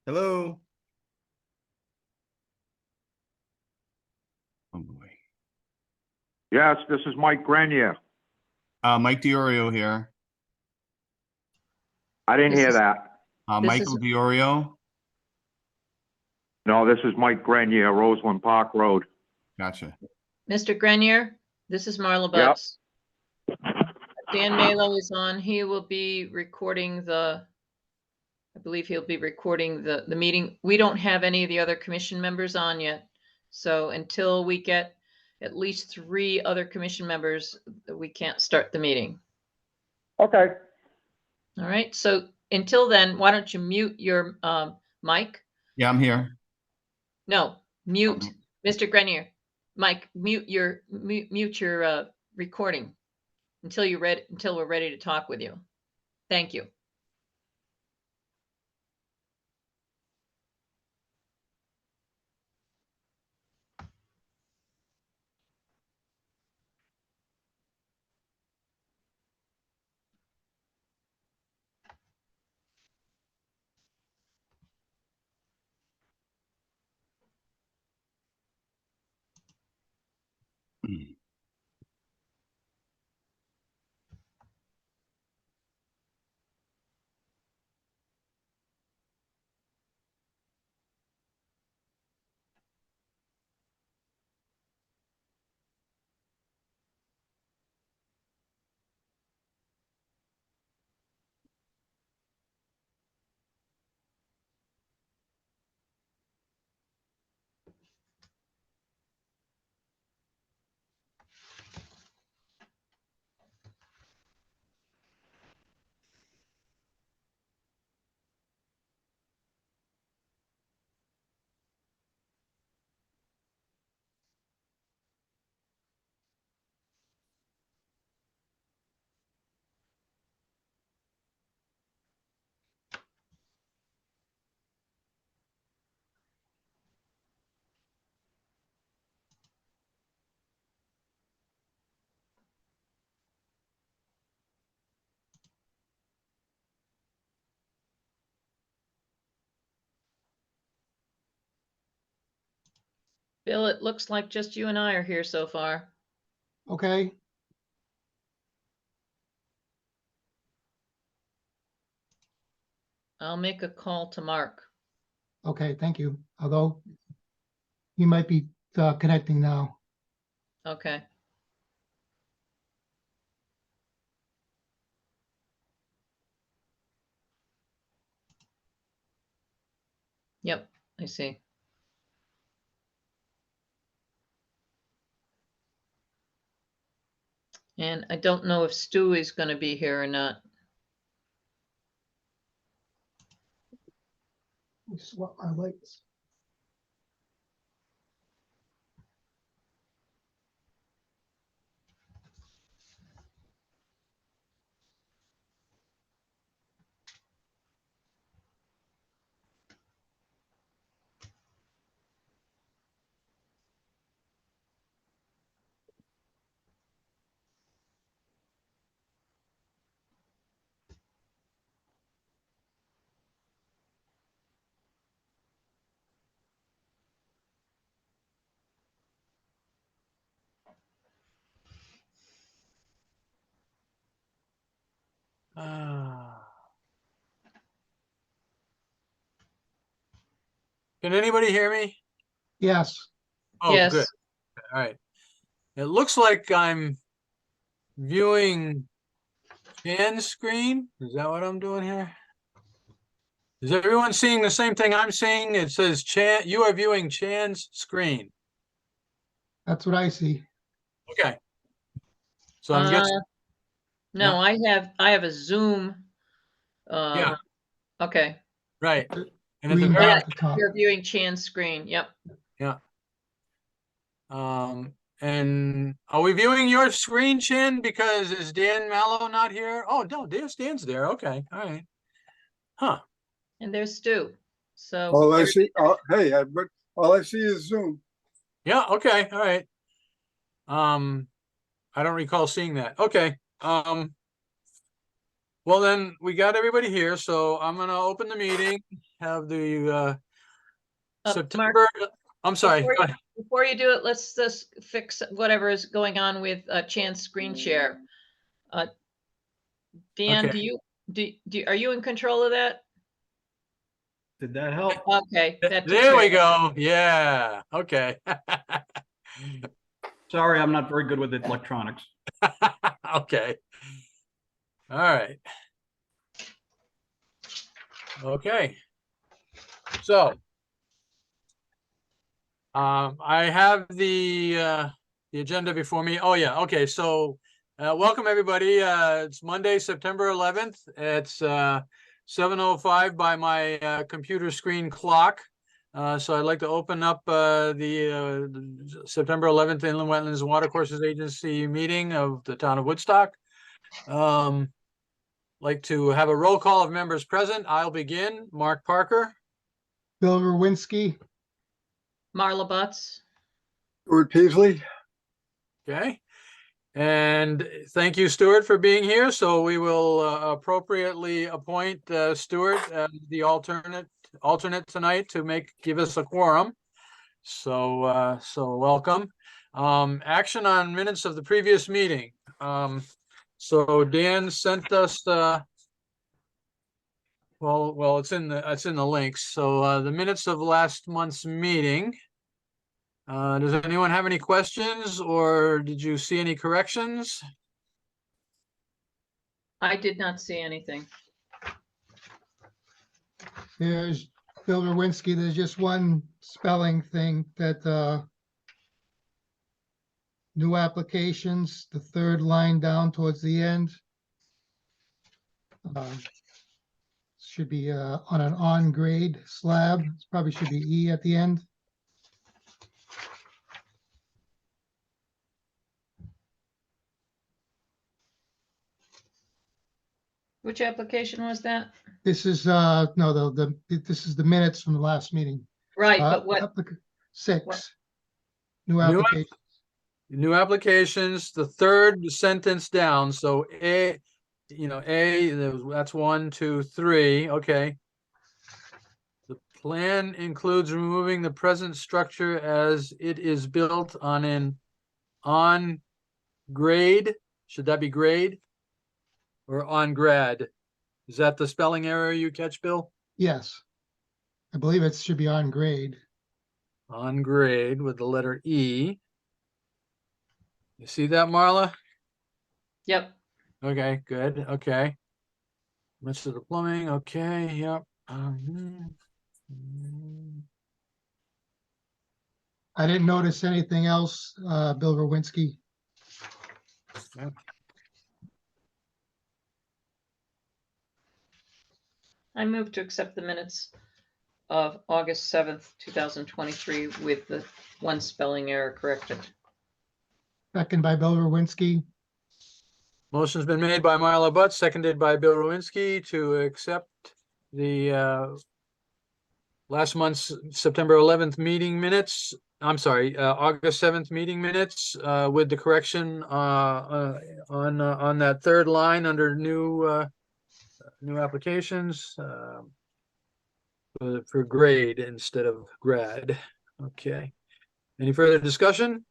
Hello. Oh boy. Yes, this is Mike Grenier. Mike Diorio here. I didn't This hear is- that. Michael Diorio. No, this is Mike Grenier, Roseland Park Road. Gotcha. Mr. Grenier, this is Marla Yep. Butts. Dan Malo is on. He will be recording I believe he'll be recording the meeting. We don't have any of the other commission members on yet. So until we get at least 3 other commission members, we can't start the meeting. Okay. All right. So until then, why don't you mute your mic? Yeah, I'm here. No, mute, Mr. Grenier. Mike, mute your recording until we're ready to talk with you. Thank you. Bill, it looks like just you and I are here so far. Okay, I'll make a call to Mark. okay, thank you. Although you might be connecting now. Okay. Yep, I see. And I don't know if Stu is going to be here or not. Let me swap my lights. Can anybody hear me? Yes, Oh, Yes. good. All right. It looks like I'm viewing Chan's screen. Is that what I'm doing here? Is everyone seeing the same thing I'm seeing? It says Chan, you are viewing Chan's screen. that's what I see. Okay. So I'm guessing, No, Yeah. I have a Zoom. Yeah. Okay. right. And at the Green very, bar at the top. You're viewing Chan's screen. Yep. yeah. And are we viewing your screen, Chan? Because is Dan Mallow not here? Oh, no, Dan's there. Okay. All right. Huh. And there's Stu. So All I see, but all I see is Zoom. Yeah. Okay. All right. I don't recall seeing that. Okay. Well, Well, then we got everybody here, so I'm gonna open the meeting, have the Mark, September, I'm sorry. Before go you- ahead. Before you do it, let's just fix whatever is going on with Chan's screen share. Dan, Okay. are you in control of that? Did that help? Okay. that took There we care of it. go. Yeah, okay. Sorry, I'm not very good with electronics. Okay. All right. Okay. So. I have the agenda before me. Oh, yeah, okay, so welcome, everybody. It's Monday, September 11th. It's 7:05 by my computer screen clock. So I'd like to open up the September 11th Inland Wetlands and Watercourses Agency meeting of the town of Woodstock. Like to have a roll call of members present. I'll begin. Mark Parker. Bill Rowinski, Marla Butts. Stuart Peasley, Okay. And thank you, Stuart, for being here. So we will appropriately appoint Stuart as the alternate tonight to give us a quorum. So welcome. Action on minutes of the previous meeting. So Dan sent us well, it's in the links. So the minutes of last month's meeting. Does anyone have any questions, or did you see any corrections? I did not see anything. there's Bill Rowinski, there's just one spelling thing that, new applications, the third line down towards the end. Should be, on an on-grade slab, it probably should be E at the end. Which application was that? This is, no, this is the minutes from the last meeting. Right, but what, Applica- 6. what- New New app- application. New applications, the third sentence down, so A, that's 1, 2, 3, okay. The plan includes removing the present structure as it is built on an on grade. Should that be grade? Or on grad? Is that the spelling error you catch, Bill? Yes. I believe it should be on grade. On grade with the letter E. You see that, Marla? yep, Okay, good, okay. Rest of the plumbing, okay, yep. I didn't notice anything else, Bill Rowinski. I move to accept the minutes of August 7th, 2023 with the one spelling error corrected. Second by Bill Rowinski. Motion's been made by Marla Butts, seconded by Bill Rowinski to accept the last month's September 11th meeting minutes. I'm sorry, August 7th meeting minutes with the correction on that third line under new applications for grade instead of grad. Okay. Any further discussion?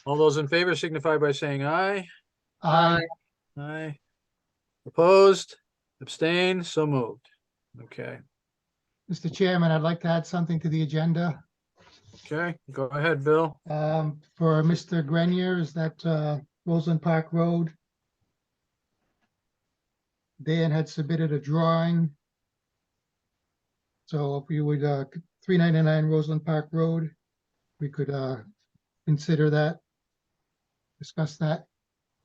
All those in favor signify by saying aye. Aye. Aye. Opposed, abstained, so moved. Okay, Mr. Chairman, I'd like to add something to the agenda. okay, go ahead, Bill. For Mr. Grenier, is that, Roseland Park Road? Dan had submitted a drawing. So if we would, 399 Roseland Park Road, we could, consider that, discuss that.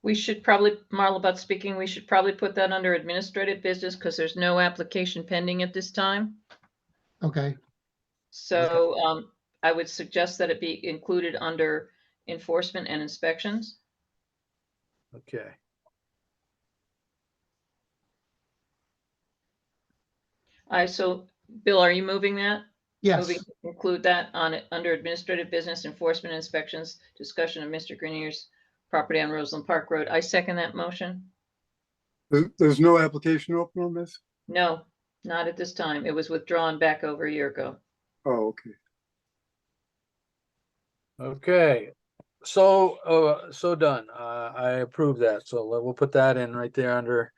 We should probably, Marla Butts speaking, we should probably put that under administrative business because there's no application pending at this time. Okay, So I would suggest that it be included under enforcement and inspections. Okay, So Bill, are you moving that? yes, Moving to include that on it under administrative business, enforcement, inspections, discussion of Mr. Grenier's property on Roseland Park Road. I second that motion. There's no application open on this? No, not at this time. It was withdrawn back over a year ago. Oh, okay. Okay, so done. I approve that. So we'll put that in right there under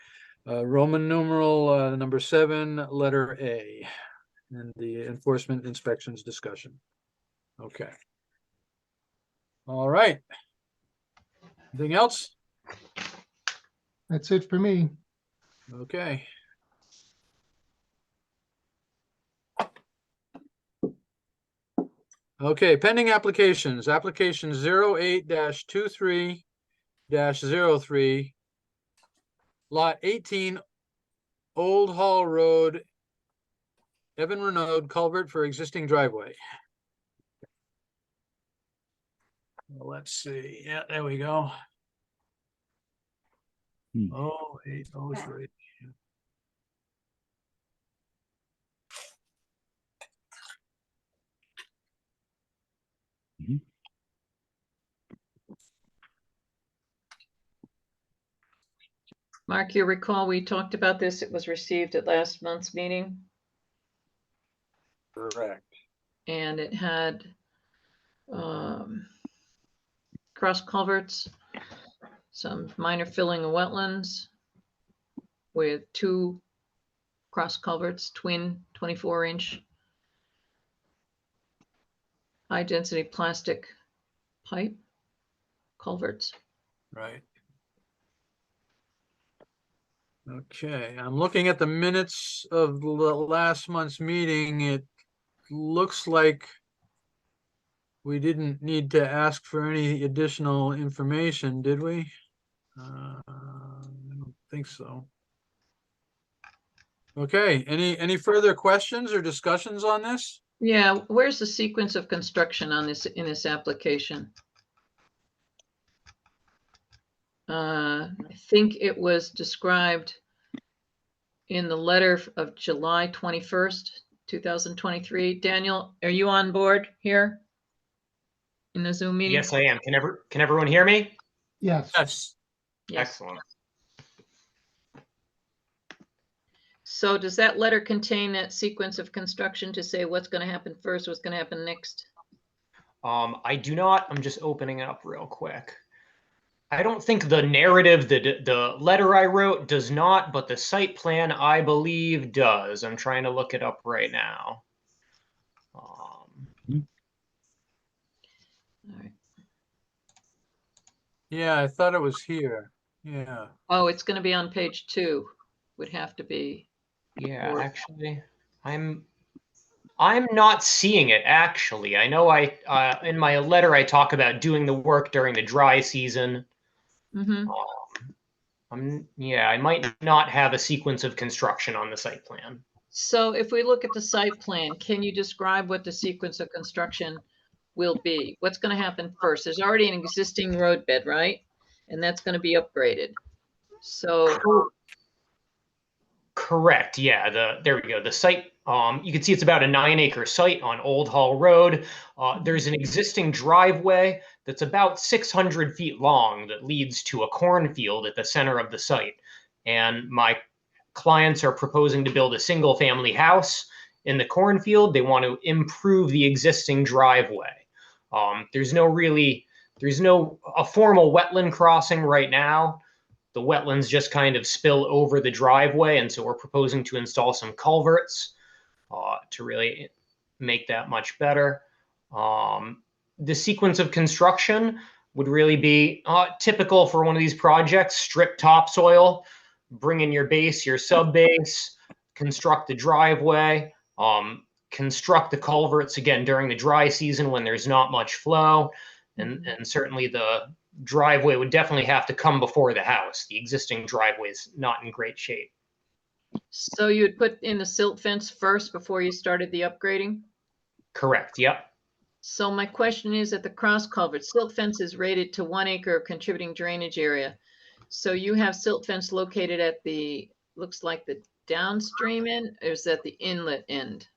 Roman numeral number 7, letter A, and the enforcement inspections discussion. Okay. All right. Anything else? That's it for me. Okay. Okay, pending applications, application 08-23-03, lot 18, Old Hall Road, Evan Renaud culvert for existing driveway. Well, let's see. Yeah, there we go. Hmm. 0803. Mhm. Mark, you recall we talked about this. It was received at last month's meeting, Correct. and it had cross culverts, some minor filling of wetlands with 2 cross culverts, twin 24-inch high density plastic pipe culverts. Right. Okay, I'm looking at the minutes of the last month's meeting. It looks like we didn't need to ask for any additional information, did we? I don't think so. Okay, any further questions or discussions on this? Yeah, where's the sequence of construction on this, in this application? I think it was described in the letter of July 21st, 2023. Daniel, are you on board here in the Zoom meeting? Yes, I am. Can everyone hear me? Yes. Yes. Yes. Excellent. So does that letter contain that sequence of construction to say what's going to happen first, what's going to happen next? I do not. I'm just opening it up real quick. I don't think the narrative, the letter I wrote does not, but the site plan, I believe, does. I'm trying to look it up right now. All right. Yeah, I thought it was here. Yeah. Oh, it's going to be on page 2. Would have to be. Yeah, Or- actually, I'm not seeing it actually. I know in my letter I talk about doing the work during the dry season. Mhm. Yeah, I might not have a sequence of construction on the site plan. So if we look at the site plan, can you describe what the sequence of construction will be? What's going to happen first? There's already an existing road bed, right? And that's going to be upgraded. So, Correct. Yeah. There we go. The site. You can see it's about a 9-acre site on Old Hall Road. There's an existing driveway that's about 600 feet long that leads to a cornfield at the center of the site. And my clients are proposing to build a single-family house in the cornfield. They want to improve the existing driveway. There's no a formal wetland crossing right now. The wetlands just kind of spill over the driveway, and so we're proposing to install some culverts to really make that much better. The sequence of construction would really be typical for one of these projects: strip topsoil, bring in your base, your sub base, construct the driveway, construct the culverts again during the dry season when there's not much flow, and certainly the driveway would definitely have to come before the house. The existing driveway is not in great shape. so you would put in the silt fence first before you started the upgrading? Correct. Yep. So my question is, at the cross culvert, silt fence is rated to 1 acre of contributing drainage area. So you have silt fence located at the, looks like the downstream end, or is that the inlet end?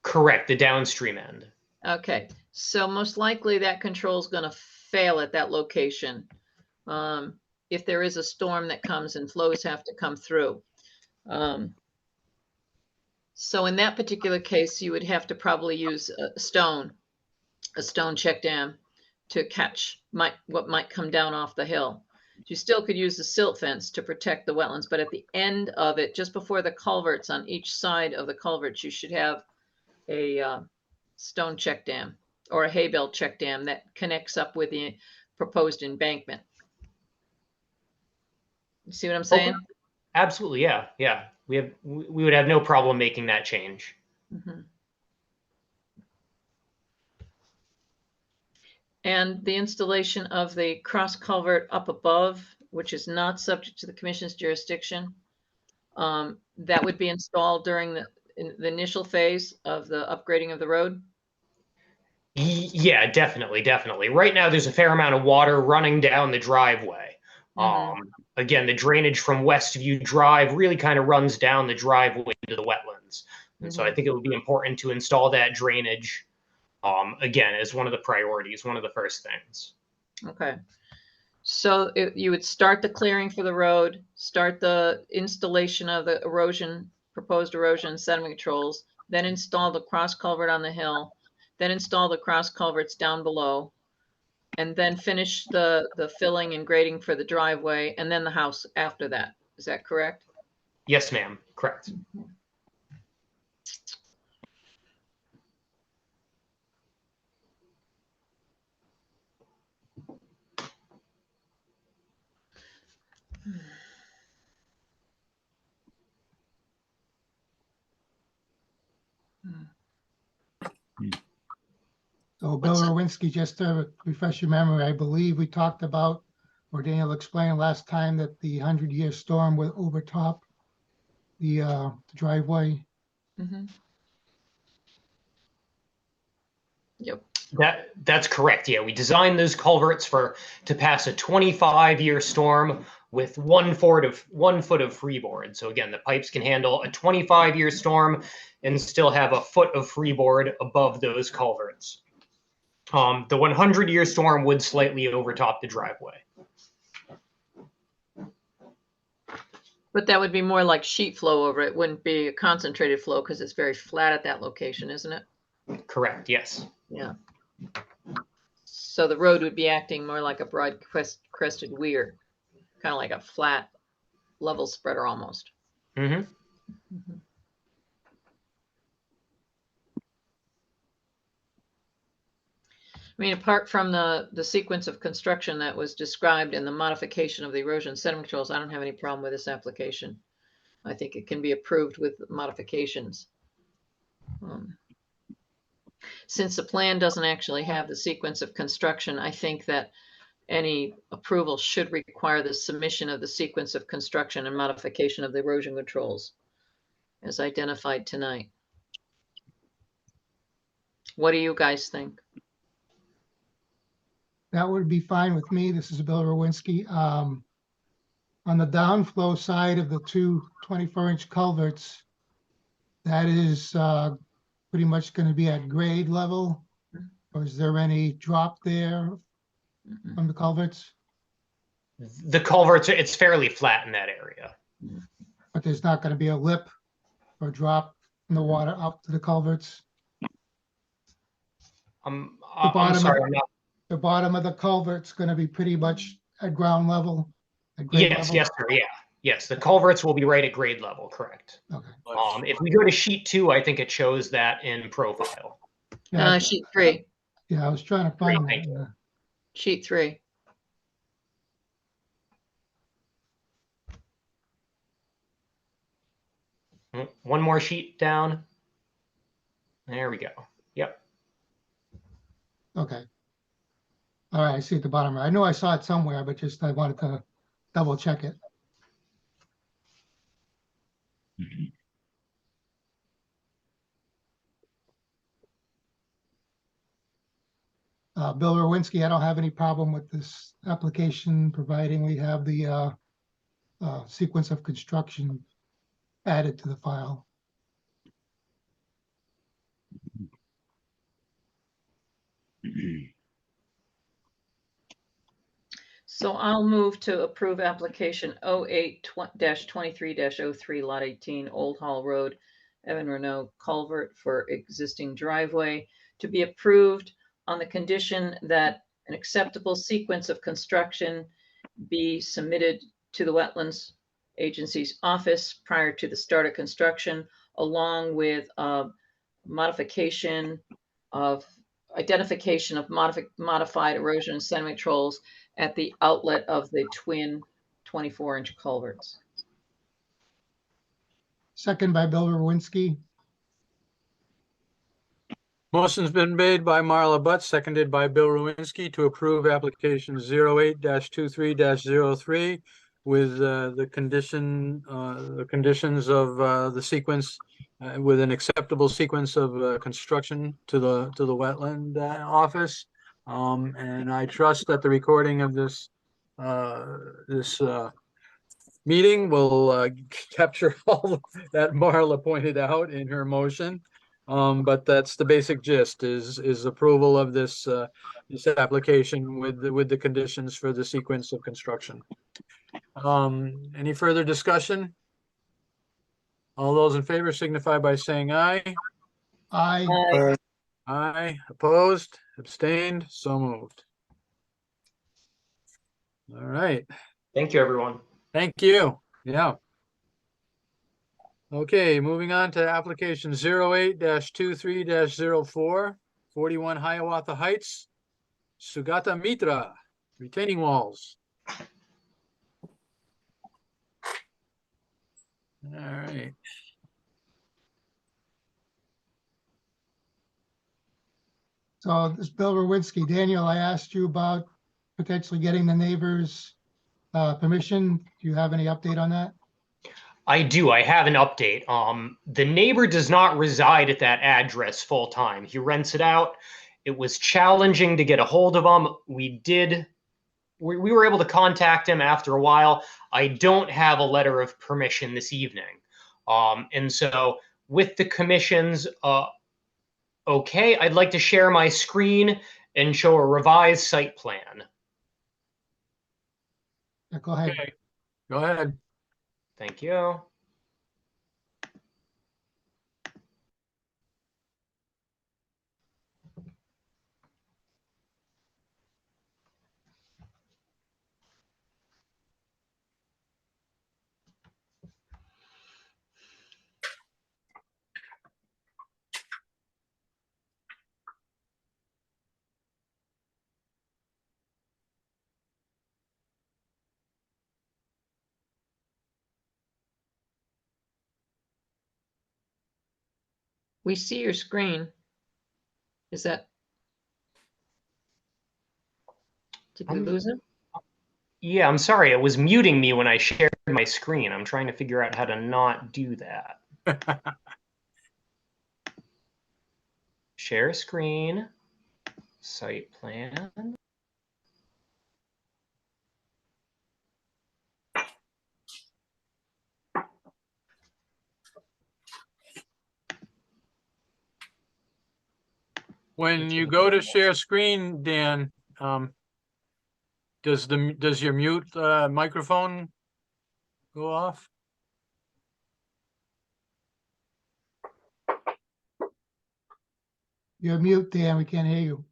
Correct. The downstream end. Okay, so most likely that control is going to fail at that location. if there is a storm that comes and flows have to come through. So in that particular case, you would have to probably use a stone check dam to catch what might come down off the hill. You still could use the silt fence to protect the wetlands, but at the end of it, just before the culverts on each side of the culverts, you should have a stone check dam or a hay bale check dam that connects up with the proposed embankment. You see what I'm saying? Absolutely, yeah, yeah. We would have no problem making that change. Mhm. And the installation of the cross culvert up above, which is not subject to the commission's jurisdiction, that would be installed during the initial phase of the upgrading of the road? Yeah, definitely, definitely. Right now, there's a fair amount of water running down the driveway. Again, the drainage from Westview Drive really kind of runs down the driveway into the wetlands. And so I think it would be important to install that drainage, again, as one of the priorities, one of the first things. Okay. So you would start the clearing for the road, start the installation of the proposed erosion and sediment controls, then install the cross culvert on the hill, then install the cross culverts down below, and then finish the filling and grading for the driveway, and then the house after that. Is that correct? Yes, ma'am. Correct. So Bill What's it? Rowinski, just to refresh your memory, I believe we talked about, or Daniel explained last time, that the 100-year storm would overtop the driveway. Mhm. Yep. That's correct. Yeah, we designed those culverts to pass a 25-year storm with 1 foot of freeboard. So again, the pipes can handle a 25-year storm and still have a foot of freeboard above those culverts. The 100-year storm would slightly overtop the driveway. But that would be more like sheet flow over it. Wouldn't be a concentrated flow because it's very flat at that location, isn't it? Correct. Yes. Yeah. So the road would be acting more like a broad crested weir, kind of like a flat level spreader almost. Mm-hmm. I mean, apart from the sequence of construction that was described in the modification of the erosion sediment controls, I don't have any problem with this application. I think it can be approved with modifications. Since the plan doesn't actually have the sequence of construction, I think that any approval should require the submission of the sequence of construction and modification of the erosion controls as identified tonight. What do you guys think? That would be fine with me. This is Bill Rowinski. On the downflow side of the two 24-inch culverts, that is pretty much going to be at grade level? Or is there any drop there from the culverts? The culverts, it's fairly flat in that area. But there's not going to be a lip or drop in the water up to the culverts? I'm bottom of- sorry. I'm not, The bottom of the culvert's going to be pretty much at ground level? At grade yes, level? yes, sir. Yeah. Yes, the culverts will be right at grade level. Correct. Okay. If we go to sheet 2, I think it shows that in profile. Yeah, Sheet 3. yeah, I was trying to find Thank that. Sheet 3. One more sheet down. There we go. Yep. Okay. All right, I see at the bottom. I know I saw it somewhere, but just I wanted to double check it. Bill Rowinski, I don't have any problem with this application, providing we have the sequence of construction added to the file. So I'll move to approve application 08-23-03, lot 18, Old Hall Road, Evan Renault culvert for existing driveway to be approved on the condition that an acceptable sequence of construction be submitted to the Wetlands Agency's office prior to the start of construction, along with modification of identification of modified erosion and sediment controls at the outlet of the twin 24-inch culverts. Second by Bill Rowinski. Motion's been made by Marla Butt, seconded by Bill Rowinski to approve application 08-23-03 with the conditions of the sequence with an acceptable sequence of construction to the wetland office. And I trust that the recording of this meeting will capture all that Marla pointed out in her motion. But that's the basic gist is approval of this this application with the conditions for the sequence of construction. Any further discussion? All those in favor signify by saying aye. Aye. Aye, opposed, abstained, so moved. All right, Thank you, everyone. thank you. Yeah. Okay, moving on to application 08-23-04, 41 Hiawatha Heights, Sugata Mitra, retaining walls. All right, So this is Bill Rowinski. Daniel, I asked you about potentially getting the neighbors' permission. Do you have any update on that? I do. I have an update. The neighbor does not reside at that address full time. He rents it out. It was challenging to get a hold of him. We were able to contact him after a while. I don't have a letter of permission this evening. And so with the commission's okay, I'd like to share my screen and show a revised site plan. Yeah, go ahead. okay, go ahead. Thank you. We see your screen. Is that? Did we lose it? Yeah, I'm sorry. It was muting me when I shared my screen. I'm trying to figure out how to not do that. Share screen, site plan. When you go to share screen, Dan, does your mute microphone go off? You're mute, Dan. We can't hear you.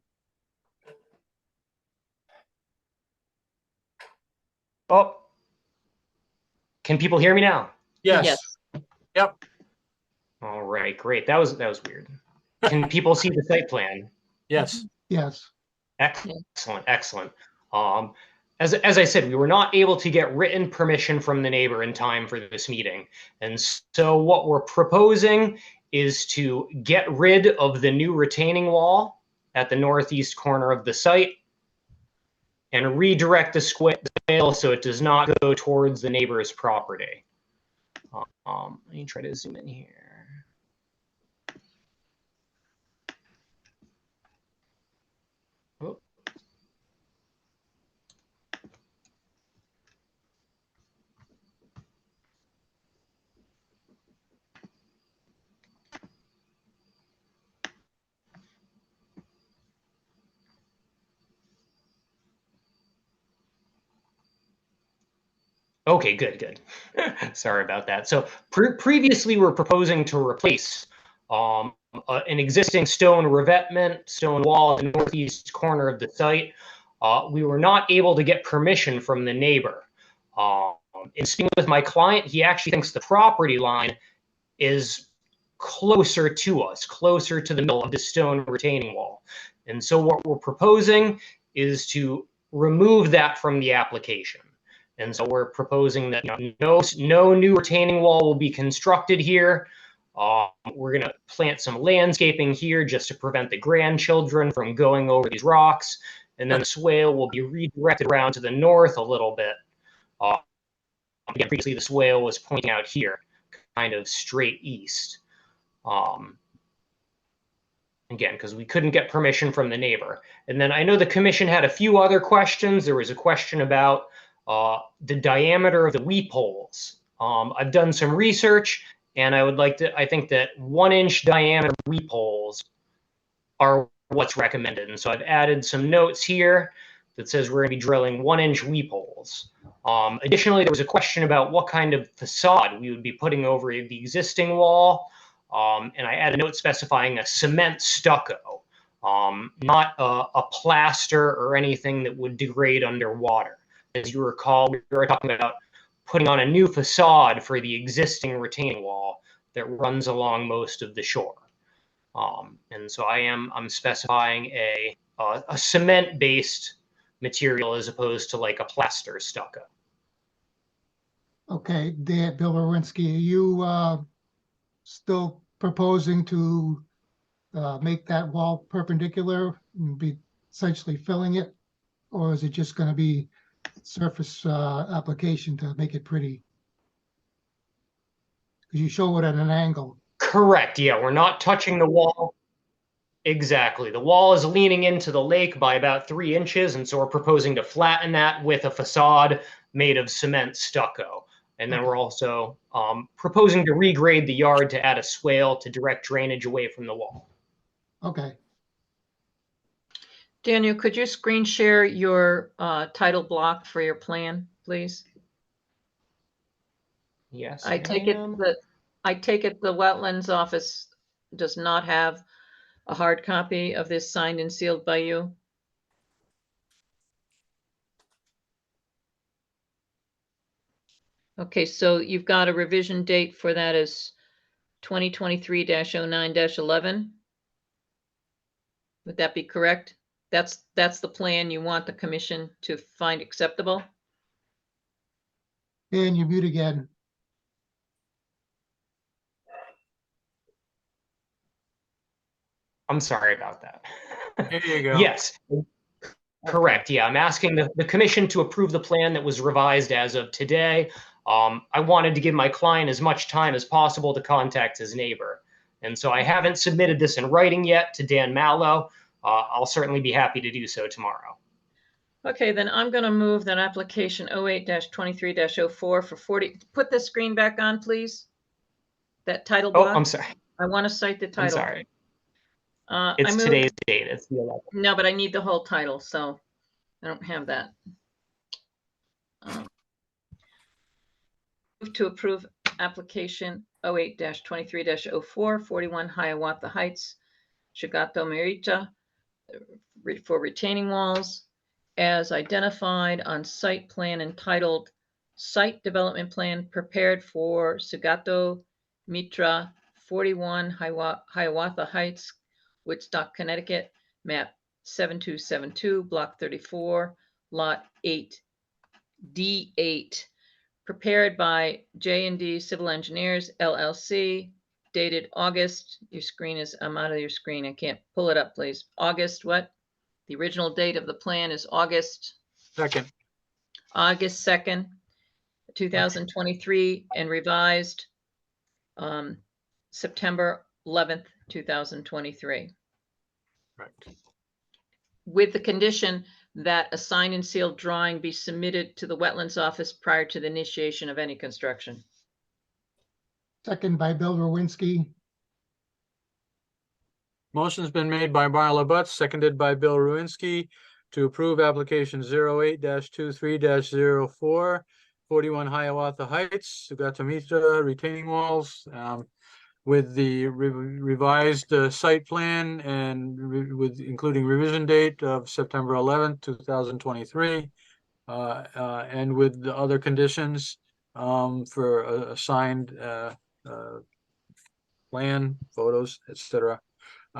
Oh, can people hear me now? Yes. Yep. All right, great. That was weird. Can people see the site plan? Yes. Yes. Excellent, excellent. As I said, we were not able to get written permission from the neighbor in time for this meeting. And so what we're proposing is to get rid of the new retaining wall at the northeast corner of the site and redirect the swale so it does not go towards the neighbor's property. Let me try to zoom in here. Oh. Okay, good, good. Sorry about that. So previously, we were proposing to replace an existing stone revetment, stone wall in the northeast corner of the site. We were not able to get permission from the neighbor. In speaking with my client, he actually thinks the property line is closer to us, closer to the middle of the stone retaining wall. And so what we're proposing is to remove that from the application. And so we're proposing that no new retaining wall will be constructed here. We're going to plant some landscaping here just to prevent the grandchildren from going over these rocks. And then the swale will be redirected around to the north a little bit. Again, previously the swale was pointing out here, kind of straight east. Again, because we couldn't get permission from the neighbor. And then I know the commission had a few other questions. There was a question about the diameter of the weep holes. I've done some research, and I think that 1-inch diameter weep holes are what's recommended. And so I've added some notes here that says we're going to be drilling 1-inch weep holes. Additionally, there was a question about what kind of facade we would be putting over the existing wall. And I add a note specifying a cement stucco, not a plaster or anything that would degrade underwater. As you recall, we were talking about putting on a new facade for the existing retaining wall that runs along most of the shore. And so I'm specifying a cement-based material as opposed to like a plaster stucco. Okay, Bill Rowinski, are you still proposing to make that wall perpendicular and be essentially filling it? Or is it just going to be surface application to make it pretty? Because you show it at an angle. Correct. Yeah, we're not touching the wall. Exactly. The wall is leaning into the lake by about 3 inches, and so we're proposing to flatten that with a facade made of cement stucco. And then we're also proposing to regrade the yard to add a swale to direct drainage away from the wall. Okay. Daniel, could you screen share your title block for your plan, please? Yes. I take it the wetlands office does not have a hard copy of this signed and sealed by you. Okay, so you've got a revision date for that as 2023-09-11. Would that be correct? That's the plan you want the commission to find acceptable? And you mute again. I'm sorry about that. There you go. Yes. Correct. Yeah, I'm asking the commission to approve the plan that was revised as of today. I wanted to give my client as much time as possible to contact his neighbor. And so I haven't submitted this in writing yet to Dan Mallow. I'll certainly be happy to do so tomorrow. Okay, then I'm going to move that application 08-23-04 for 40. Put the screen back on, please. That title Oh, block. I'm sorry. I want to cite the title. I'm sorry. I It's moved- today's date. It's the 11th. No, but I need the whole title, so I don't have that. Move to approve application 08-23-04, 41 Hiawatha Heights, Shigato Merita, for retaining walls as identified on site plan entitled Site Development Plan Prepared for Shigato Mitra, 41 Hiawatha Heights, Woodstock, Connecticut, map 7272, block 34, lot 8, D8, prepared by J&D Civil Engineers, LLC, dated August, your screen is, I'm out of your screen, I can't pull it up, please. August what? The original date of the plan is August 2nd, 2023, and revised September 11th, 2023. Right. With the condition that a signed and sealed drawing be submitted to the Wetlands Office prior to the initiation of any construction. Second by Bill Rowinski. Motion's been made by Marla Butts, seconded by Bill Rowinski to approve application 08-23-04 41 Hiawatha Heights, Sugatamita retaining walls, with the revised site plan and with including revision date of September 11th, 2023, and with the other conditions for a signed plan, photos, etc.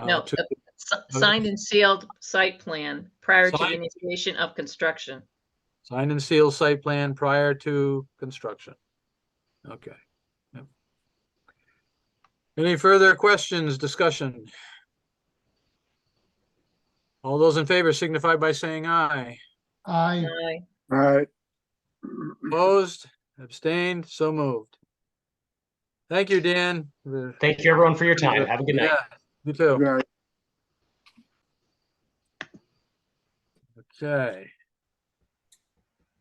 No, signed and sealed site plan prior to the Signed. initiation of construction. Signed and sealed site plan prior to construction. Okay. Yep. Any further questions, discussion? All those in favor signify by saying aye. Aye. Aye. All right. Opposed, abstained, so moved. Thank you, Dan. Thank you, everyone, for your time. Have a good night. Yeah, you too. All right. Okay.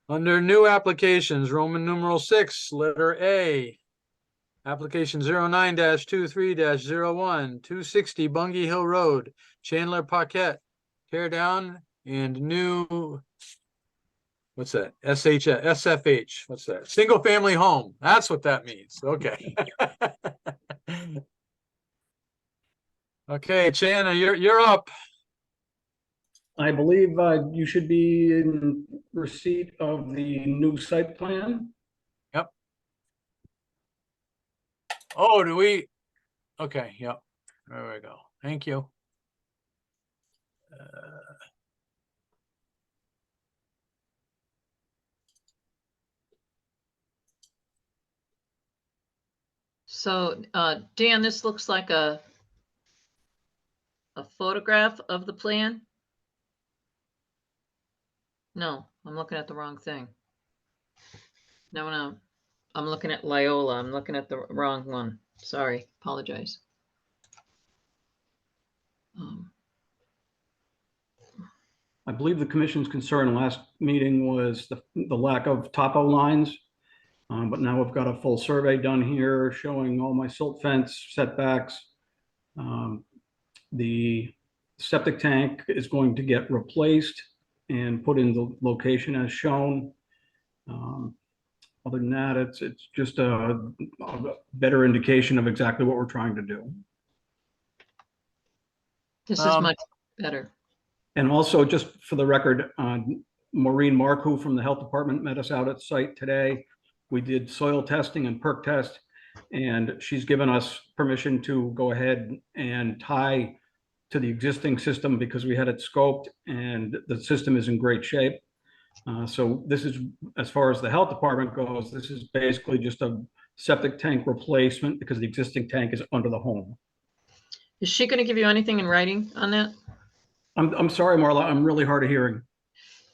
Under new applications, Roman numeral 6, letter A. Application 09-23-01, 260 Bungie Hill Road, Chandler Paquette, tear down and new, what's that? SFH, what's that? Single family home. That's what that means. Okay. Okay, Chan, you're up. I believe you should be in receipt of the new site plan. Oh, do we? Okay, yep. There we go. Thank you. So, Dan, this looks like a photograph of the plan? No, I'm looking at the wrong thing. No, I'm looking at Loyola. I'm looking at the wrong one. Sorry, apologize. I believe the commission's concern last meeting was the lack of topo lines. But now we've got a full survey done here showing all my silt fence setbacks. The septic tank is going to get replaced and put in the location as shown. Other than that, it's just a better indication of exactly what we're trying to do. This is much better. And also, just for the record, Maureen Marcoux from the health department met us out at site today. We did soil testing and perk test, and she's given us permission to go ahead and tie to the existing system because we had it scoped and the system is in great shape. So this is, as far as the health department goes, this is basically just a septic tank replacement because the existing tank is under the home. Is she going to give you anything in writing on that? I'm sorry, Marla, I'm really hard of hearing.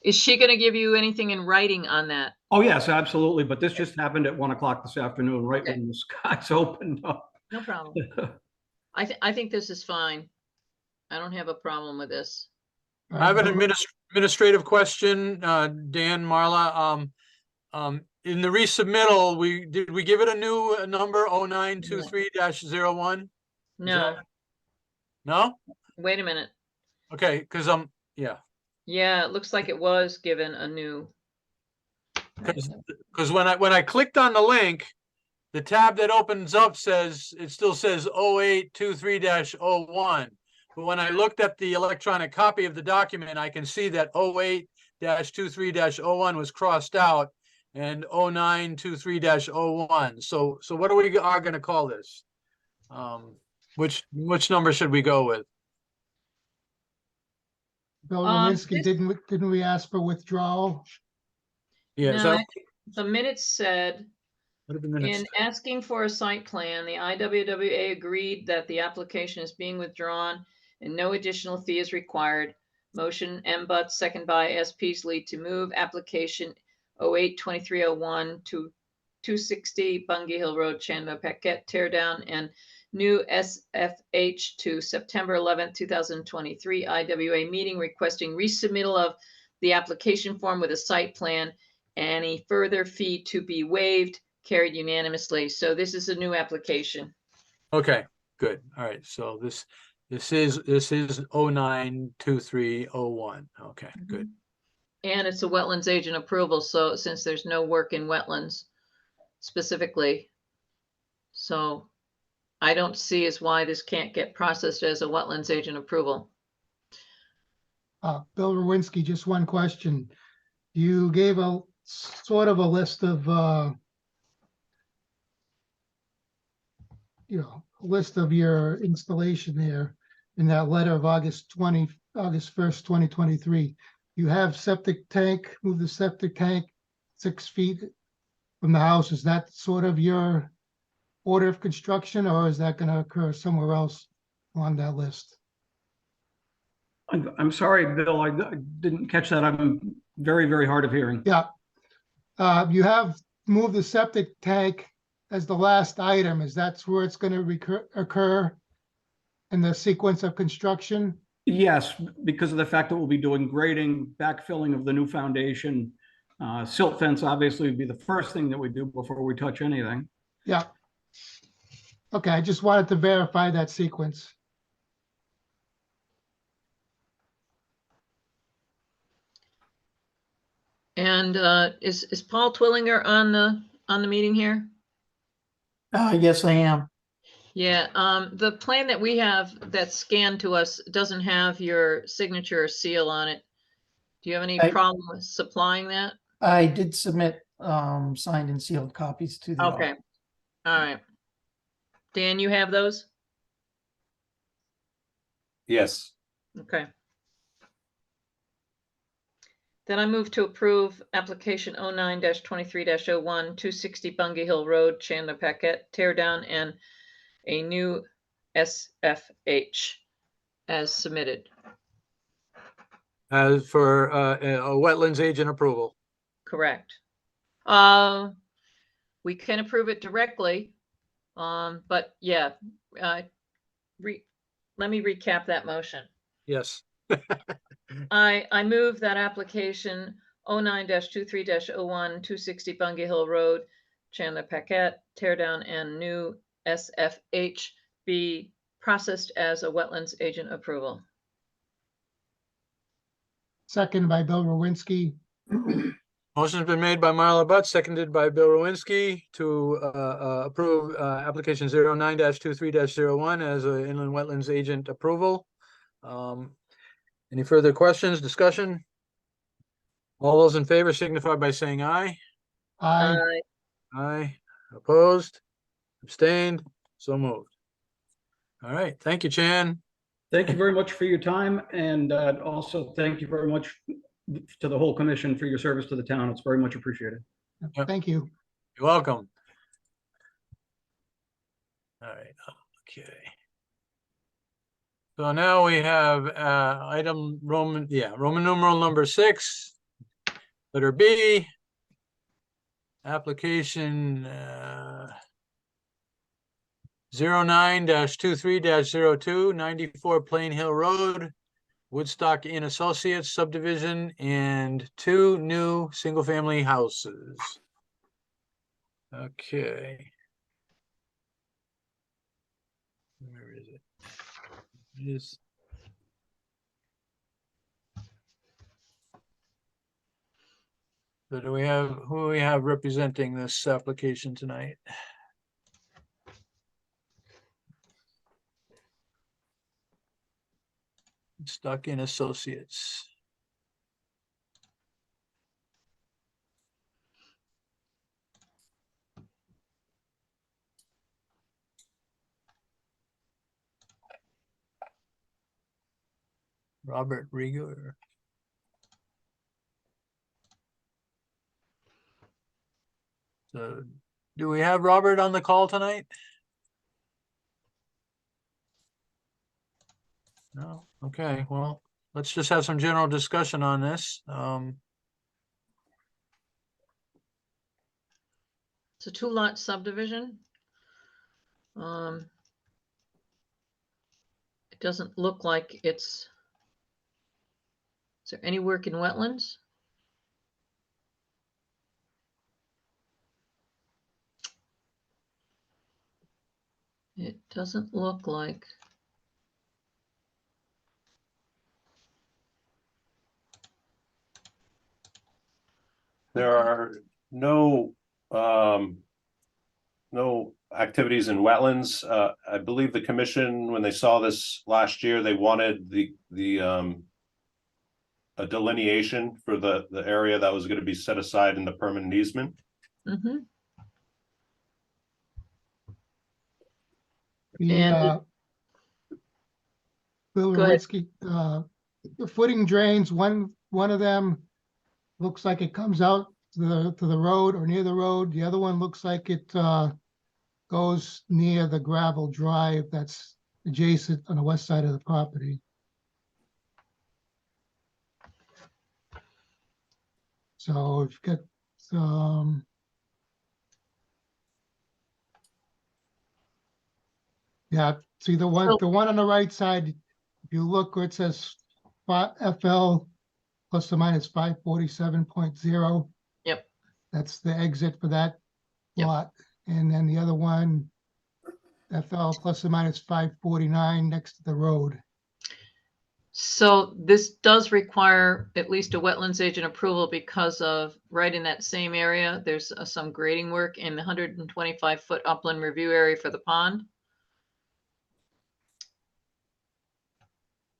Is she going to give you anything in writing on that? Oh, yes, absolutely. But this just happened at 1 o'clock this afternoon, right Okay. when the skies opened up. No problem. I think this is fine. I don't have a problem with this. I have an administrative question, Dan, Marla. In the resubmittal, did we give it a new number, 0923-01? No, No? wait a minute. Okay, because yeah. Yeah, it looks like it was given a new. Because when I clicked on the link, the tab that opens up it still says 0823-01. But when I looked at the electronic copy of the document, I can see that 08-23-01 was crossed out and 0923-01. So what are we going to call this? Which number should we go with? Bill Lewinsky, didn't we ask for withdrawal? Yeah, No, the minutes said, what are the minutes? in asking for a site plan, the IWWA agreed that the application is being withdrawn and no additional fee is required. Motion M. Butts, second by S. Peasley, to move application 08-2301 to 260 Bungie Hill Road, Chandler Paquette, tear down and new SFH to September 11th, 2023 IWA meeting requesting resubmittal of the application form with a site plan. Any further fee to be waived, carried unanimously. So this is a new application. Okay, good. All right. So this is 092301. Okay, good. And it's a wetlands agent approval, so since there's no work in wetlands specifically. So I don't see as why this can't get processed as a wetlands agent approval. Bill Rowinski, just one question. You gave a sort of a list of, a list of your installation there in that letter of August 1st, 2023. You have septic tank, move the septic tank 6 feet from the house. Is that sort of your order of construction, or is that going to occur somewhere else on that list? I'm sorry, Bill, I didn't catch that. I'm very, very hard of hearing. Yeah. You have moved the septic tank as the last item. Is that where it's going to occur in the sequence of construction? Yes, because of the fact that we'll be doing grading, backfilling of the new foundation. Silt fence obviously would be the first thing that we do before we touch anything. Yeah. Okay, I just wanted to verify that sequence. And is Paul Twillinger on the meeting here? Yes, I am. Yeah, the plan that we have that's scanned to us doesn't have your signature or seal on it. Do you have any problem with supplying that? I did submit signed and sealed copies to the Okay, all right. Dan, you have those? Yes. Okay. Then I move to approve application 09-23-01, 260 Bungie Hill Road, Chandler Paquette, tear down and a new SFH as submitted. As for a wetlands agent approval. Correct. We can approve it directly, but yeah, let me recap that motion. Yes. I move that application 09-23-01, 260 Bungie Hill Road, Chandler Paquette, tear down and new SFH be processed as a wetlands agent approval. Second by Bill Rowinski. Motion's been made by Marla Butt, seconded by Bill Rowinski to approve application 09-23-01 as an inland wetlands agent approval. Any further questions, discussion? All those in favor signify by saying aye. Aye. Aye. Opposed? Abstained? So moved. All right. Thank you, Chan. Thank you very much for your time, and also thank you very much to the whole commission for your service to the town. It's very much appreciated. Yep. Thank you. You're welcome. All right. Okay. So now we have item Roman numeral number 6, letter B, application 09-23-02, 94 Plain Hill Road, Woodstock Inn Associates subdivision, and 2 new single-family houses. Okay. Where is it? It is. So do we have, who do we have representing this application tonight? Woodstock Inn Associates. Robert Rieger. So do we have Robert on the call tonight? No? Okay, well, let's just have some general discussion on this. It's a 2-lot subdivision. It doesn't look like it's. Is there any work in wetlands? It doesn't look like. there are no, no activities in wetlands. I believe the commission, when they saw this last year, they wanted a delineation for the area that was going to be set aside in the permanent easement. Mm-hmm. The, And- Bill Go ahead. Lewinsky, the footing drains, one of them looks like it comes out to the road or near the road. The other one looks like it, goes near the gravel drive that's adjacent on the west side of the property. So if you got, yeah, see the one on the right side, if you look where it says FL plus or minus 547.0. Yep. That's the exit for that Yep. lot. And then the other one, FL plus or minus 549 next to the road. So this does require at least a wetlands agent approval because of right in that same area, there's some grading work in the 125-foot upland review area for the pond.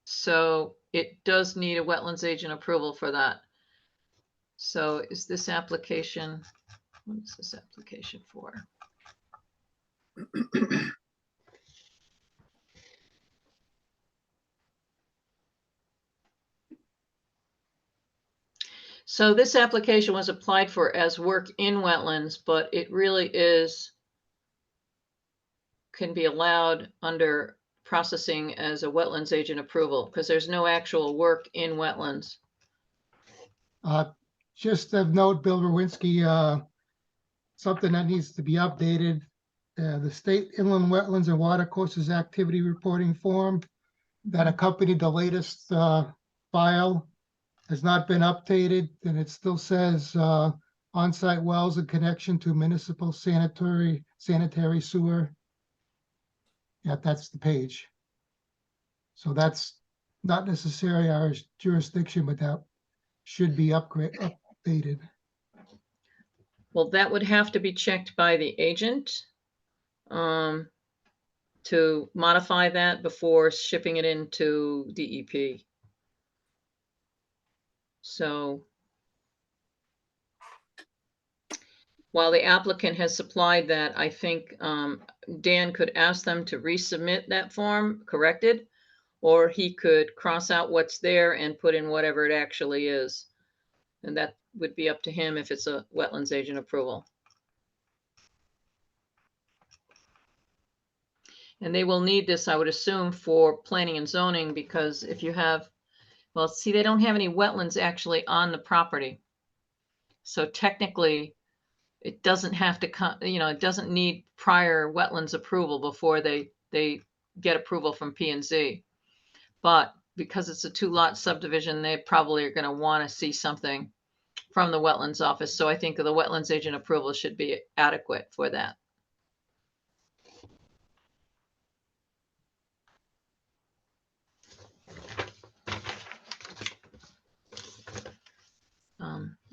So it does need a wetlands agent approval for that. So is this application, what is this application for? So this application was applied for as work in wetlands, but it really can be allowed under processing as a wetlands agent approval because there's no actual work in wetlands. Just of note, Bill Rowinski, something that needs to be updated. The State Inland Wetlands and Watercourses Activity Reporting Form that accompanied the latest file has not been updated, and it still says on-site wells in connection to municipal sanitary sewer. Yeah, that's the page. So that's not necessarily our jurisdiction, but that should be updated. Well, that would have to be checked by the agent to modify that before shipping it into DEP. So while the applicant has supplied that, I think Dan could ask them to resubmit that form corrected, or he could cross out what's there and put in whatever it actually is. And that would be up to him if it's a wetlands agent approval. And they will need this, I would assume, for planning and zoning, because if you have, well, see, they don't have any wetlands actually on the property. So technically, it doesn't have to come, it doesn't need prior wetlands approval before they get approval from P&Z. But because it's a 2-lot subdivision, they probably are going to want to see something from the wetlands office. So I think the wetlands agent approval should be adequate for that.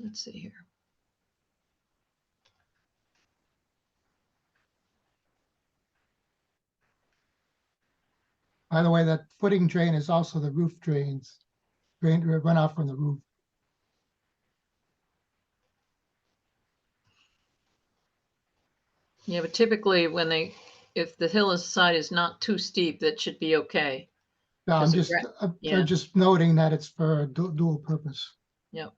Let's see here. By the way, that footing drain is also the roof drains, run off from the roof. Yeah, but typically if the hillside is not too steep, that should be okay. No, I'm just noting that it's for a dual purpose. Yep.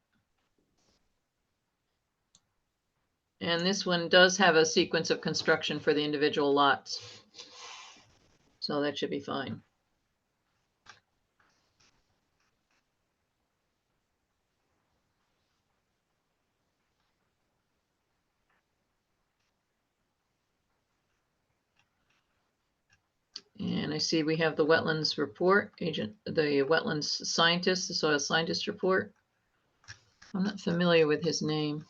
And this one does have a sequence of construction for the individual lots. So that should be fine. And I see we have the wetlands report, the wetlands scientist, the soil scientist report. I'm not familiar with his name.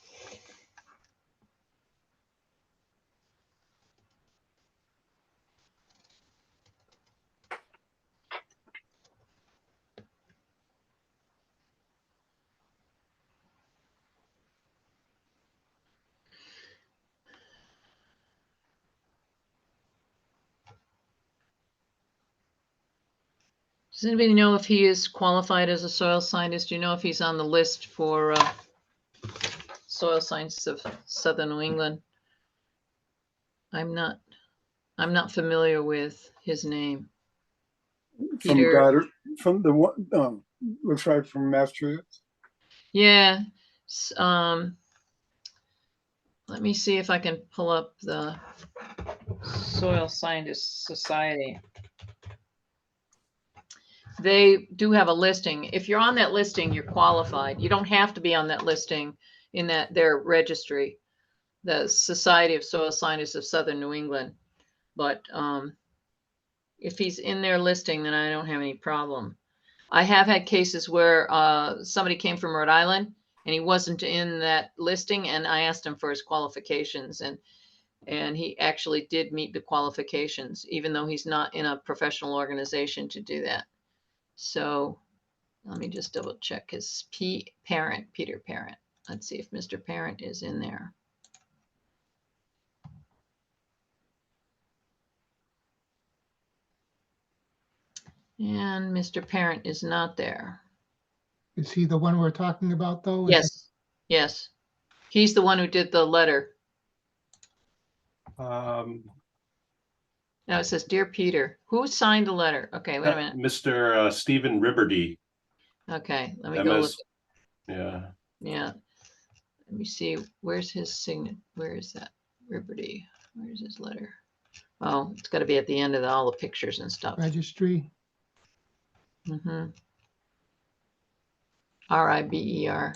Does anybody know if he is qualified as a soil scientist? Do you know if he's on the list for soil scientists of Southern New England? I'm not familiar with his name. From Peter. Goddard, from the one, looks like from Massachusetts. Yeah. Let me see if I can pull up the Soil Scientists Society. They do have a listing. If you're on that listing, you're qualified. You don't have to be on that listing in their registry, the Society of Soil Scientists of Southern New England. But if he's in their listing, then I don't have any problem. I have had cases where somebody came from Rhode Island and he wasn't in that listing, and I asked him for his qualifications, and he actually did meet the qualifications, even though he's not in a professional organization to do that. So let me just double check his Peter Parent. Let's see if Mr. Parent is in there. And Mr. Parent is not there. Is he the one we're talking about, though? Yes, yes. He's the one who did the letter. Now it says, Dear Peter, who signed the letter? Okay, wait a minute. Mr. Stephen Ribberty. Okay, let me go look. Yeah. Yeah. Let me see. Where's his signature? Where is that? Ribberty. Where's his letter? Oh, it's got to be at the end of all the pictures and stuff. Registry. Mm-hmm. R-I-B-E-R-R-I.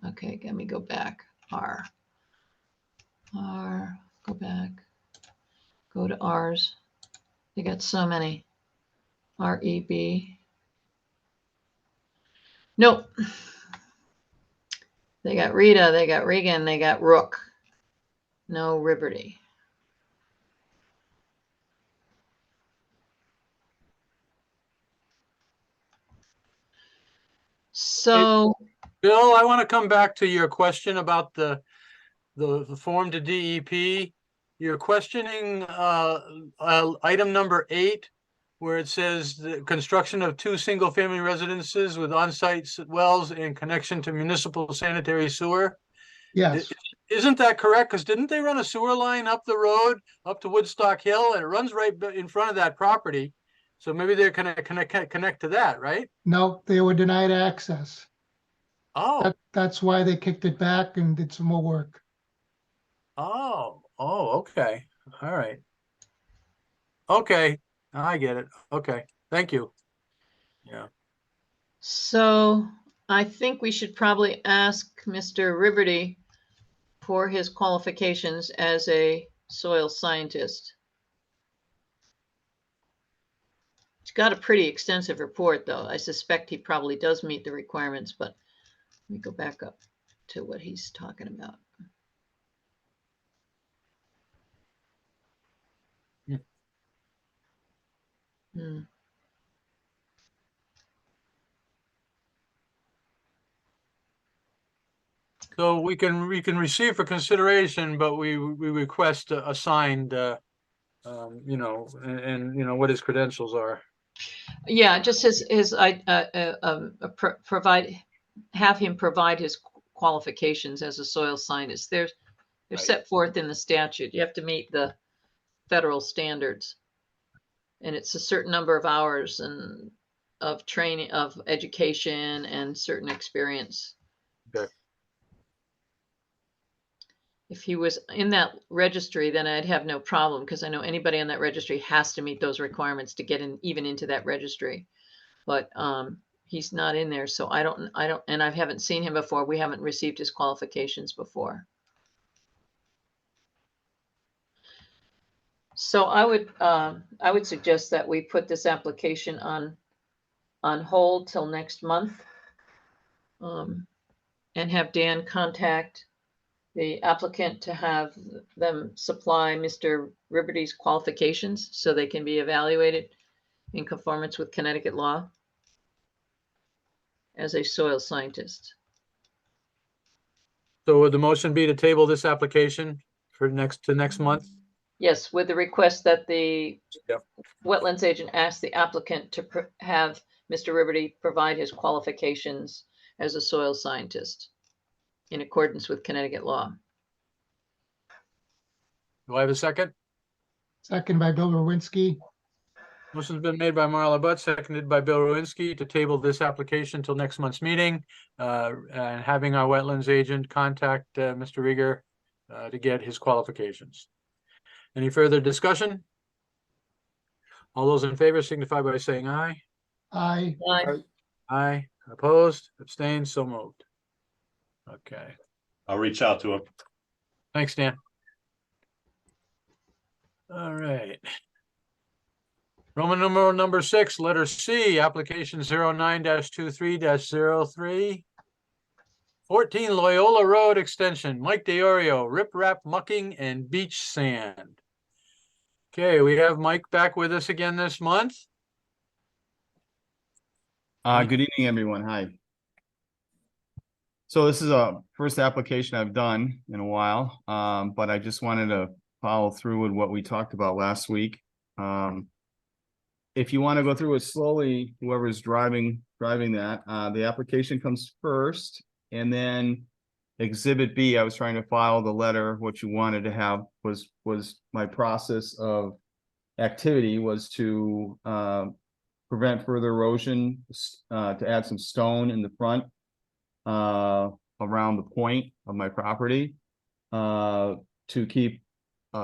Okay, let me go back. R. Go back. Go to R's. They got so many. R-E-B. Nope. They got Rita, they got Regan, they got Rook. No Ribberty. So, Bill, I want to come back to your question about the form to DEP. You're questioning item number 8, where it says the construction of 2 single-family residences with on-site wells in connection to municipal sanitary sewer. Yes, Isn't that correct? Because didn't they run a sewer line up the road, up to Woodstock Hill, and it runs right in front of that property? So maybe they're going to connect to that, right? no, they were denied access. Oh, That's why they kicked it back and did some more work. oh, okay. All right. Okay, I get it. Okay, thank you. Yeah. so I think we should probably ask Mr. Ribberty for his qualifications as a soil scientist. He's got a pretty extensive report, though. I suspect he probably does meet the requirements, but let me go back up to what he's talking about. Hmm. So we can receive for consideration, but we request a signed, you know, and you know what his credentials are. Yeah, just have him provide his qualifications as a soil scientist. They're Right. set forth in the statute. You have to meet the federal standards, and it's a certain number of hours and of training, of education, and certain experience. Okay. If he was in that registry, then I'd have no problem, because I know anybody on that registry has to meet those requirements to get in, even into that registry. But he's not in there, so I don't, and I haven't seen him before. We haven't received his qualifications before. So I would suggest that we put this application on hold till next month, and have Dan contact the applicant to have them supply Mr. Ribberty's qualifications so they can be evaluated in conformance with Connecticut law as a soil scientist. So would the motion be to table this application for next month? Yes, with the request that the Yep. wetlands agent ask the applicant to have Mr. Liberty provide his qualifications as a soil scientist in accordance with Connecticut law. Do I have a second? Second by Bill Rowinski. Motion's been made by Marla Butt, seconded by Bill Rowinski to table this application till next month's meeting. And having our wetlands agent contact Mr. Rieger to get his qualifications. Any further discussion? All those in favor signify by saying aye. Aye. Aye. Aye. Opposed, abstained, so moved. Okay, I'll reach out to him. thanks, Dan. All right. Roman numeral number 6, letter C, application 09-23-03. 14 Loyola Road Extension, Mike DeOrio, riprap mucking and beach sand. Okay, we have Mike back with us again this month. Good evening, everyone. Hi. So this is a first application I've done in a while, but I just wanted to follow through with what we talked about last week. If you want to go through it slowly, whoever's driving that, the application comes first, and then Exhibit B, I was trying to file the letter. What you wanted to have was my process of activity was to prevent further erosion, to add some stone in the front around the point of my property, to keep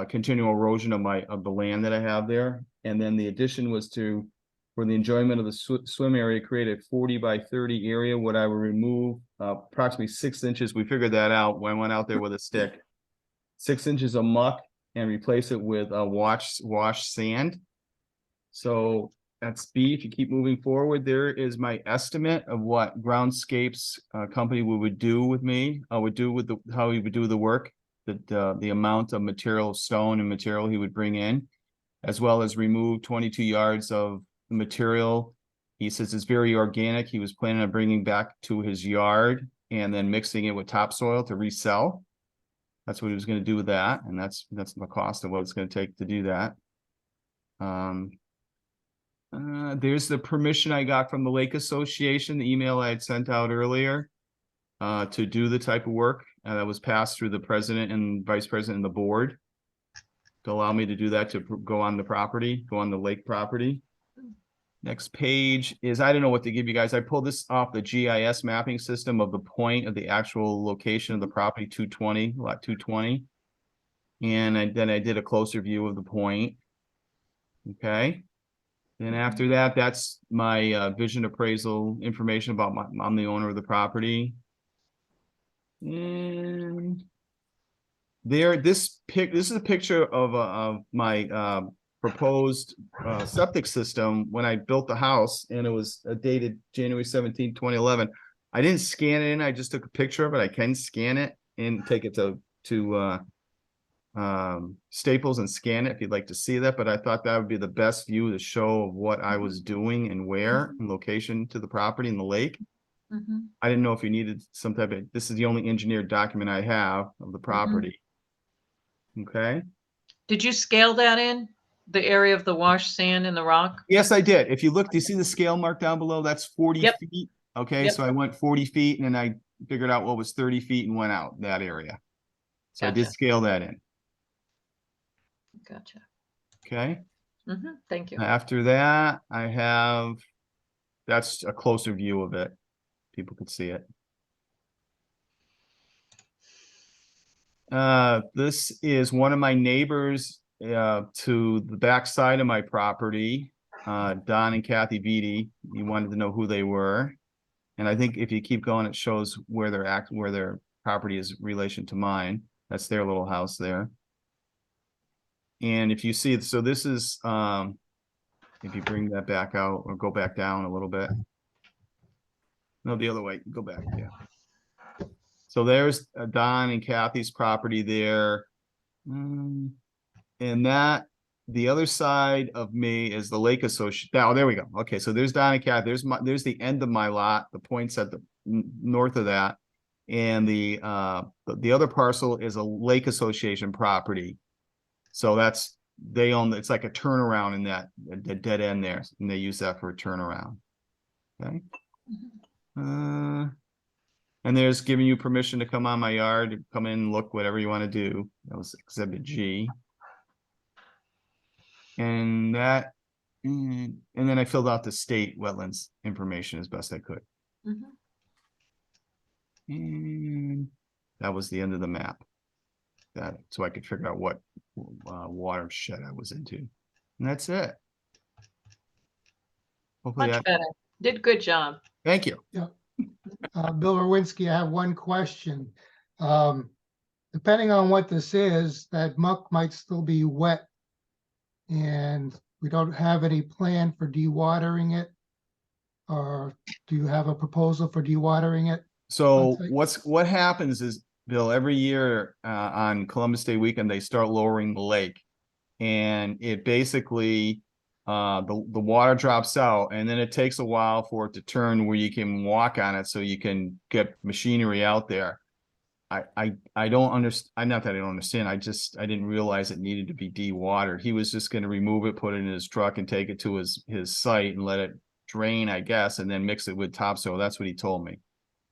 continual erosion of the land that I have there. And then the addition was to, for the enjoyment of the swim area, create a 40 by 30 area. What I would remove approximately 6 inches. We figured that out when I went out there with a stick. 6 inches of muck and replace it with a wash sand. So that's B. If you keep moving forward, there is my estimate of what Groundscapes company would do with me. Would do with how he would do the work, the amount of material, stone and material he would bring in, as well as remove 22 yards of material. He says it's very organic. He was planning on bringing back to his yard and then mixing it with topsoil to resell. That's what he was going to do with that, and that's the cost of what it's going to take to do that. There's the permission I got from the Lake Association, the email I had sent out earlier, to do the type of work that was passed through the president and vice president and the board to allow me to do that, to go on the property, go on the lake property. Next page is, I don't know what to give you guys. I pulled this off the GIS mapping system of the point of the actual location of the property, 220, lot 220. And then I did a closer view of the point. Okay. Then after that, that's my vision appraisal information about I'm the owner of the property. And this is a picture of my proposed septic system when I built the house, and it was dated January 17, 2011. I didn't scan it in. I just took a picture of it. I can scan it and take it to Staples and scan it if you'd like to see that, but I thought that would be the best view to show of what I was doing and where and location to the property in the lake. I didn't know if you needed some type of, this is the only engineered document I have of the property. Okay. Did you scale that in? The area of the wash sand and the rock? Yes, I did. If you look, do you see the scale mark down below? That's 40 feet. Okay, so I went 40 feet and then I figured out what was 30 feet and went out that area. So I did scale that in. Gotcha. Okay. Thank you. After that, I have, that's a closer view of it. People could see it. This is one of my neighbors to the back side of my property, Don and Kathy Beatty. You wanted to know who they were. And I think if you keep going, it shows where their property is in relation to mine. That's their little house there. And if you see, so this is, if you bring that back out or go back down a little bit. No, the other way, go back, yeah. So there's Don and Kathy's property there. And that, the other side of me is the Lake Association. Oh, there we go. Okay, so there's Don and Kathy. There's the end of my lot. The point's at the north of that. And the other parcel is a Lake Association property. So that's, they own, it's like a turnaround in that, the dead end there, and they use that for a turnaround. Okay. And there's giving you permission to come on my yard, come in and look, whatever you want to do. That was exhibit G. And that, and then I filled out the state wetlands information as best I could. Mhm. And that was the end of the map. That, so I could figure out what watershed I was into. And that's it. Hopefully Much that, better. Did good job. thank you. Bill Rowinski, I have one question. Depending on what this is, that muck might still be wet. And we don't have any plan for dewatering it. Or do you have a proposal for dewatering it? So Okay. what happens is, Bill, every year on Columbus Day weekend, they start lowering the lake. And it basically, the water drops out, and then it takes a while for it to turn where you can walk on it so you can get machinery out there. I don't understand. Not that I don't understand. I didn't realize it needed to be dewatered. He was just going to remove it, put it in his truck, and take it to his site and let it drain, I guess, and then mix it with topsoil. That's what he told me.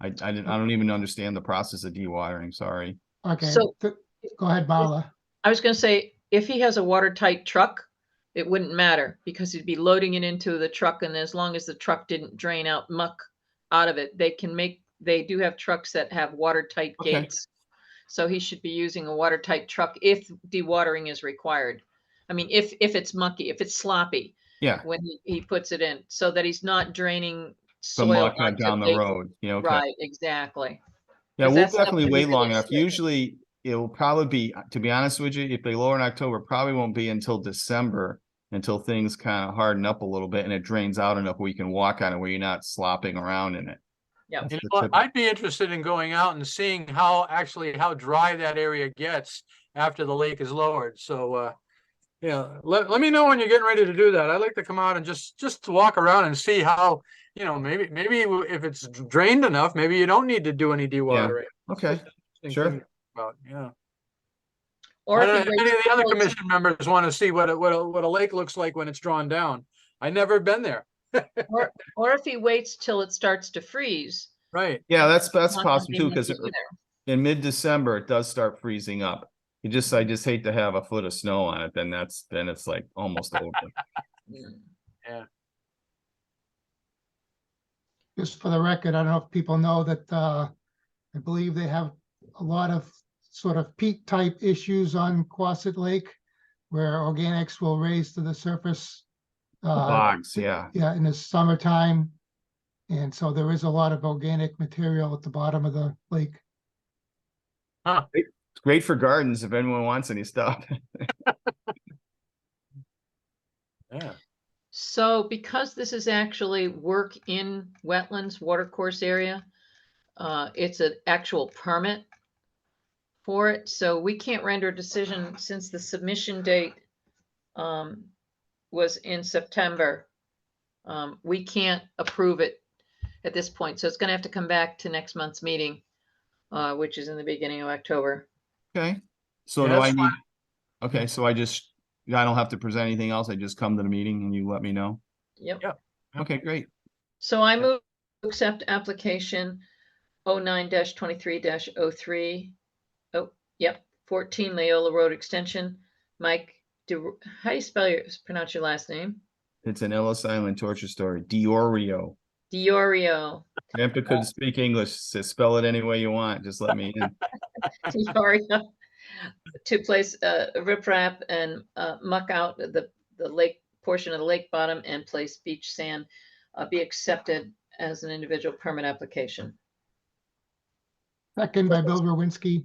I don't even understand the process of dewatering. Sorry. Okay, So- go ahead, Marla. I was gonna say, if he has a watertight truck, it wouldn't matter because he'd be loading it into the truck, and as long as the truck didn't drain out muck out of it, they do have trucks that have watertight Okay. gates. So he should be using a watertight truck if dewatering is required. I mean, if it's mucky, if it's sloppy Yeah. when he puts it in, so that he's not draining The soil muck onto down the big- road. You know, okay. Right, exactly. Yeah, 'Cause we'll that stuff definitely can be wait long really enough. slippery. Usually it will probably be, to be honest with you, if they lower in October, it probably won't be until December, until things kind of harden up a little bit and it drains out enough where you can walk on it, where you're not slopping around in it. Yep. That's You the know what, typical- I'd be interested in going out and seeing how dry that area gets after the lake is lowered. So, yeah, let me know when you're getting ready to do that. I'd like to come out and just to walk around and see how, maybe if it's drained enough, maybe you don't need to do any dewatering. Okay, Interesting sure. thing about, yeah. Or I if don't he know if any of waits the other till it's- commission members want to see what a lake looks like when it's drawn down. I never been there. or if he waits till it starts to freeze. Right. Yeah, that's not gonna possible be too, because mucky either. in mid-December, it does start freezing up. I just hate to have a foot of snow on it, then it's like almost over. Mm. Yeah. Just for the record, I don't know if people know that I believe they have a lot of sort of peat type issues on Quasit Lake where organics will raise to the surface. Bogs, yeah. Yeah, in the summertime. And so there is a lot of organic material at the bottom of the lake. It's great for gardens if anyone wants any stuff. Yeah. So because this is actually work in wetlands, watercourse area, it's an actual permit for it. So we can't render a decision since the submission date was in September. We can't approve it at this point. So it's gonna have to come back to next month's meeting, which is in the beginning of October. Okay, so Yeah, do I that's need, okay, so I don't have to present anything else. I just come to the meeting and you let me know. Yep. Yeah. Okay, great. So I move to accept application 09-23-03. Oh, yep, 14 Leola Road Extension. Mike, how do you pronounce your last name? It's an Ellis Island torture story, Diorio. Diorio. Grandpa couldn't speak English, so spell it any way you want, just let me in. Diorio. To place riprap and muck out the lake portion of the lake bottom and place beach sand be accepted as an individual permit application. Second by Bill Rowinski.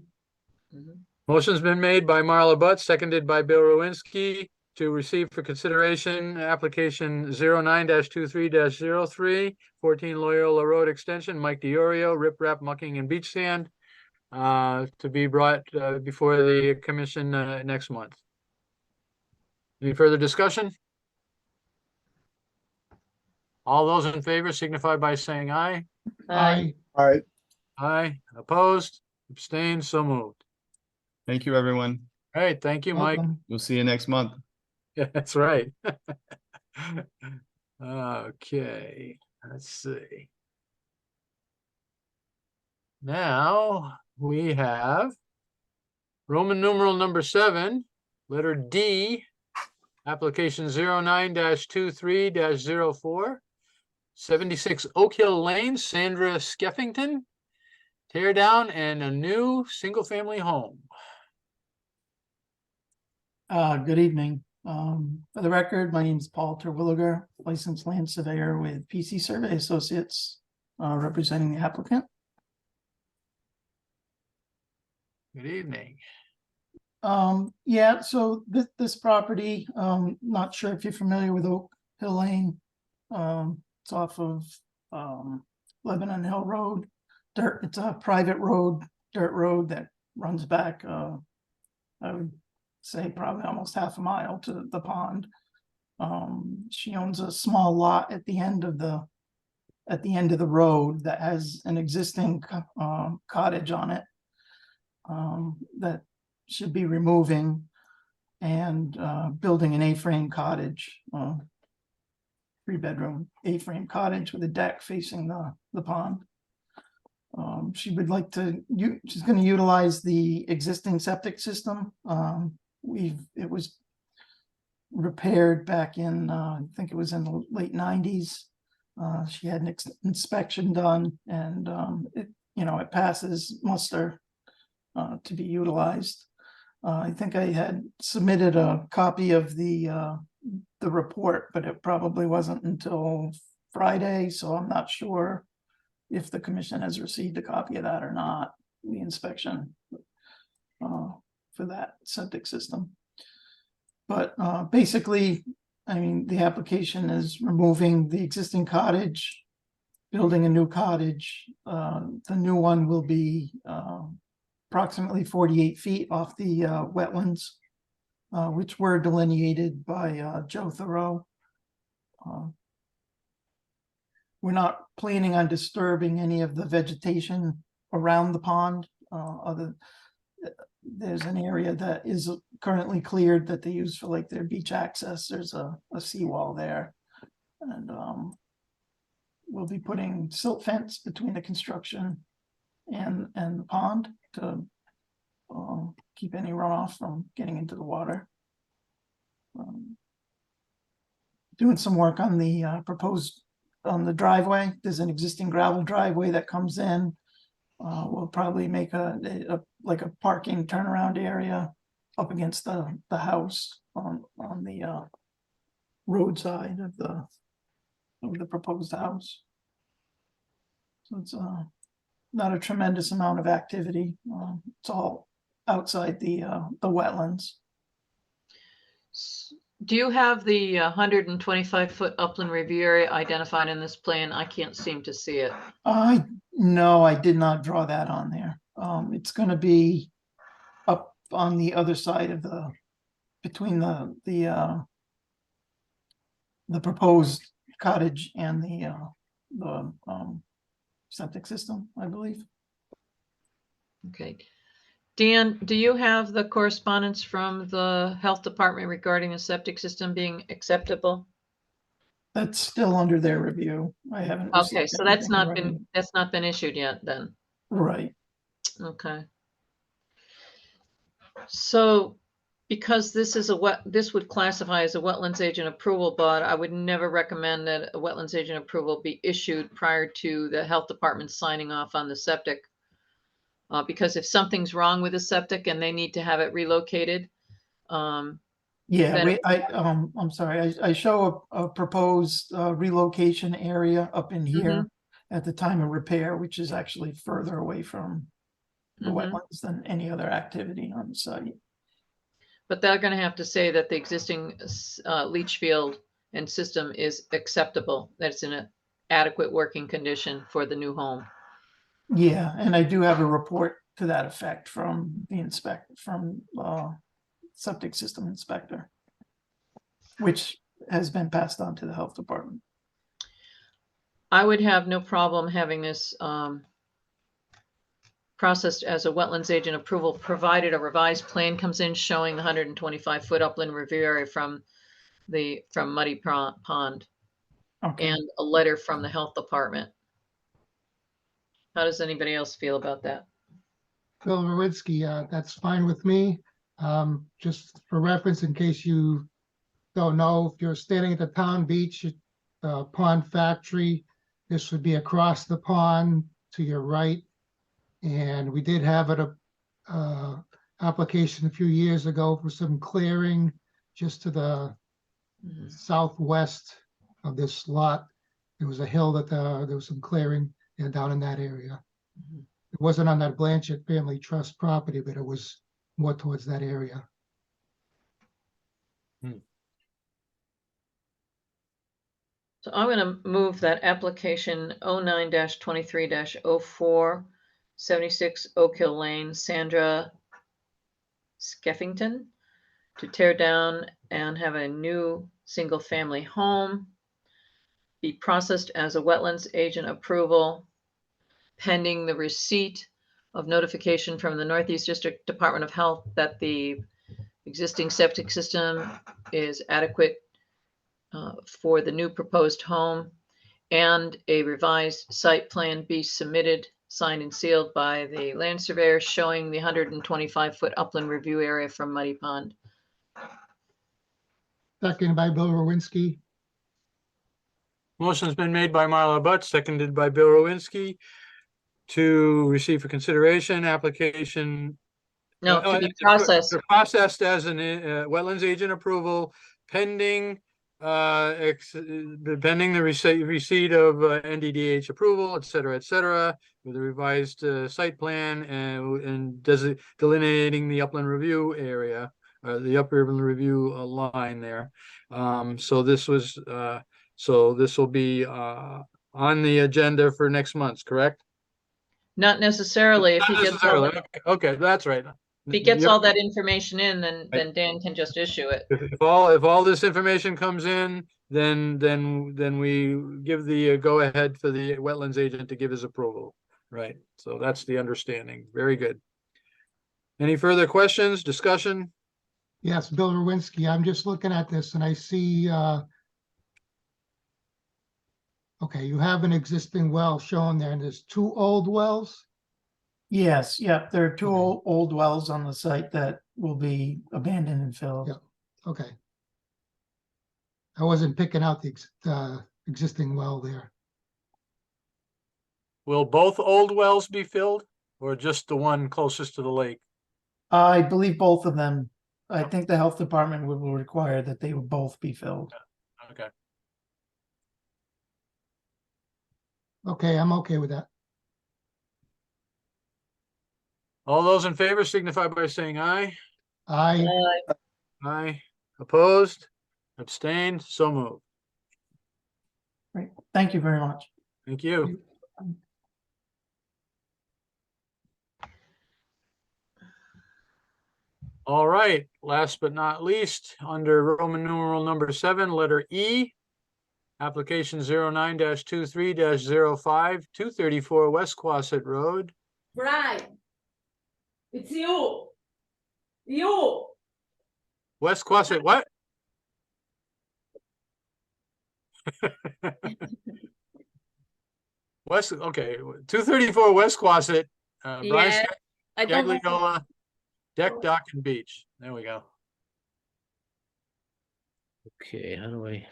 Mhm. Motion's been made by Marla Butt, seconded by Bill Rowinski to receive for consideration application 09-23-03, 14 Loyola Road Extension, Mike DiOrio, riprap, mucking and beach sand, to be brought before the commission next month. Any further discussion? All those in favor signify by saying aye. Aye. All right, Aye. Opposed? Abstained? So moved. Thank you, everyone. All right, thank you, Mike. Welcome. We'll see you next month. Yeah, that's right. Okay, let's see. Now we have Roman numeral number 7, letter D, application 09-23-04, 76 Oak Hill Lane, Sandra Skeffington, tear down and a new single-family home. Good evening. For the record, my name is Paul Terwilliger, licensed land surveyor with PC Survey Associates, representing the applicant. Good evening. Yeah, so this property, not sure if you're familiar with Oak Hill Lane. It's off of Lebanon Hill Road. It's a private road, dirt road that runs back, I would say probably almost half a mile to the pond. She owns a small lot at the end of the road that has an existing cottage on it that should be removing and building an A-frame cottage, 3-bedroom A-frame cottage with a deck facing the pond. She would like to, she's going to utilize the existing septic system. It was repaired back in, I think it was in the late 90s. She had an inspection done, and it passes muster to be utilized. I think I had submitted a copy of the report, but it probably wasn't until Friday, so I'm not sure if the commission has received a copy of that or not, the inspection for that septic system. But basically, I mean, the application is removing the existing cottage, building a new cottage. The new one will be approximately 48 feet off the wetlands, which were delineated by Joe Thoreau. We're not planning on disturbing any of the vegetation around the pond. There's an area that is currently cleared that they use for like their beach access. There's a seawall there. And we'll be putting silt fence between the construction and the pond to keep any runoff from getting into the water. Doing some work on the on the driveway. There's an existing gravel driveway that comes in. We'll probably make a parking turnaround area up against the house on the roadside of the proposed house. So it's not a tremendous amount of activity. It's all outside the wetlands. Do you have the 125-foot upland review area identified in this plan? I can't seem to see it. No, I did not draw that on there. It's going to be up on the other side of between the proposed cottage and the septic system, I believe. Okay. Dan, do you have the correspondence from the health department regarding the septic system being acceptable? That's still under their review. I haven't. Okay, so that's not writing. been issued yet then. Right. Okay. So because this is this would classify as a wetlands agent approval, but I would never recommend that a wetlands agent approval be issued prior to the health department signing off on the septic. Because if something's wrong with the septic and they need to have it relocated. Yeah, I'm sorry. I show a proposed relocation area up in here at the time of repair, which is actually further away from the wetlands than any other activity on the site. But they're going to have to say that the existing leach field and system is acceptable, that it's in an adequate working condition for the new home. Yeah, and I do have a report to that effect from the septic system inspector, which has been passed on to the health department. I would have no problem having this processed as a wetlands agent approval, provided a revised plan comes in showing the 125-foot upland review area from Muddy Pond, Okay. and a letter from the health department. How does anybody else feel about that? Bill Rowinski, that's fine with me. Just for reference, in case you don't know, if you're standing at the town beach, pond factory, this would be across the pond to your right. And we did have application a few years ago for some clearing just to the southwest of this lot. There was a hill that there was some clearing down in that area. It wasn't on that Blanchett Family Trust property, but it was more towards that area. So I'm going to move that application 09-23-04, 76 Oak Hill Lane, Sandra Skeffington, to tear down and have a new single-family home be processed as a wetlands agent approval pending the receipt of notification from the Northeast District Department of Health that the existing septic system is adequate for the new proposed home, and a revised site plan be submitted, signed and sealed by the land surveyor showing the 125-foot upland review area from Muddy Pond. Seconded by Bill Rowinski. Motion's been made by Marla Butt, seconded by Bill Rowinski, to receive for consideration application. No, to be processed. They're processed as an wetlands agent approval pending pending the receipt of NDDH approval, et cetera, with a revised site plan and delineating the upland review area, the upland review line there. So this will be on the agenda for next month, correct? Not necessarily. If Not he gets necessarily. Okay, that's right. if he gets Yep. all that information in, then Dan can just issue it. If all this information comes in, then we give the go ahead for the wetlands agent to give his approval. Right. So that's the understanding. Very good. Any further questions, discussion? Yes, Bill Rowinski, I'm just looking at this and I see, okay, you have an existing well shown there and there's two old wells. Yes, yeah, there are two Okay. old wells on the site that will be abandoned and filled. Yeah. Okay. I wasn't picking out the existing well there. Will both old wells be filled or just the one closest to the lake? I believe both of them. I think the health department will require that they will both be filled. Okay. Okay, I'm okay with that. All those in favor signify by saying aye. I, Aye. Opposed? Abstained? So moved. Great. Thank you very much. Thank you. All right, last but not least, under Roman numeral number 7, letter E, application 09-23-05, 234 West Quasit Road. Brian, it's you. You. West Quasit, what? West, okay, 234 West Quasit, Brian Yeah, I don't know. Scagliola, Deck, Dock, and Beach. There we go. Okay, how do I?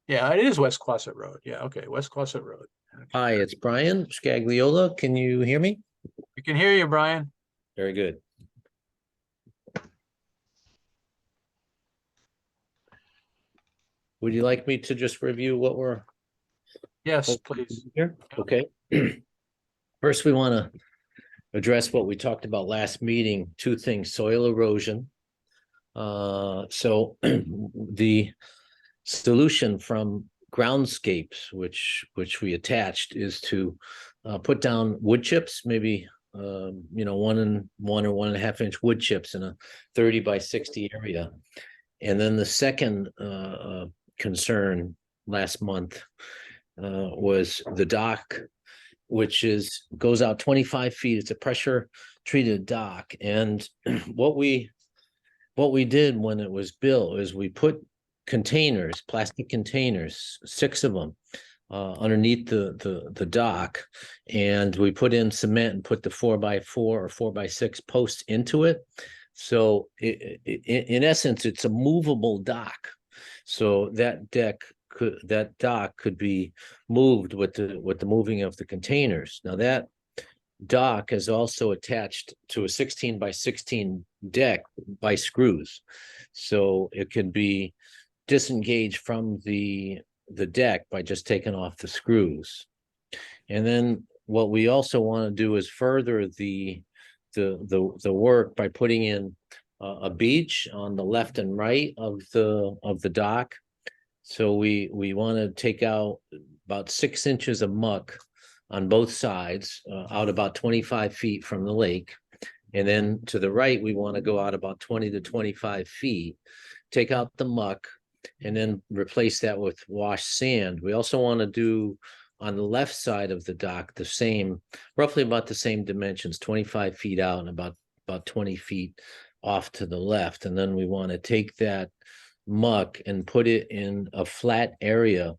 Yeah, it is West Quasit Road. Yeah, okay, West Quasit Road. Okay. Hi, it's Brian Scagliola. Can you hear me? We can hear you, Brian. Very good. Would you like me to just review what we're Yes, please. here? Okay. First, we want to address what we talked about last meeting, two things, soil erosion. So the solution from Groundscapes, which we attached, is to put down wood chips, maybe 1 and 1 or 1.5 inch wood chips in a 30 by 60 area. And then the second concern last month was the dock, which goes out 25 feet. It's a pressure treated dock. And what we did when it was built is we put containers, plastic containers, 6 of them, underneath the dock, and we put in cement and put the 4x4 or 4x6 posts into it. So in essence, it's a movable dock. So that dock could be moved with the moving of the containers. Now that dock is also attached to a 16x16 deck by screws, so it can be disengaged from the deck by just taking off the screws. And then what we also want to do is further the work by putting in a beach on the left and right of the dock. So we want to take out about 6 inches of muck on both sides, out about 25 feet from the lake. And then to the right, we want to go out about 20 to 25 feet, take out the muck, and then replace that with washed sand. We also want to do on the left side of the dock the same, roughly about the same dimensions, 25 feet out and about 20 feet off to the left. And then we want to take that muck and put it in a flat area,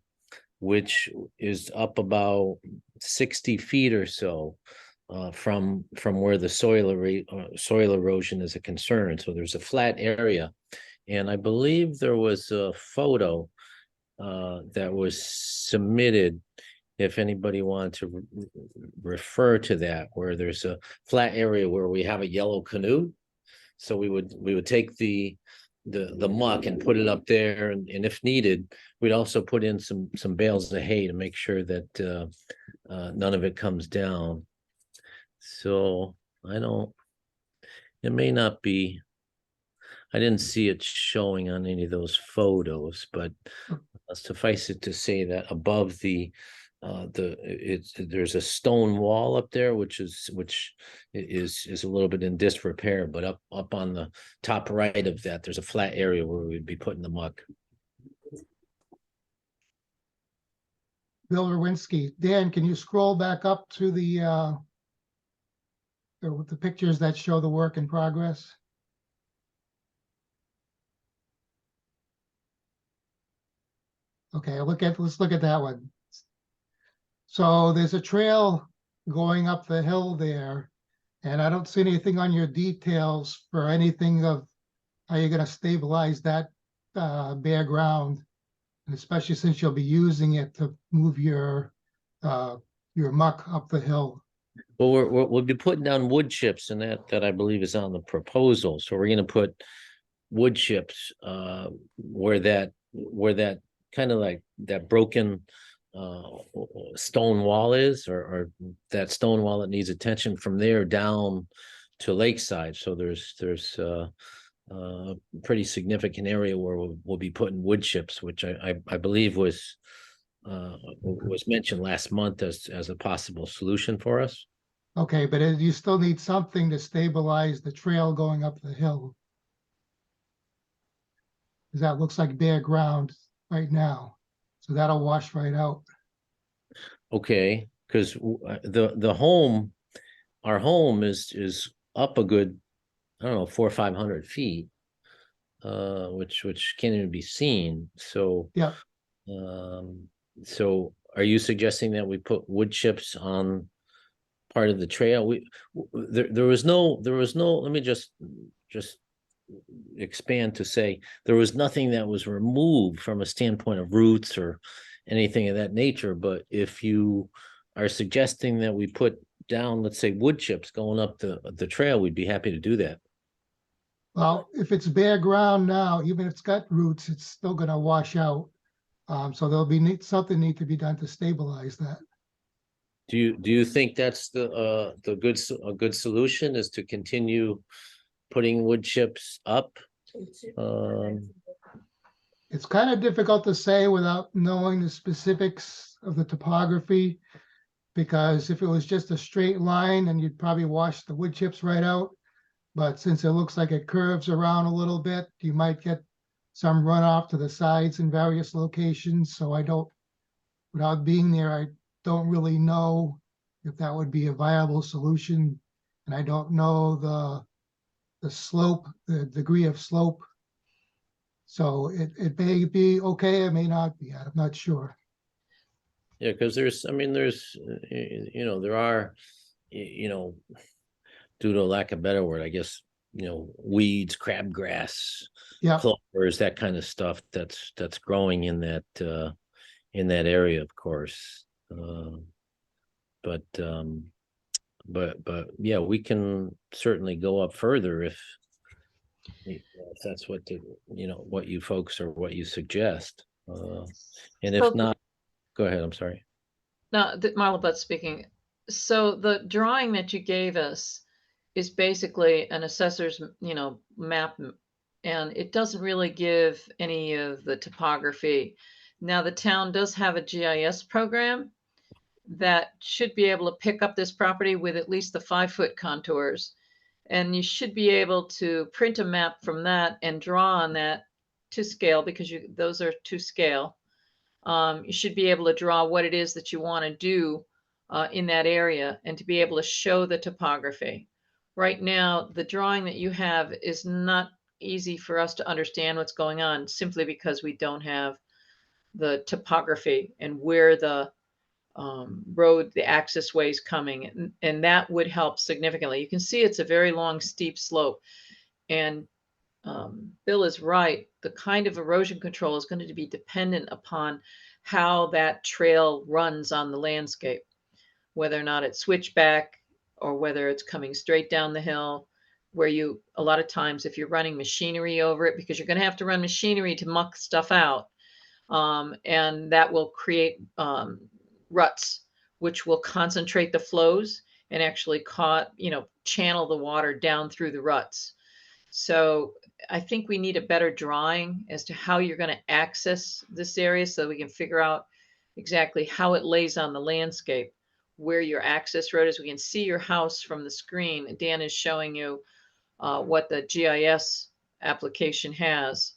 which is up about 60 feet or so from where the soil erosion is a concern. So there's a flat area. And I believe there was a photo that was submitted, if anybody wanted to refer to that, where there's a flat area where we have a yellow canoe. So we would take the muck and put it up there, and if needed, we'd also put in some bales of hay to make sure that none of it comes down. So it may not be, I didn't see it showing on any of those photos, but suffice it to say that above there's a stone wall up there, which is a little bit in disrepair, but up on the top right of that, there's a flat area where we'd be putting the muck. Bill Rowinski. Dan, can you scroll back up to the pictures that show the work in progress? Okay, let's look at that one. So there's a trail going up the hill there, and I don't see anything on your details for anything of how you're gonna stabilize that bare ground, and especially since you'll be using it to move your muck up the hill. Well, we'll be putting down wood chips, and that I believe is on the proposal. So we're going to put wood chips where that kind of like that broken stone wall is, or that stone wall that needs attention from there down to Lakeside. So there's a pretty significant area where we'll be putting wood chips, which I believe was mentioned last month as a possible solution for us. Okay, but you still need something to stabilize the trail going up the hill, because that looks like bare ground right now. So that'll wash right out. Okay, because our home is up a good, I don't know, 400 or 500 feet, which can't even be seen. So yeah. So are you suggesting that we put wood chips on part of the trail? There was no, let me just expand to say there was nothing that was removed from a standpoint of roots or anything of that nature. But if you are suggesting that we put down, let's say, wood chips going up the trail, we'd be happy to do that. Well, if it's bare ground now, even if it's got roots, it's still going to wash out. So there'll be something need to be done to stabilize that. Do you think that's a good solution, is to continue putting wood chips up? It's kind of difficult to say without knowing the specifics of the topography, because if it was just a straight line, then you'd probably wash the wood chips right out. But since it looks like it curves around a little bit, you might get some runoff to the sides in various locations, so I don't, without being there, I don't really know if that would be a viable solution. And I don't know the slope, the degree of slope. So it may be okay, it may not be, I'm not sure. Yeah, because there's, I mean, there's, there are, due to lack of better word, I guess, weeds, crabgrass, Yeah, clovers, that kind of stuff that's growing in that area, of course. But yeah, we can certainly go up further if that's what what you folks or what you suggest. And if So- not, go ahead. I'm sorry. No, Marla Butt speaking. So the drawing that you gave us is basically an assessor's, map, and it doesn't really give any of the topography. Now, the town does have a GIS program that should be able to pick up this property with at least the 5-foot contours. And you should be able to print a map from that and draw on that to scale, because those are to scale. You should be able to draw what it is that you want to do in that area, and to be able to show the topography. Right now, the drawing that you have is not easy for us to understand what's going on, simply because we don't have the topography and where the road, the access way is coming. And that would help significantly. You can see it's a very long, steep slope. And Bill is right. The kind of erosion control is going to be dependent upon how that trail runs on the landscape, whether or not it's switchback or whether it's coming straight down the hill, where a lot of times, if you're running machinery over it, because you're going to have to run machinery to muck stuff out, and that will create ruts, which will concentrate the flows and actually channel the water down through the ruts. So I think we need a better drawing as to how you're going to access this area, so we can figure out exactly how it lays on the landscape, where your access road is. We can see your house from the screen. Dan is showing you what the GIS application has.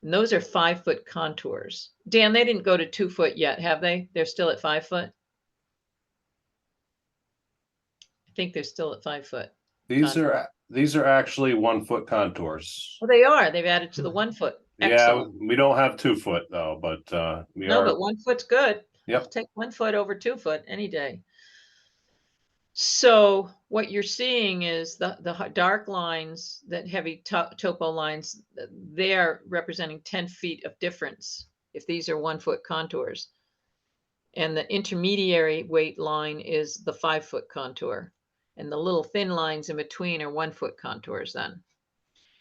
And those are 5-foot contours. Dan, they didn't go to 2-foot yet, have they? They're still at 5-foot? I think they're still at 5-foot. These are actually 1-foot contours. Well, they are. They've added to the 1-foot. Yeah, Excellent. we don't have 2-foot though, but we No, are. but 1-foot's good. Yep. I'll take 1-foot over 2-foot any day. So what you're seeing is the dark lines, that heavy topo lines, they are representing 10 feet of difference if these are 1-foot contours. And the intermediary weight line is the 5-foot contour. And the little thin lines in between are 1-foot contours then.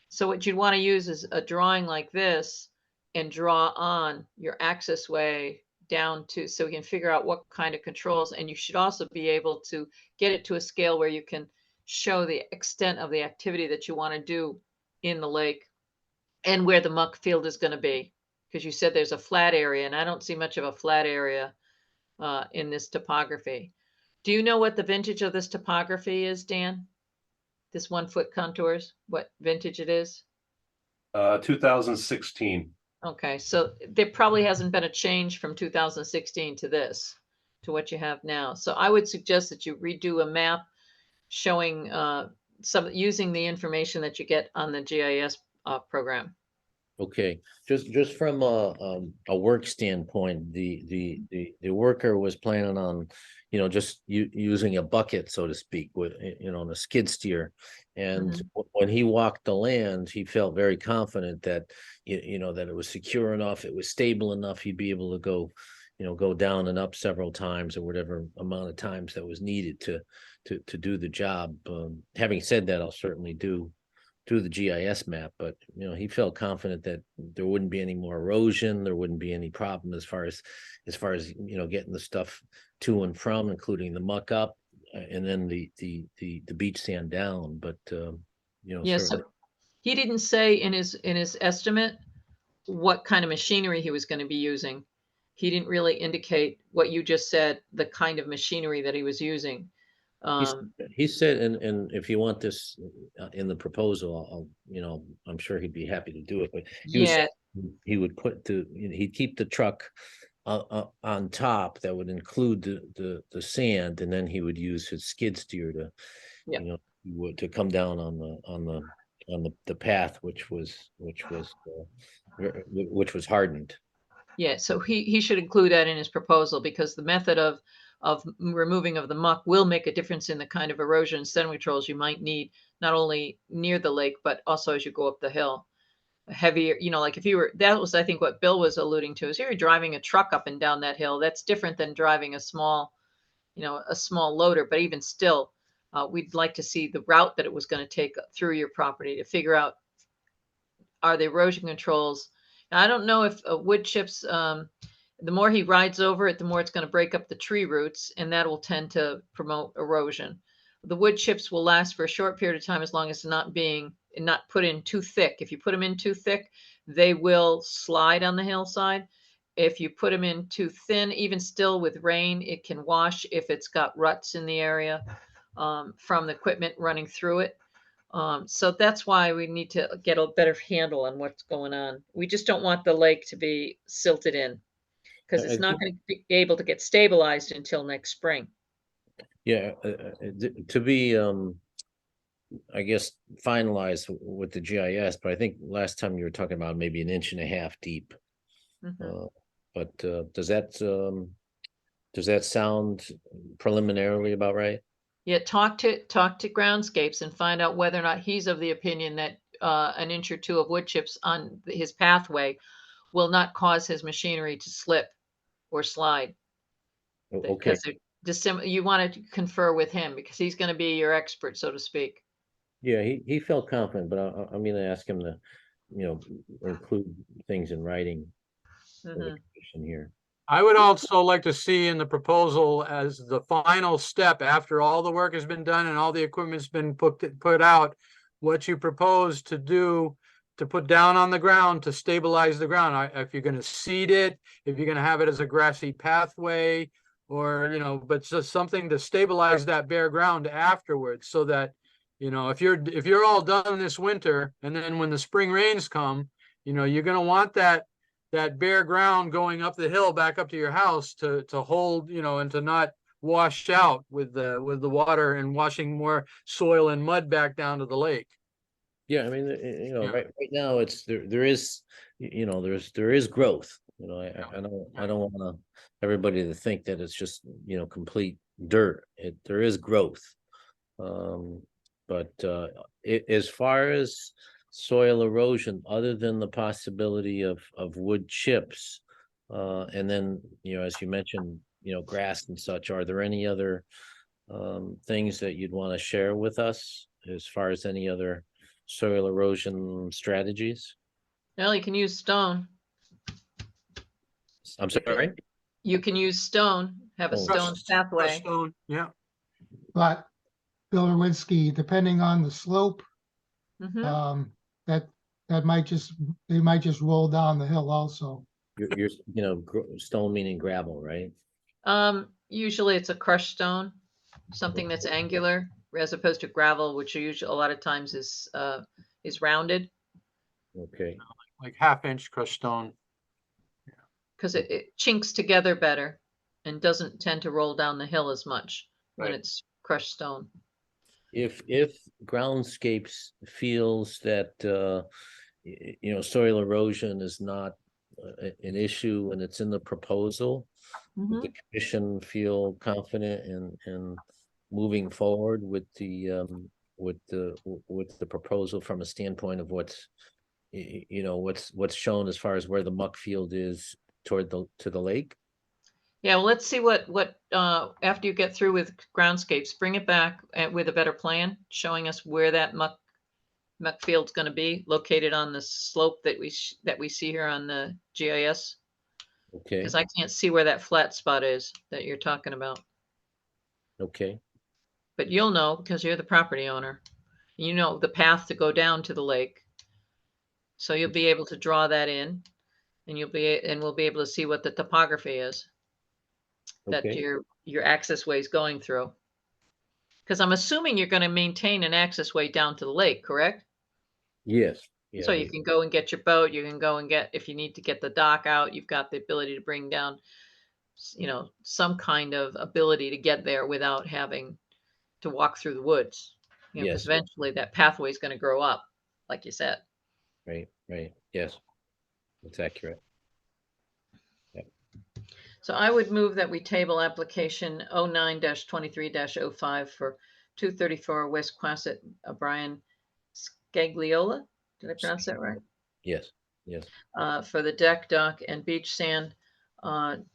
So what you'd want to use is a drawing like this and draw on your access way down to, so we can figure out what kind of controls. And you should also be able to get it to a scale where you can show the extent of the activity that you want to do in the lake, and where the muck field is going to be. Because you said there's a flat area, and I don't see much of a flat area in this topography. Do you know what the vintage of this topography is, Dan? This 1-foot contours, what vintage it is? 2016. Okay, so there probably hasn't been a change from 2016 to this, to what you have now. So I would suggest that you redo a map showing using the information that you get on the GIS program. Okay, just from a work standpoint, the worker was planning on, just using a bucket, so to speak, with on a skid steer. And when he walked the land, he felt very confident that that it was secure enough, it was stable enough, he'd be able to go down and up several times, or whatever amount of times that was needed to do the job. Having said that, I'll certainly do the GIS map, but he felt confident that there wouldn't be any more erosion, there wouldn't be any problem as far as getting the stuff to and from, including the muck up, and then the beach sand down. But Yes, so he didn't say in his estimate what kind of machinery he was going to be using. He didn't really indicate what you just said, the kind of machinery that he was using. He said, and if you want this in the proposal, I'm sure he'd be happy to do it. But he would he'd keep the truck on top. That would include the sand, and then he would use his skid steer to, Yeah. you know, to come down on the path, which was hardened. Yeah, so he should include that in his proposal, because the method of removing of the muck will make a difference in the kind of erosion and sediment controls you might need, not only near the lake, but also as you go up the hill. A heavier, you know, like if you were, that was, I think, what Bill was alluding to, is you're driving a truck up and down that hill. That's different than driving a small, you know, a small loader. But even still, we'd like to see the route that it was going to take through your property to figure out, are the erosion controls. Now, I don't know if wood chips, the more he rides over it, the more it's going to break up the tree roots, and that will tend to promote erosion. The wood chips will last for a short period of time as long as it's not put in too thick. If you put them in too thick, they will slide on the hillside. If you put them in too thin, even still with rain, it can wash if it's got ruts in the area from the equipment running through it. So that's why we need to get a better handle on what's going on. We just don't want the lake to be silted in, because I it's not think- going to be able to get stabilized until next spring. Yeah, to be I guess finalized with the GIS, but I think last time you were talking about maybe 1.5 inches deep. Mhm. But does that sound preliminarily about right? Yeah, talk to Groundscapes and find out whether or not he's of the opinion that an inch or two of wood chips on his pathway will not cause his machinery to slip or slide. Okay, Because they're you want to confer with him, because he's going to be your expert, so to speak. yeah, he felt confident, but I'm gonna ask him to, you know, include things in writing for the Mhm. commission here. I would also like to see in the proposal, as the final step after all the work has been done and all the equipment's been put out, what you propose to do to put down on the ground to stabilize the ground. If you're going to seed it, if you're going to have it as a grassy pathway, or, you know, but just something to stabilize that bare ground afterwards, so that, you know, if you're all done this winter, and then when the spring rains come, you know, you're going to want that bare ground going up the hill back up to your house to hold, you know, and to not wash out with the water and washing more soil and mud back down to the lake. Yeah, I mean, you know, Yeah. right now it's there is, you know, there is growth. You know, I don't want everybody to think that it's just, you know, complete dirt. There is growth. But as far as soil erosion, other than the possibility of wood chips, and then, you know, as you mentioned, you know, grass and such, are there any other things that you'd want to share with us as far as any other soil erosion strategies? Well, you can use stone. I'm sorry. You can use stone, have a Oh. stone Crushed pathway. stone, yeah. But Bill Rowinski, depending on the slope, Mhm. that they might just roll down the hill also. You're you know, stone meaning gravel, right? Usually it's a crushed stone, something that's angular, as opposed to gravel, which usually a lot of times is rounded, Okay. Like 1/2 inch crushed stone. because it chinks together better and doesn't tend to roll down the hill as much when Right. it's crushed stone. If Groundscapes feels that you know, soil erosion is not an issue and it's in the proposal, would the commission feel confident in moving forward with the proposal from a standpoint of what's, you know, what's shown as far as where the muck field is toward to the lake? Yeah, well, let's see what after you get through with Groundscapes, bring it back with a better plan, showing us where that muck field's going to be located on the slope that we see here on the GIS, Okay, because I can't see where that flat spot is that you're talking about. okay, But you'll know, because you're the property owner. You know the path to go down to the lake. So you'll be able to draw that in, and we'll be able to see what the topography is that okay. your access way is going through. Because I'm assuming you're going to maintain an access way down to the lake, correct? Yes, So you can go and get your boat, you can go and get, if you need to get the dock out, you've got the ability to bring down, some kind of ability to get there without having to walk through the woods. Because Yes. eventually that pathway is going to grow up, like you said. Right, yes. That's accurate. So I would move that we table application 09-23-05 for 234 West Quasit, Brian Scagliola. Did I pronounce that right? Yes. For the deck, dock, and beach sand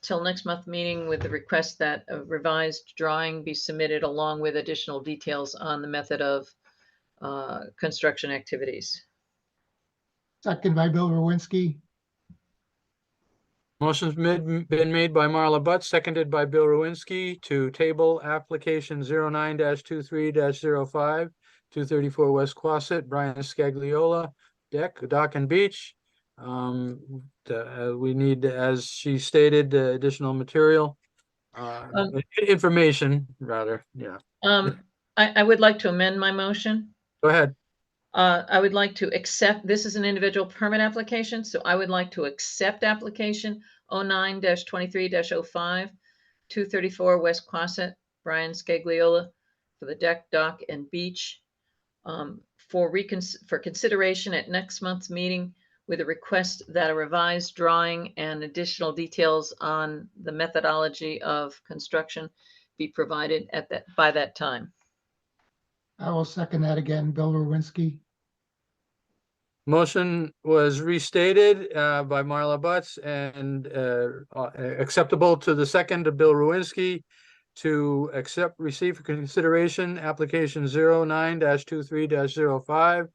till next month meeting, with the request that a revised drawing be submitted along with additional details on the method of construction activities. Second by Bill Rowinski. Motion's been made by Marla Butt, seconded by Bill Rowinski to table application 09-23-05, 234 West Quasit, Brian Scagliola, dock and beach. We need, as she stated, additional material, information rather, yeah. I would like to amend my motion. Go ahead. I would like to accept, this is an individual permit application, so I would like to accept application 09-23-05, 234 West Quasit, Brian Scagliola, for the deck, dock, and beach, for consideration at next month's meeting, with a request that a revised drawing and additional details on the methodology of construction be provided by that time. I will second that again, Bill Rowinski. Motion was restated by Marla Butts and acceptable to the second of Bill Rowinski to receive for consideration application 09-23-05,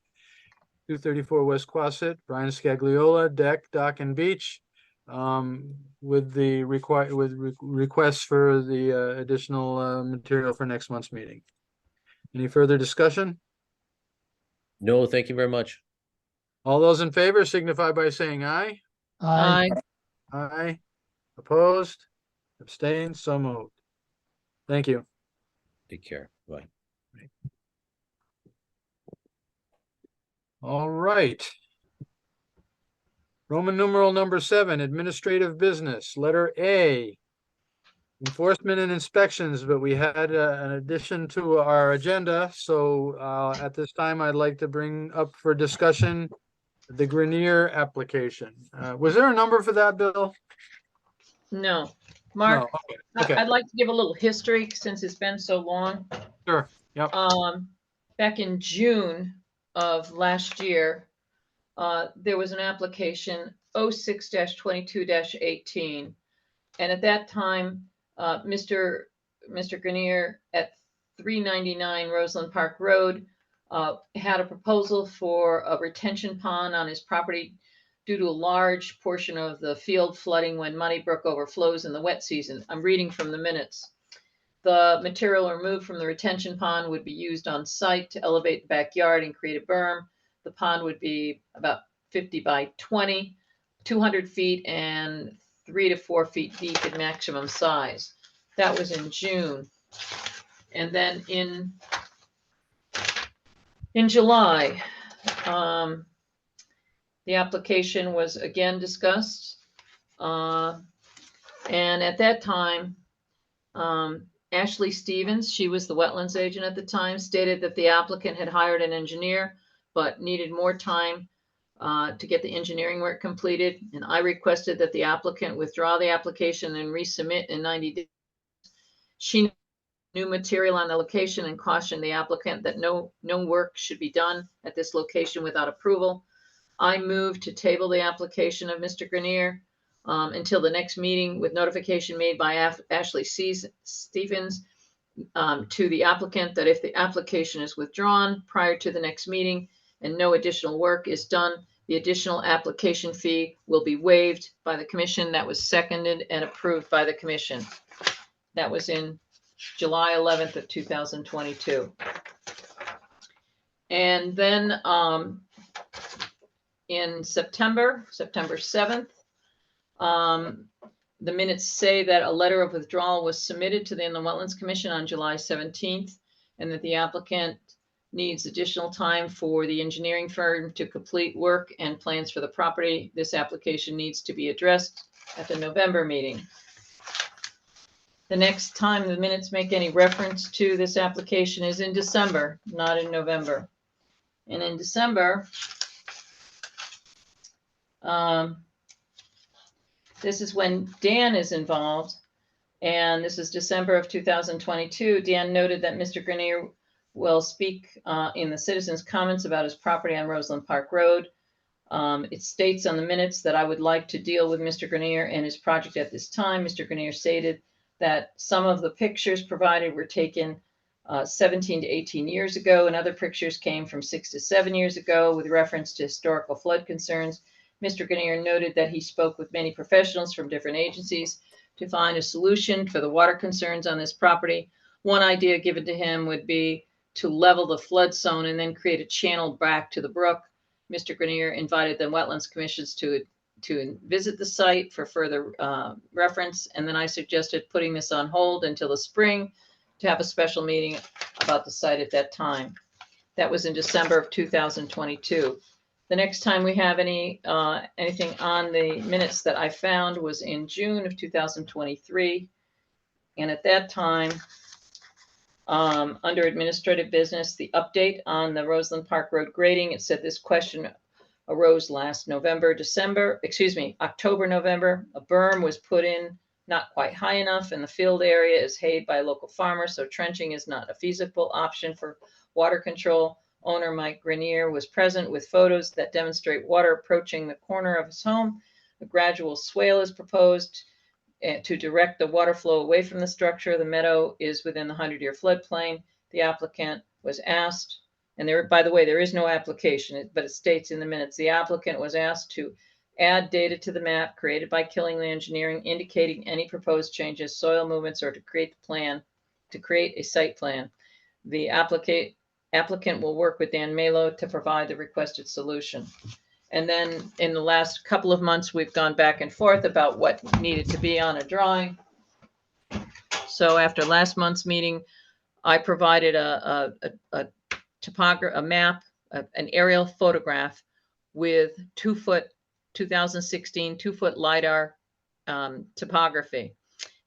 234 West Quasit, Brian Scagliola, deck, dock, and beach, with the requests for the additional material for next month's meeting. Any further discussion? No, thank you very much. All those in favor signify by saying aye. Aye. Aye. Opposed? Abstained? So moved. Thank you. Take care. Bye. All right. Roman numeral number 7, administrative business, letter A. Enforcement and inspections, but we had an addition to our agenda. So at this time, I'd like to bring up for discussion the Grenier application. Was there a number for that, Bill? No. Mark, No. Okay. I'd like to give a little history since it's been so long. Sure. Yep. Back in June of last year, there was an application 06-22-18. And at that time, Mr. Grenier at 399 Roseland Park Road had a proposal for a retention pond on his property due to a large portion of the field flooding when Muddy Brook overflows in the wet season. I'm reading from the minutes. The material removed from the retention pond would be used on site to elevate the backyard and create a berm. The pond would be about 50 by 20, 200 feet, and 3 to 4 feet deep in maximum size. That was in June. And then in July, the application was again discussed. And at that time, Ashley Stevens, she was the wetlands agent at the time, stated that the applicant had hired an engineer, but needed more time to get the engineering work completed. And I requested that the applicant withdraw the application and resubmit in 90 days. She knew material on the location and cautioned the applicant that no work should be done at this location without approval. I moved to table the application of Mr. Grenier until the next meeting, with notification made by Ashley Stevens to the applicant that if the application is withdrawn prior to the next meeting and no additional work is done, the additional application fee will be waived by the commission. That was seconded and approved by the commission. That was in July 11th of 2022. And then in September 7th, the minutes say that a letter of withdrawal was submitted to the Inland Wetlands Commission on July 17th, and that the applicant needs additional time for the engineering firm to complete work and plans for the property. This application needs to be addressed at the November meeting. The next time the minutes make any reference to this application is in December, not in November. And in December, this is when Dan is involved. And this is December of 2022. Dan noted that Mr. Grenier will speak in the citizens' comments about his property on Roseland Park Road. It states on the minutes that I would like to deal with Mr. Grenier and his project at this time. Mr. Grenier stated that some of the pictures provided were taken 17 to 18 years ago, and other pictures came from 6 to 7 years ago with reference to historical flood concerns. Mr. Grenier noted that he spoke with many professionals from different agencies to find a solution for the water concerns on this property. One idea given to him would be to level the flood zone and then create a channel back to the brook. Mr. Grenier invited the Wetlands Commissions to visit the site for further reference, and then I suggested putting this on hold until the spring to have a special meeting about the site at that time. That was in December of 2022. The next time we have anything on the minutes that I found was in June of 2023. And at that time, under administrative business, the update on the Roseland Park Road grading, it said this question arose last October, November. A berm was put in, not quite high enough, and the field area is hayed by a local farmer, so trenching is not a feasible option for water control. Owner Mike Grenier was present with photos that demonstrate water approaching the corner of his home. A gradual swale is proposed to direct the water flow away from the structure. The meadow is within the 100-year floodplain. The applicant was asked, and there, by the way, there is no application, but it states in the minutes, the applicant was asked to add data to the map created by Killingly Engineering, indicating any proposed changes, soil movements, or to create a site plan. The applicant will work with Dan Malo to provide the requested solution. And then in the last couple of months, we've gone back and forth about what needed to be on a drawing. So after last month's meeting, I provided a map, an aerial photograph with 2016 2-foot LiDAR topography.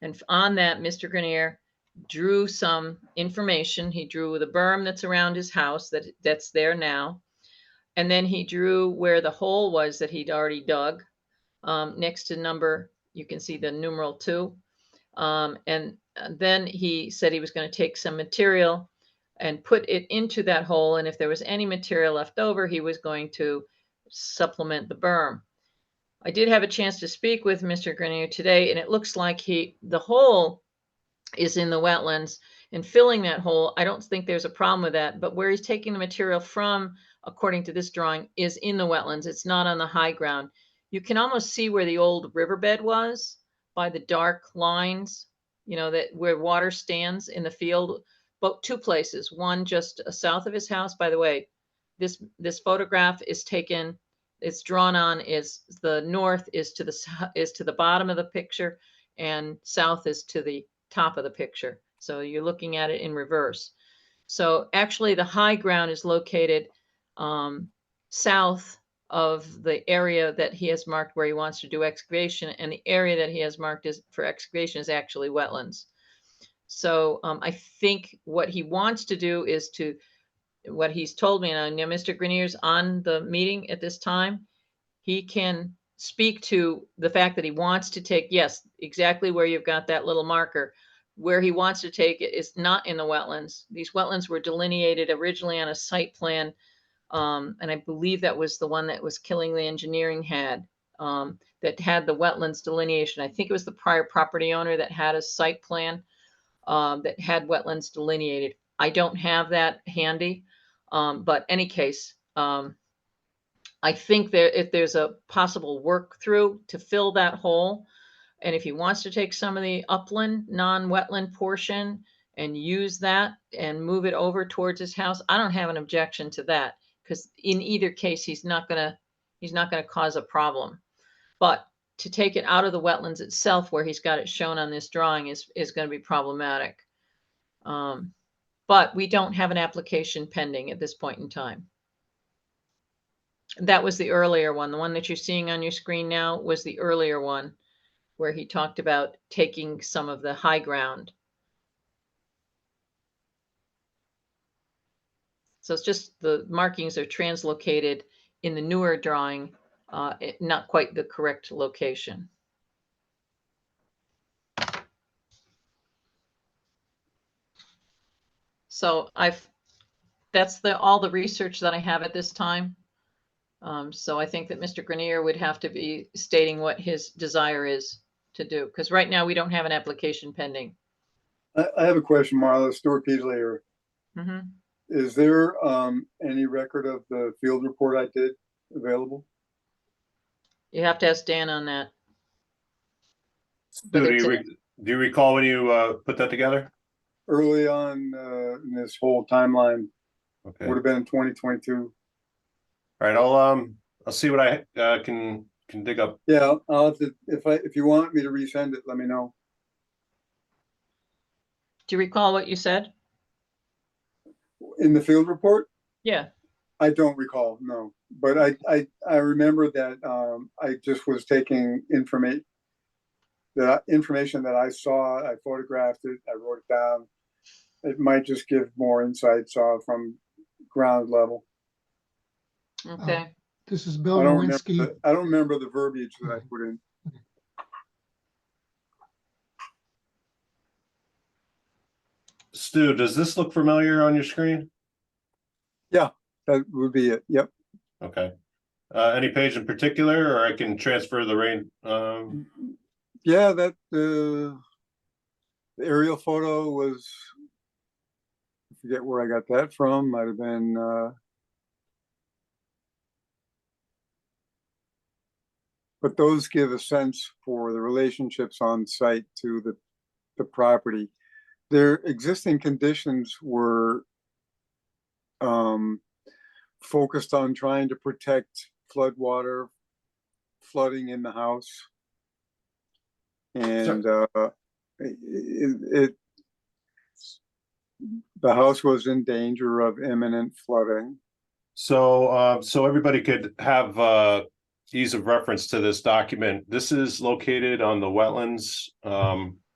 And on that, Mr. Grenier drew some information. He drew the berm that's around his house that's there now. And then he drew where the hole was that he'd already dug next to number, you can see the numeral 2. And then he said he was going to take some material and put it into that hole. And if there was any material left over, he was going to supplement the berm. I did have a chance to speak with Mr. Grenier today, and it looks like the hole is in the wetlands, and filling that hole, I don't think there's a problem with that, but where he's taking the material from, according to this drawing, is in the wetlands. It's not on the high ground. You can almost see where the old riverbed was by the dark lines, that where water stands in the field, but 2 places, one just south of his house. By the way, this photograph is taken, it's drawn on, is the north is to the bottom of the picture, and south is to the top of the picture. So you're looking at it in reverse. So actually the high ground is located south of the area that he has marked where he wants to do excavation, and the area that he has marked for excavation is actually wetlands. So I think what he wants to do is what he's told me, and I know Mr. Grenier's on the meeting at this time, he can speak to the fact that he wants to take, yes, exactly where you've got that little marker, where he wants to take it is not in the wetlands. These wetlands were delineated originally on a site plan, and I believe that was the one that was Killingly Engineering had, that had the wetlands delineation. I think it was the prior property owner that had a site plan that had wetlands delineated. I don't have that handy, but any case, I think if there's a possible work through to fill that hole, and if he wants to take some of the upland, non-wetland portion and use that and move it over towards his house, I don't have an objection to that, because in either case, he's not gonna cause a problem. But to take it out of the wetlands itself, where he's got it shown on this drawing, is going to be problematic. but we don't have an application pending at this point in time. That was the earlier one. The one that you're seeing on your screen now was the earlier one where he talked about taking some of the high ground. So it's just the markings are translocated in the newer drawing, not quite the correct location. So that's all the research that I have at this time. So I think that Mr. Grenier would have to be stating what his desire is to do, because right now we don't have an application pending. I have a question, Marla. Stuart Peasley here. Mhm. Is there any record of the field report I did available? You have to ask Dan on that. Stu, But do it's you recall when you put that together? Early on in this whole timeline, Okay. would have been in 2022. All right, I'll see what I can dig up. Yeah, I'll have to, if you want me to resend it, let me know. Do you recall what you said? In the field report? Yeah. I don't recall, no. But I remember that I just was taking information that I saw, I photographed it, I wrote it down. It might just give more insights from ground level. Okay. This is Bill I don't Nowinski. remember the verbiage that I put in. Stu, does this look familiar on your screen? Yeah, that would be it. Yep. Okay. Any page in particular, or I can transfer the rain? Yeah, that the aerial photo was, I forget where I got that from. Might have been but those give a sense for the relationships on site to the property. Their existing conditions were focused on trying to protect floodwater, flooding in the house. And the house was in danger of imminent flooding. So everybody could have ease of reference to this document. This is located on the wetlands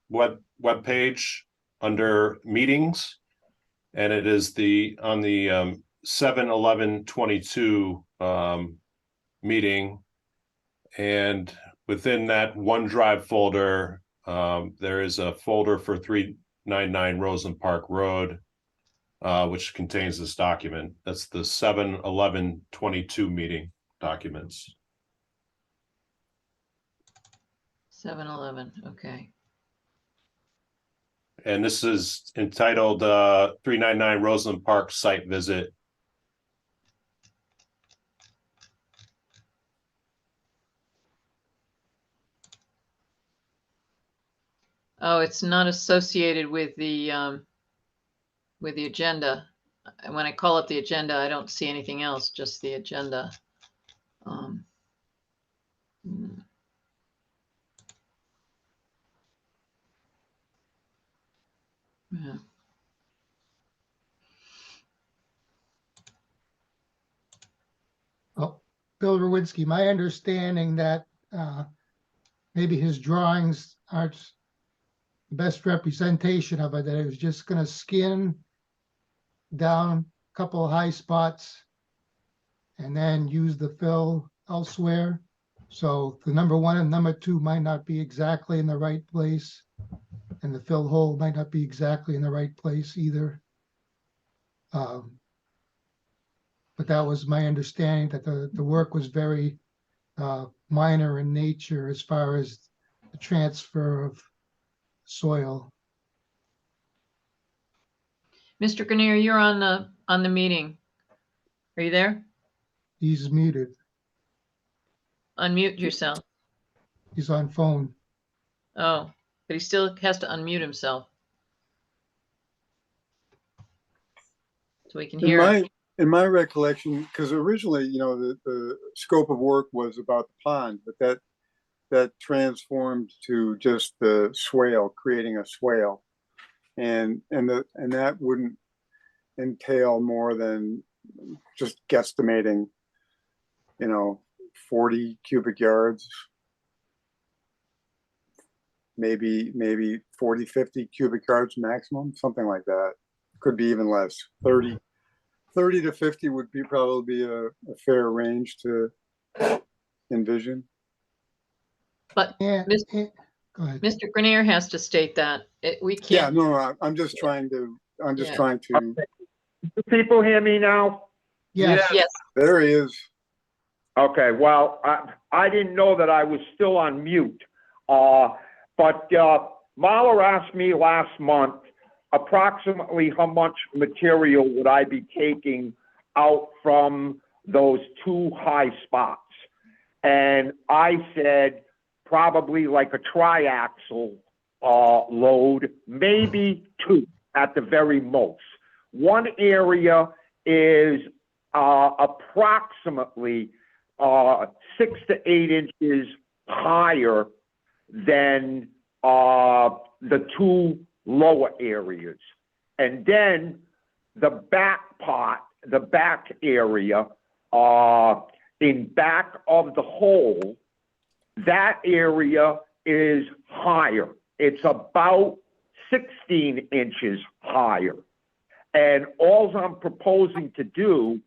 web page under meetings, and it is on the 7/11/22 meeting, and within that OneDrive folder, there is a folder for 399 Roseland Park Road, which contains this document. That's the 7/11/22 meeting documents. 7-Eleven. Okay. And this is entitled 399 Roseland Park Site Visit. Oh, it's not associated with the agenda. When I call up the agenda, I don't see anything else, just the agenda. Yeah. Well, Bill Nowinski, my understanding that maybe his drawings aren't the best representation of it, that it was just going to skin down a couple of high spots and then use the fill elsewhere. So the number 1 and number 2 might not be exactly in the right place, and the fill hole might not be exactly in the right place either. But that was my understanding, that the work was very minor in nature as far as the transfer of soil. Mr. Grenier, you're on the meeting. Are you there? He's muted. Unmute yourself. He's on phone. Oh, but he still has to unmute himself. So we can hear him. In my recollection, because originally, the scope of work was about the pond, but that transformed to just the swale, creating a swale, and that wouldn't entail more than just guesstimating, 40 cubic yards. Maybe 40, 50 cubic yards maximum, something like that. Could be even less. 30 to 50 would be probably a fair range to envision. But Yeah, Mis- go ahead. Mr. Grenier has to state that. We Yeah, can't. no, I'm just trying to, Yeah. Do people hear me now? Yes, Yes, there he is. Okay, well, I didn't know that I was still on mute. But Mahler asked me last month approximately how much material would I be taking out from those two high spots. And I said probably like a triaxle load, maybe two at the very most. One area is approximately 6 to 8 inches higher than the two lower areas. And then the back part, the back area, in back of the hole, that area is higher. It's about 16 inches higher. And all I'm proposing to do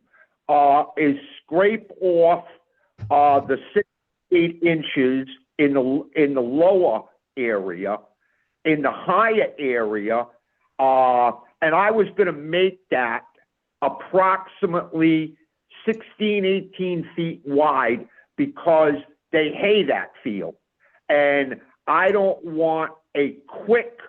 is scrape off the 6 to 8 inches in the lower area. In the higher area, and I was going to make that approximately 16, 18 feet wide because they hay that field. And I don't want a quick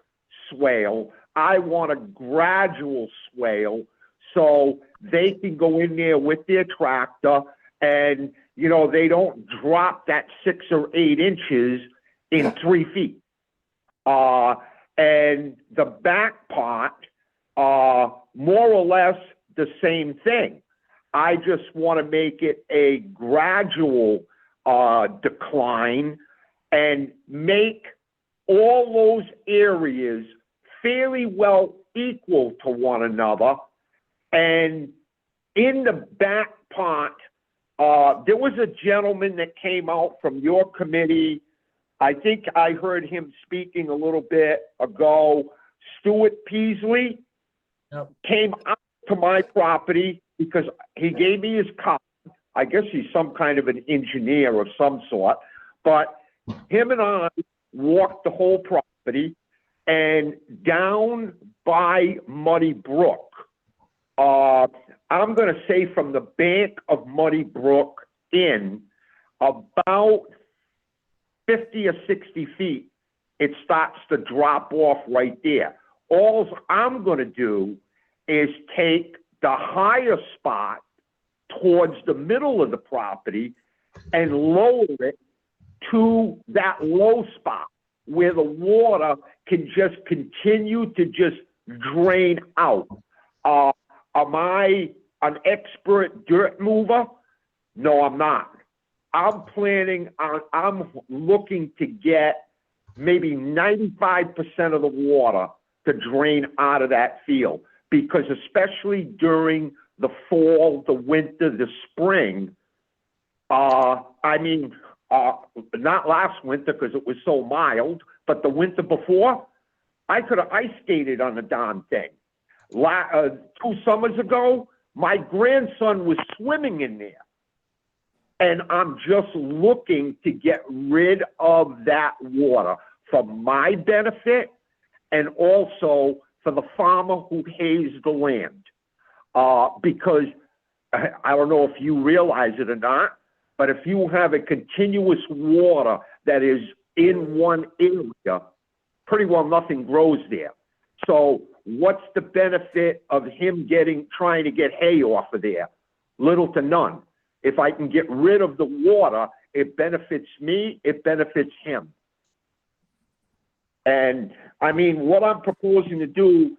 swale. I want a gradual swale so they can go in there with their tractor and, they don't drop that 6 or 8 inches in 3 feet. And the back part, more or less the same thing. I just want to make it a gradual decline and make all those areas fairly well equal to one another. And in the back part, there was a gentleman that came out from your committee. I think I heard him speaking a little bit ago. Stuart Peasley came out to my property because he gave me his card. I guess he's some kind of an engineer of some sort. But him and I walked the whole property, and down by Muddy Brook, I'm going to say from the bank of Muddy Brook in about 50 or 60 feet, it starts to drop off right there. All I'm going to do is take the higher spot towards the middle of the property and lower it to that low spot where the water can just continue to just drain out. Am I an expert dirt mover? No, I'm not. I'm looking to get maybe 95% of the water to drain out of that field, because especially during the fall, the winter, the spring, not last winter because it was so mild, but the winter before, I could have ice skated on the darn thing. 2 summers ago, my grandson was swimming in there. And I'm just looking to get rid of that water for my benefit and also for the farmer who hays the land. Because I don't know if you realize it or not, but if you have a continuous water that is in one area, pretty well nothing grows there. So what's the benefit of him trying to get hay off of there? Little to none. If I can get rid of the water, it benefits me, it benefits him. And what I'm proposing to do,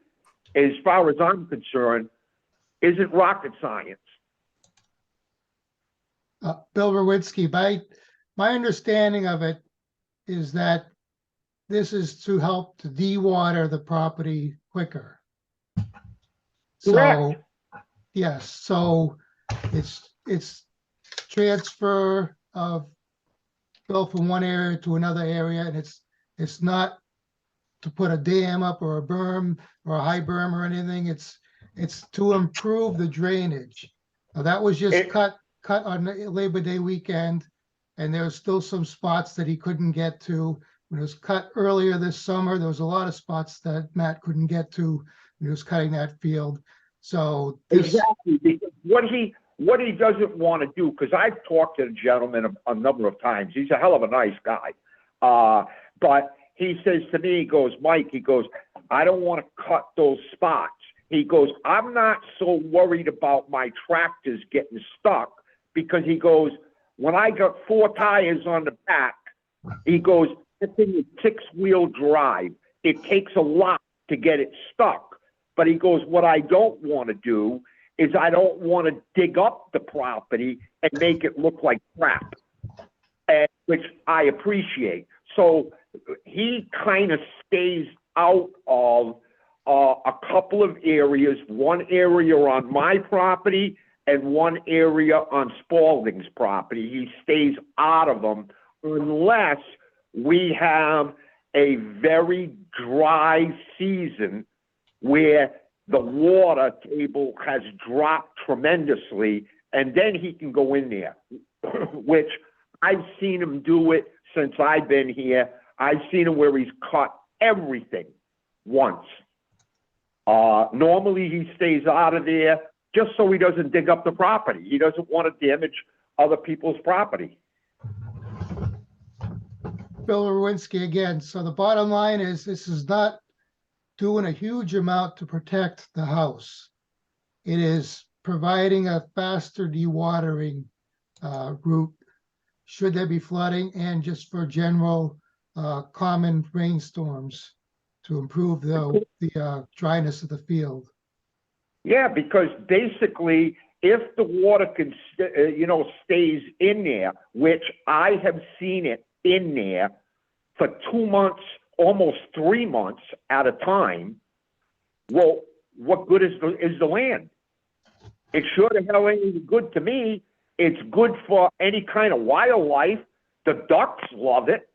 as far as I'm concerned, isn't rocket science. Bill Rowinski, my understanding of it is that this is to help to dewater the property quicker. So, yes, so it's transfer of fill from one area to another area, and it's not to put a dam up or a berm or a high berm or anything. It's to improve the drainage. Now, that was just It- cut on the Labor Day weekend, and there was still some spots that he couldn't get to. When it was cut earlier this summer, there was a lot of spots that Matt couldn't get to when he was cutting that field. So this, Exactly, because what he doesn't want to do, because I've talked to the gentleman a number of times, he's a hell of a nice guy. But he says to me, he goes, Mike, he goes, I don't want to cut those spots. He goes, I'm not so worried about my tractors getting stuck, because he goes, when I got 4 tires on the back, he goes, that thing is 6-wheel drive. It takes a lot to get it stuck. But he goes, what I don't want to do is I don't want to dig up the property and make it look like crap, and, which I appreciate. So he kind of stays out of a couple of areas, one area on my property and one area on Spalding's property. He stays out of them unless we have a very dry season where the water table has dropped tremendously, and then he can go in there, which I've seen him do it since I've been here. I've seen him where he's cut everything once. Normally he stays out of there just so he doesn't dig up the property. He doesn't want to damage other people's property. Bill Rowinski again. So the bottom line is, this is not doing a huge amount to protect the house. It is providing a faster dewatering route should there be flooding, and just for general common rainstorms to improve the dryness of the field. Yeah, because basically, if the water can, stays in there, which I have seen it in there for 2 months, almost 3 months at a time, well, what good is the land? It sure the hell ain't good to me. It's good for any kind of wildlife. The ducks love it.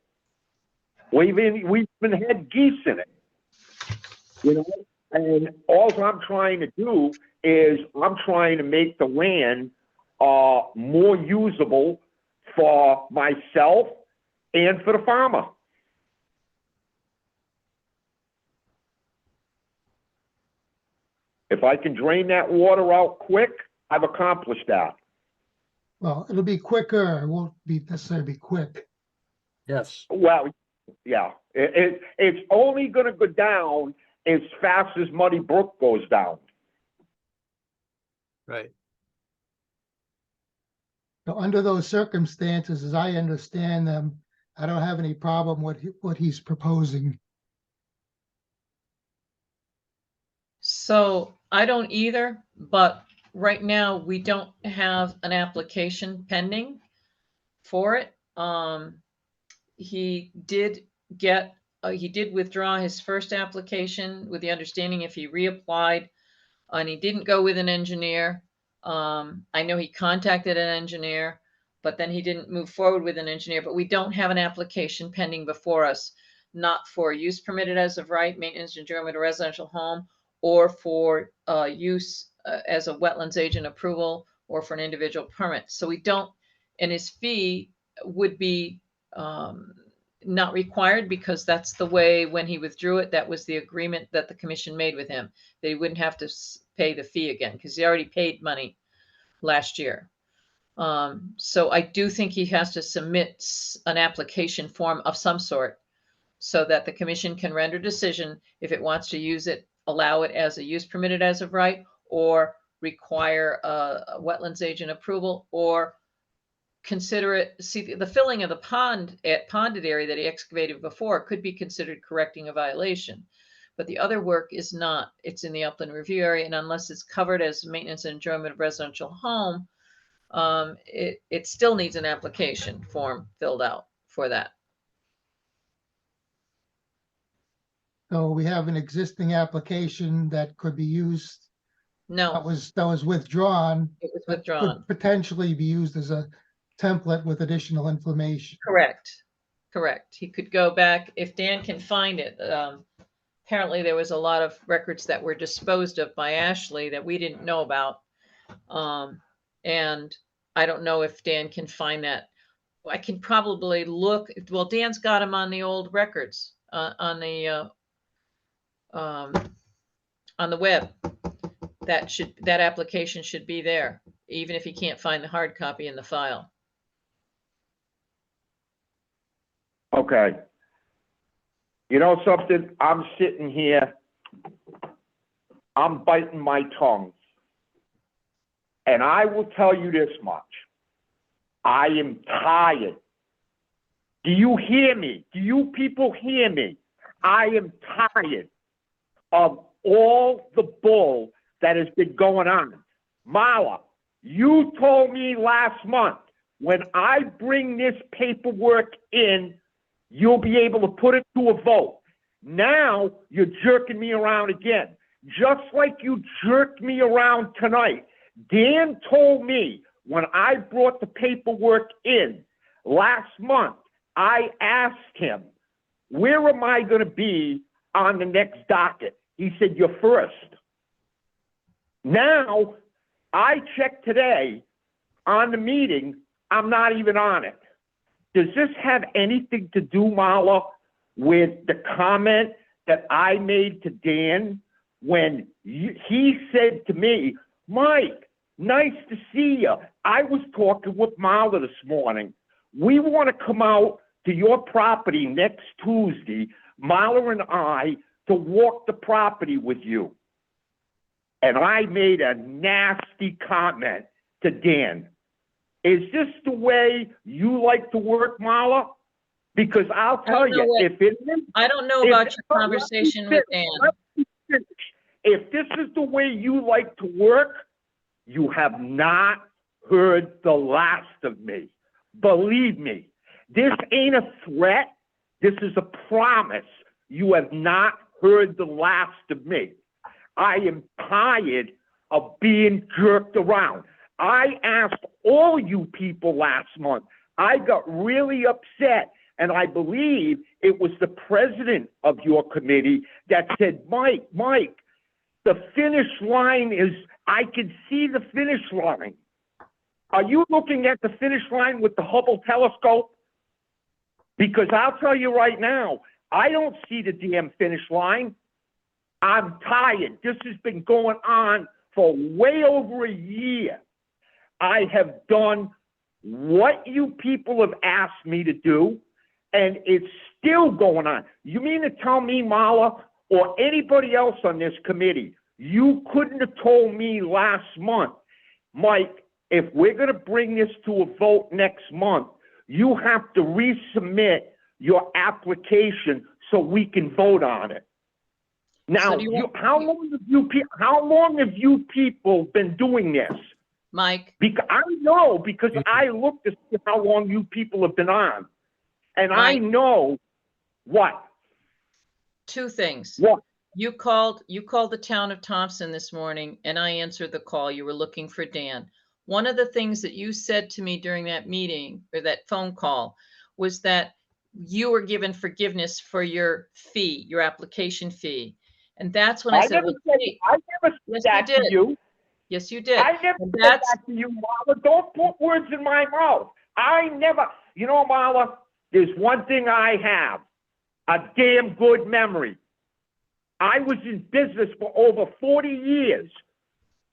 We've even had geese in it. And all I'm trying to do is I'm trying to make the land more usable for myself and for the farmer. If I can drain that water out quick, I've accomplished that. Well, it'll be quicker. It won't be necessarily quick. Yes. Well, yeah, it's only going to go down as fast as Muddy Brook goes down. Right. So under those circumstances, as I understand them, I don't have any problem with what he's proposing. So I don't either, but right now we don't have an application pending for it. He did withdraw his first application with the understanding if he reapplied and he didn't go with an engineer. I know he contacted an engineer, but then he didn't move forward with an engineer, but we don't have an application pending before us, not for use permitted as of right, maintenance and enjoyment of residential home, or for use as a wetlands agent approval, or for an individual permit. So we don't, and his fee would be not required, because that's the way, when he withdrew it, that was the agreement that the commission made with him, that he wouldn't have to pay the fee again, because he already paid money last year. So I do think he has to submit an application form of some sort so that the commission can render decision if it wants to use it, allow it as a use permitted as of right, or require a wetlands agent approval, or consider it, see, the filling of the ponded area that he excavated before could be considered correcting a violation. But the other work is not. It's in the upland review area, and unless it's covered as maintenance and enjoyment of residential home, it still needs an application form filled out for that. So we have an existing application that could be used No, that was withdrawn. it was that withdrawn. Could potentially be used as a template with additional information. Correct. Correct. He could go back if Dan can find it. Apparently there was a lot of records that were disposed of by Ashley that we didn't know about. And I don't know if Dan can find that. I can probably look, well, Dan's got them on the old records, on the web. That application should be there, even if he can't find the hard copy in the file. Okay. You know something? I'm sitting here, I'm biting my tongue. And I will tell you this much. I am tired. Do you hear me? Do you people hear me? I am tired of all the bull that has been going on. Marla, you told me last month, when I bring this paperwork in, you'll be able to put it to a vote. Now you're jerking me around again, just like you jerked me around tonight. Dan told me when I brought the paperwork in last month, I asked him, where am I going to be on the next docket? He said, you're first. Now, I checked today on the meeting, I'm not even on it. Does this have anything to do, Marla, with the comment that I made to Dan when he said to me, Mike, nice to see you. I was talking with Marla this morning. We want to come out to your property next Tuesday, Marla and I, to walk the property with you. And I made a nasty comment to Dan. Is this the way you like to work, Marla? Because I'll tell you, if it is, I don't know about your conversation with Dan. If this is the way you like to work, you have not heard the last of me. Believe me, this ain't a threat. This is a promise. You have not heard the last of me. I am tired of being jerked around. I asked all you people last month. I got really upset, and I believe it was the president of your committee that said, Mike, the finish line is, I can see the finish line. Are you looking at the finish line with the Hubble telescope? Because I'll tell you right now, I don't see the damn finish line. I'm tired. This has been going on for way over a year. I have done what you people have asked me to do, and it's still going on. You mean to tell me, Marla, or anybody else on this committee, you couldn't have told me last month, Mike, if we're going to bring this to a vote next month, you have to resubmit your application so we can vote on it. Now, how long have you people been doing this? Mike? Because I know, because I looked to see how long you people have been on. And Mike, I know what? Two things. What? You called the town of Thompson this morning, and I answered the call. You were looking for Dan. One of the things that you said to me during that meeting or that phone call was that you were given forgiveness for your fee, your application fee. And that's when I said, I never said that to you. Yes, you did. I never said that to you, Marla. Don't put words in my mouth. I never, you know, Marla, there's one thing I have, a damn good memory. I was in business for over 40 years.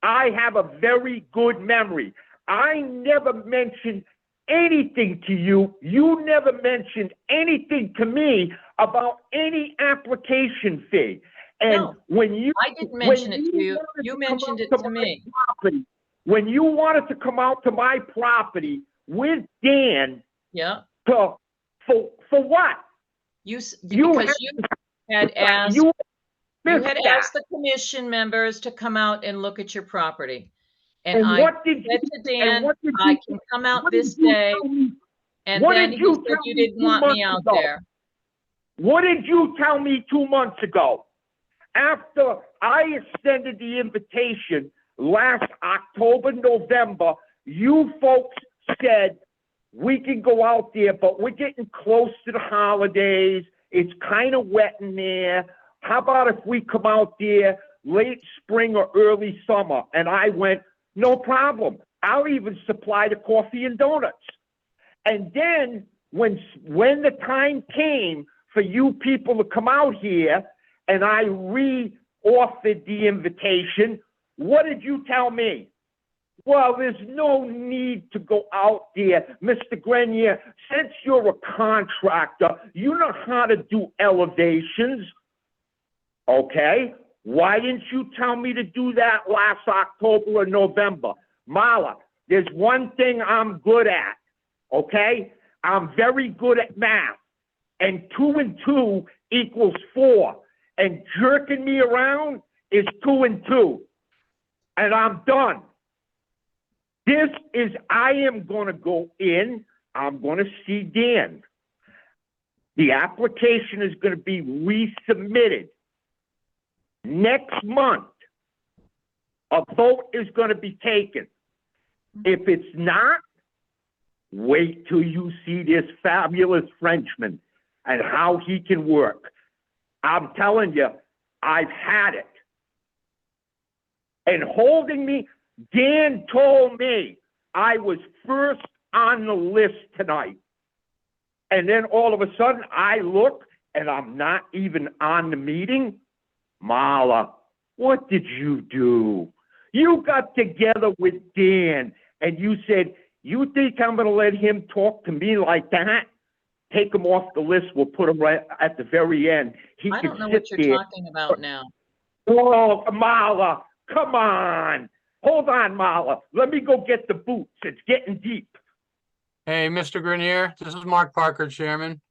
I have a very good memory. I never mentioned anything to you. You never mentioned anything to me about any application fee. And no, I didn't mention it to you. You mentioned it to me. Property, when you wanted to come out to my property with Dan, yeah, for what? You had asked the commission members to come out and look at your property. And I said to Dan, I can come out this day. And then he said you didn't want me out there. What did you tell me 2 months ago? After I extended the invitation last October, November, you folks said we can go out there, but we're getting close to the holidays. It's kind of wet in there. How about if we come out there late spring or early summer? And I went, no problem. I'll even supply the coffee and donuts. And then when the time came for you people to come out here and I re-offered the invitation, what did you tell me? Well, there's no need to go out there. Mr. Grenier, since you're a contractor, you know how to do elevations. Okay, why didn't you tell me to do that last October or November? Marla, there's one thing I'm good at, okay? I'm very good at math. And 2 and 2 equals 4. And jerking me around is 2 and 2. And I'm done. I am going to go in. I'm going to see Dan. The application is going to be resubmitted. Next month, a vote is going to be taken. If it's not, wait till you see this fabulous Frenchman and how he can work. I'm telling you, I've had it. And holding me, Dan told me I was first on the list tonight. And then all of a sudden I look and I'm not even on the meeting. Marla, what did you do? You got together with Dan and you said, you think I'm going to let him talk to me like that? Take him off the list. We'll put him right at the very end. I don't know what you're talking about now. Oh, Marla, come on. Hold on, Marla. Let me go get the boots. It's getting deep. Hey, Mr. Grenier, this is Mark Parker, Chairman.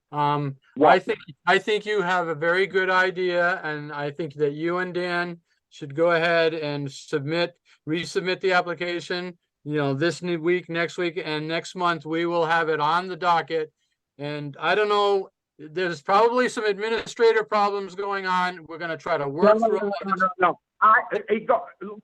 What? I think you have a very good idea, and I think that you and Dan should go ahead and resubmit the application. You know, this week, next week, and next month, we will have it on the docket. And I don't know, there's probably some administrative problems going on. We're going to try to work through it. No.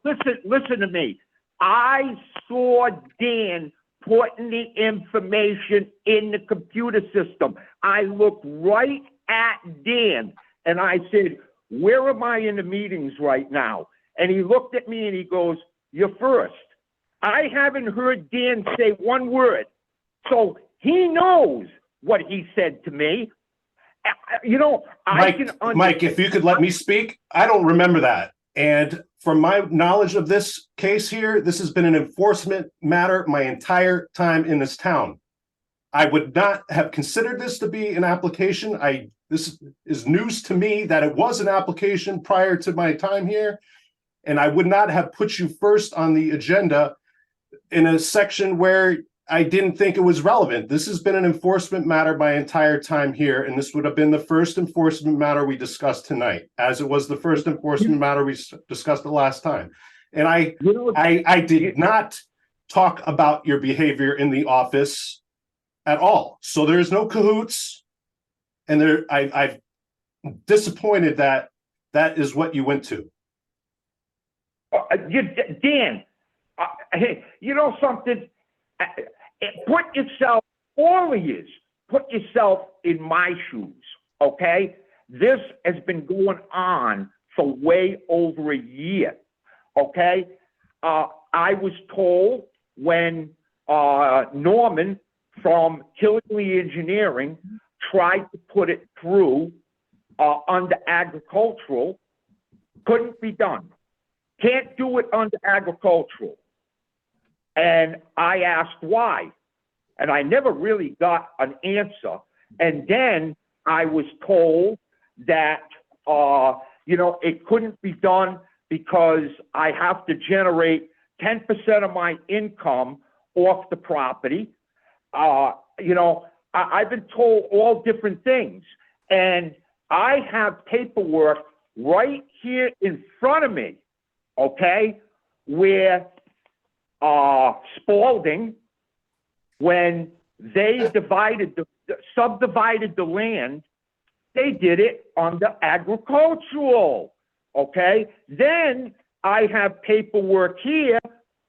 Listen to me. I saw Dan putting the information in the computer system. I looked right at Dan and I said, where am I in the meetings right now? And he looked at me and he goes, you're first. I haven't heard Dan say one word. So he knows what he said to me. You know, Mike, if you could let me speak, I don't remember that. And from my knowledge of this case here, this has been an enforcement matter my entire time in this town. I would not have considered this to be an application. This is news to me that it was an application prior to my time here. And I would not have put you first on the agenda in a section where I didn't think it was relevant. This has been an enforcement matter my entire time here, and this would have been the first enforcement matter we discussed tonight, as it was the first enforcement matter we discussed the last time. And I did not talk about your behavior in the office at all. So there's no cahoots, and I'm disappointed that that is what you went to. Dan, hey, you know something? Put yourself in my shoes, okay? This has been going on for way over a year, okay? I was told when Norman from Killingley Engineering tried to put it through under agricultural, couldn't be done. Can't do it under agricultural. And I asked why, and I never really got an answer. And then I was told that, it couldn't be done because I have to generate 10% of my income off the property. I've been told all different things. And I have paperwork right here in front of me, okay, where Spalding, when they subdivided the land, they did it under agricultural, okay? Then I have paperwork here,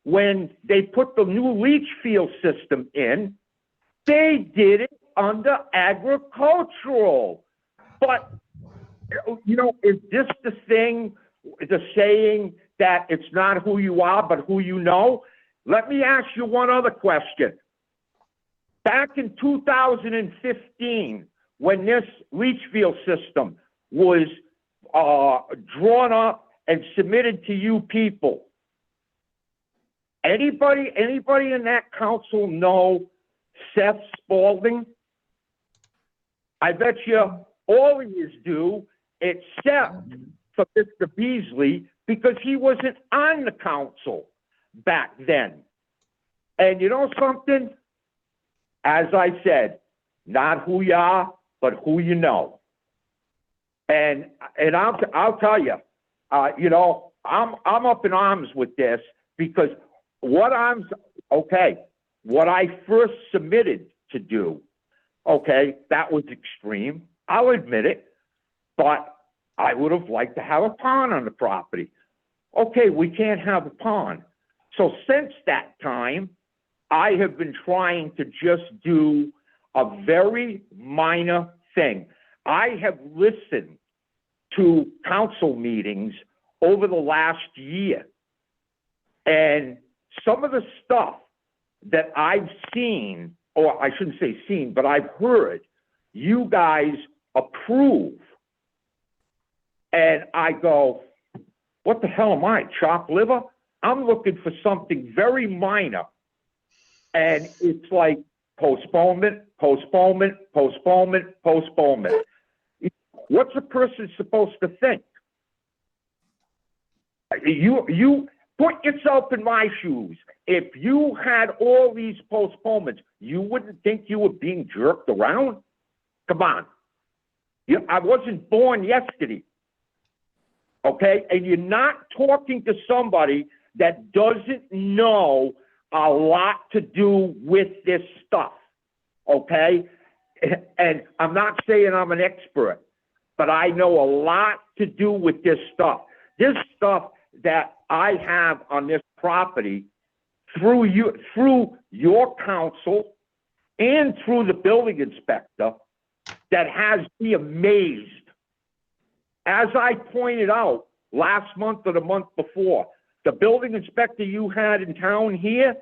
when they put the new leach field system in, they did it under agricultural. But, you know, is this the saying that it's not who you are, but who you know? Let me ask you one other question. Back in 2015, when this leach field system was drawn up and submitted to you people, anybody in that council know Seth Spalding? I bet you all of you do, except for Mr. Beasley, because he wasn't on the council back then. And you know something? As I said, not who you are, but who you know. And I'll tell you, you know, I'm up in arms with this, because what I first submitted to do, okay, that was extreme. I'll admit it, but I would have liked to have a pond on the property. Okay, we can't have a pond. So since that time, I have been trying to just do a very minor thing. I have listened to council meetings over the last year, and some of the stuff that I've seen, or I shouldn't say seen, but I've heard you guys approve. And I go, what the hell am I, chopped liver? I'm looking for something very minor. And it's like postponement, postponement, postponement, postponement. What's a person supposed to think? You put yourself in my shoes. If you had all these postponements, you wouldn't think you were being jerked around? Come on. I wasn't born yesterday. Okay? And you're not talking to somebody that doesn't know a lot to do with this stuff. Okay? And I'm not saying I'm an expert, but I know a lot to do with this stuff. This stuff that I have on this property through your council and through the building inspector, that has me amazed. As I pointed out last month or the month before, the building inspector you had in town here,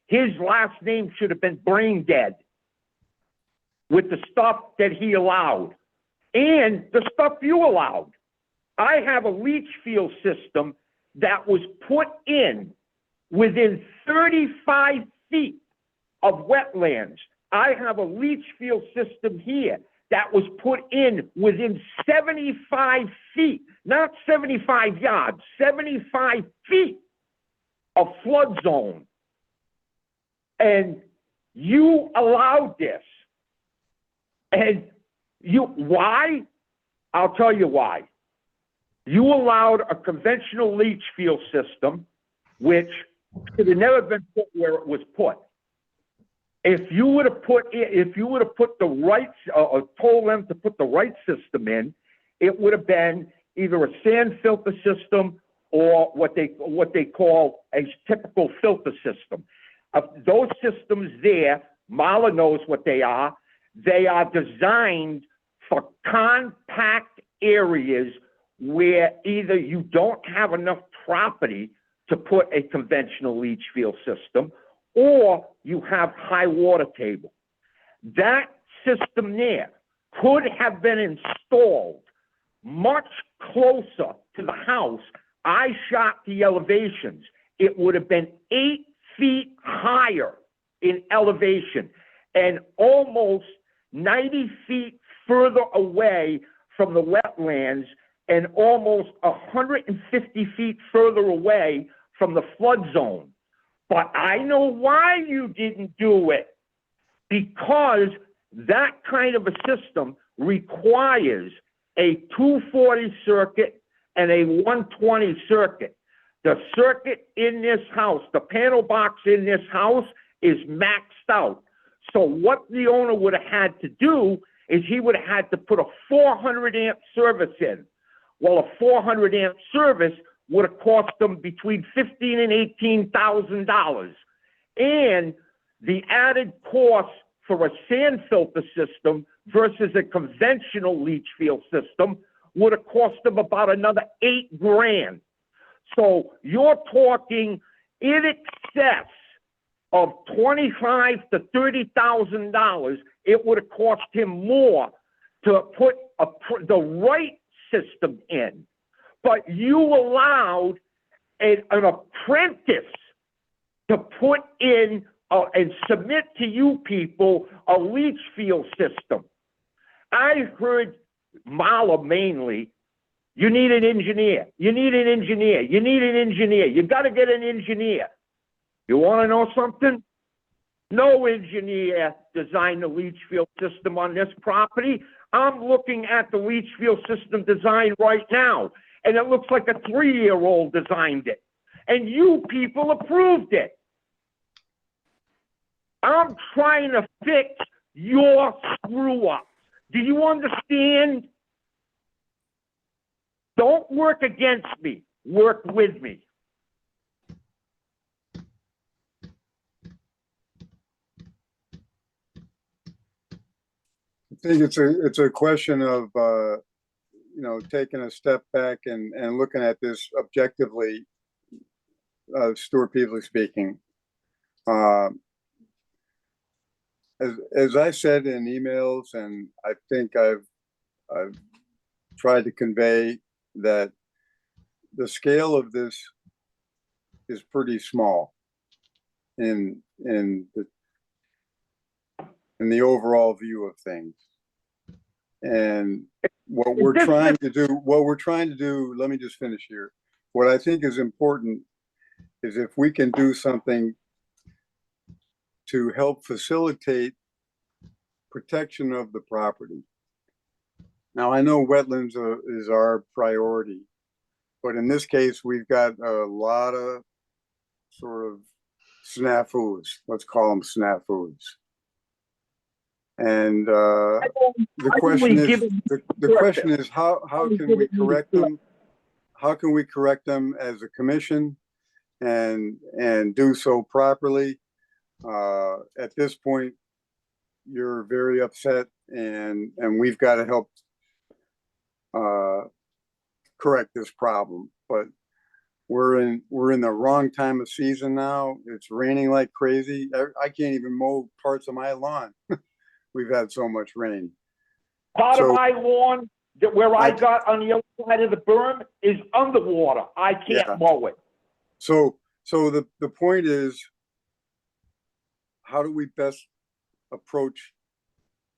his last name should have been Brain Dead with the stuff that he allowed and the stuff you allowed. I have a leach field system that was put in within 35 feet of wetlands. I have a leach field system here that was put in within 75 feet, not 75 yards, 75 feet of flood zone. And you allowed this. And why? I'll tell you why. You allowed a conventional leach field system, which should have never been put where it was put. If you would have put the right, or told them to put the right system in, it would have been either a sand filter system or what they call a typical filter system. Those systems there, Marla knows what they are. They are designed for compact areas where either you don't have enough property to put a conventional leach field system, or you have high water table. That system there could have been installed much closer to the house. I shot the elevations. It would have been 8 feet higher in elevation and almost 90 feet further away from the wetlands and almost 150 feet further away from the flood zone. But I know why you didn't do it. Because that kind of a system requires a 240 circuit and a 120 circuit. The circuit in this house, the panel box in this house is maxed out. So what the owner would have had to do is he would have had to put a 400 amp service in. Well, a 400 amp service would have cost them between $15,000 and $18,000. And the added cost for a sand filter system versus a conventional leach field system would have cost them about another $8,000. So you're talking in excess of $25,000 to $30,000. It would have cost him more to put the right system in. But you allowed an apprentice to put in and submit to you people a leach field system. I heard Mala mainly, you need an engineer, you need an engineer, you need an engineer, you got to get an engineer. You want to know something? No engineer designed the leach field system on this property. I'm looking at the leach field system design right now, and it looks like a 3-year-old designed it. And you people approved it. I'm trying to fix your screw up. Do you understand? Don't work against me. Work with me. I think it's a question of taking a step back and looking at this objectively. Stuart Peevely speaking. As I said in emails, and I think I've tried to convey that the scale of this is pretty small in the overall view of things. And what we're trying to do, let me just finish here. What I think is important is if we can do something to help facilitate protection of the property. Now, I know wetlands is our priority, but in this case, we've got a lot of sort of snafus. Let's call them snafus. And the question is how can we correct them? How can we correct them as a commission and do so properly? At this point, you're very upset, and we've got to help correct this problem. But we're in the wrong time of season now. It's raining like crazy. I can't even mow parts of my lawn. We've had so much rain. Part of my lawn where I got on the other side of the berm is underwater. I can't mow it. So the point is, how do we best approach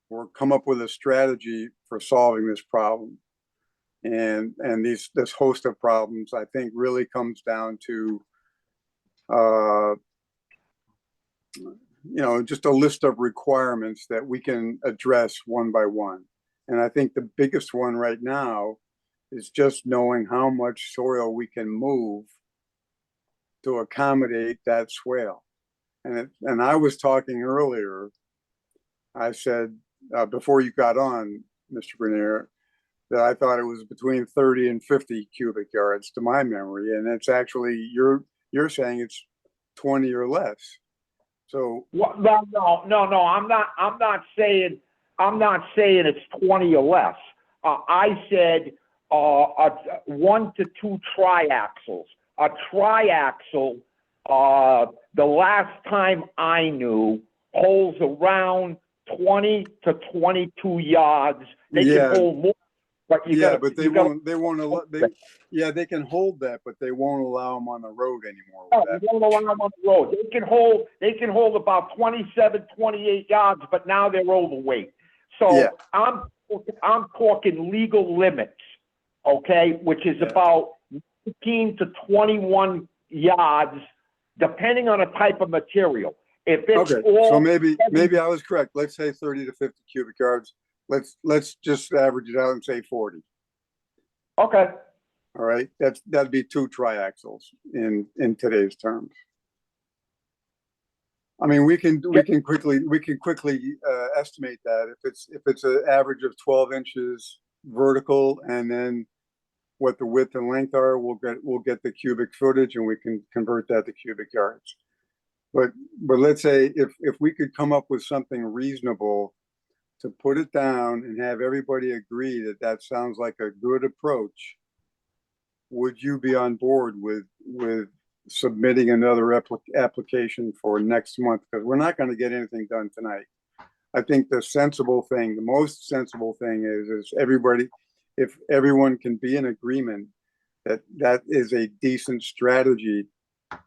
or come up with a strategy for solving this problem? And this host of problems, I think, really comes down to just a list of requirements that we can address one by one. And I think the biggest one right now is just knowing how much soil we can move to accommodate that swale. And I was talking earlier, I said, before you got on, Mr. Bernier, that I thought it was between 30 and 50 cubic yards to my memory. And it's actually, you're saying it's 20 or less. So no, I'm not saying it's 20 or less. I said 1 to 2 triaxles. A triaxle, the last time I knew, holds around 20 to 22 yards. They can hold more. But they can hold that, but they won't allow them on the road anymore. No, they won't allow them on the road. They can hold about 27, 28 yards, but now they're overweight. So I'm talking legal limits, okay, which is about 15 to 21 yards, depending on the type of material. If it's so maybe I was correct. Let's say 30 to 50 cubic yards. Let's just average it out and say 40. Okay. All right. That'd be 2 triaxles in today's terms. I mean, we can quickly estimate that if it's an average of 12 inches vertical and then what the width and length are. We'll get the cubic footage and we can convert that to cubic yards. But let's say if we could come up with something reasonable to put it down and have everybody agree that that sounds like a good approach, would you be on board with submitting another application for next month? Because we're not going to get anything done tonight. I think the most sensible thing is everybody, if everyone can be in agreement that that is a decent strategy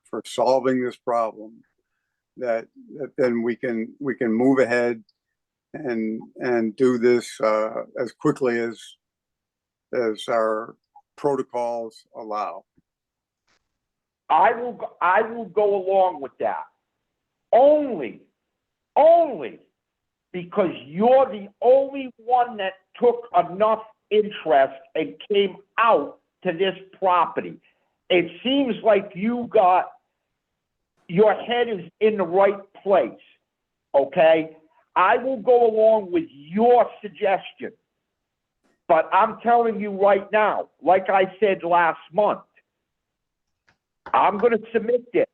for solving this problem, that then we can move ahead and do this as quickly as our protocols allow. I will go along with that. Only because you're the only one that took enough interest and came out to this property. It seems like your head is in the right place, okay? I will go along with your suggestion, but I'm telling you right now, like I said last month, I'm going to submit this.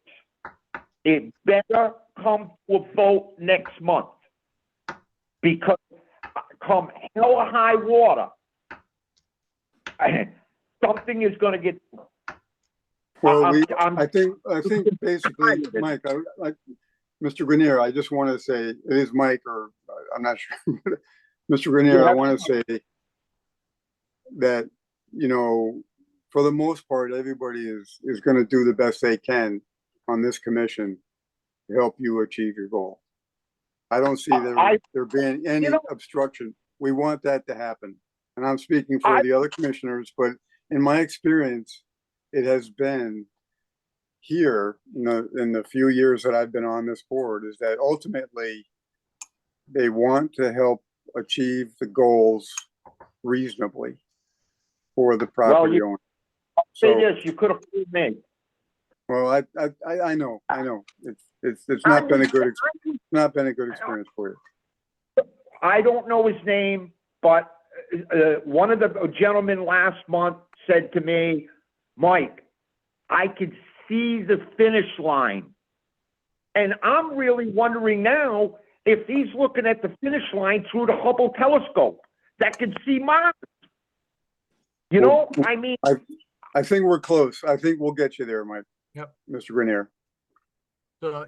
It better come to a vote next month, because come hell or high water, something is going to get. Well, I think basically, Mike, Mr. Grenier, I just want to say, it is Mike, or I'm not sure. Mr. Grenier, I want to say that, you know, for the most part, everybody is going to do the best they can on this commission to help you achieve your goal. I don't see there being any obstruction. We want that to happen. And I'm speaking for the other commissioners, but in my experience, it has been here in the few years that I've been on this board, is that ultimately they want to help achieve the goals reasonably for the property owner. Say this, you could have fooled me. Well, I know. It's not been a good experience for you. I don't know his name, but one of the gentlemen last month said to me, Mike, I could see the finish line. And I'm really wondering now if he's looking at the finish line through the Hubble telescope that can see Mars. You know, I mean, I think we're close. I think we'll get you there, Mike. Yep. Mr. Grenier. So,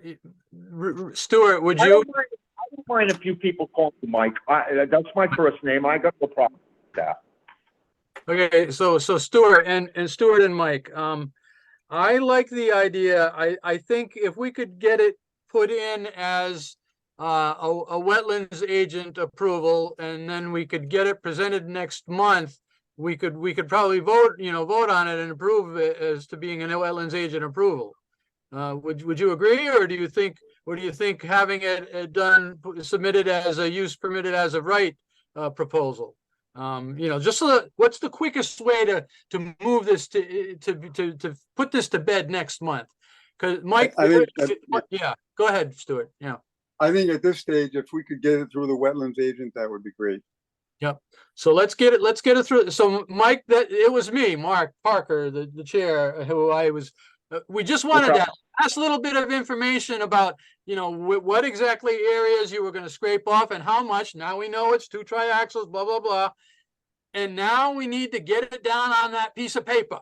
Stuart, would you? I don't mind if you people call me Mike. That's my first name. I got no problem with that. Okay, so Stuart and Stuart and Mike, I like the idea. I think if we could get it put in as a wetlands agent approval, and then we could get it presented next month, we could probably vote on it and approve it as to being a wetlands agent approval. Would you agree, or do you think having it submitted as a use permitted as of right proposal? Just so that, what's the quickest way to move this to put this to bed next month? Because Mike, yeah, go ahead, Stuart. Yeah, I think at this stage, if we could get it through the wetlands agent, that would be great. Yep. So let's get it through. So Mike, it was me, Mark Parker, the chair, who I was. We just wanted that last little bit of information about, what exactly areas you were going to scrape off and how much. Now we know it's 2 triaxles, blah, blah, blah. And now we need to get it down on that piece of paper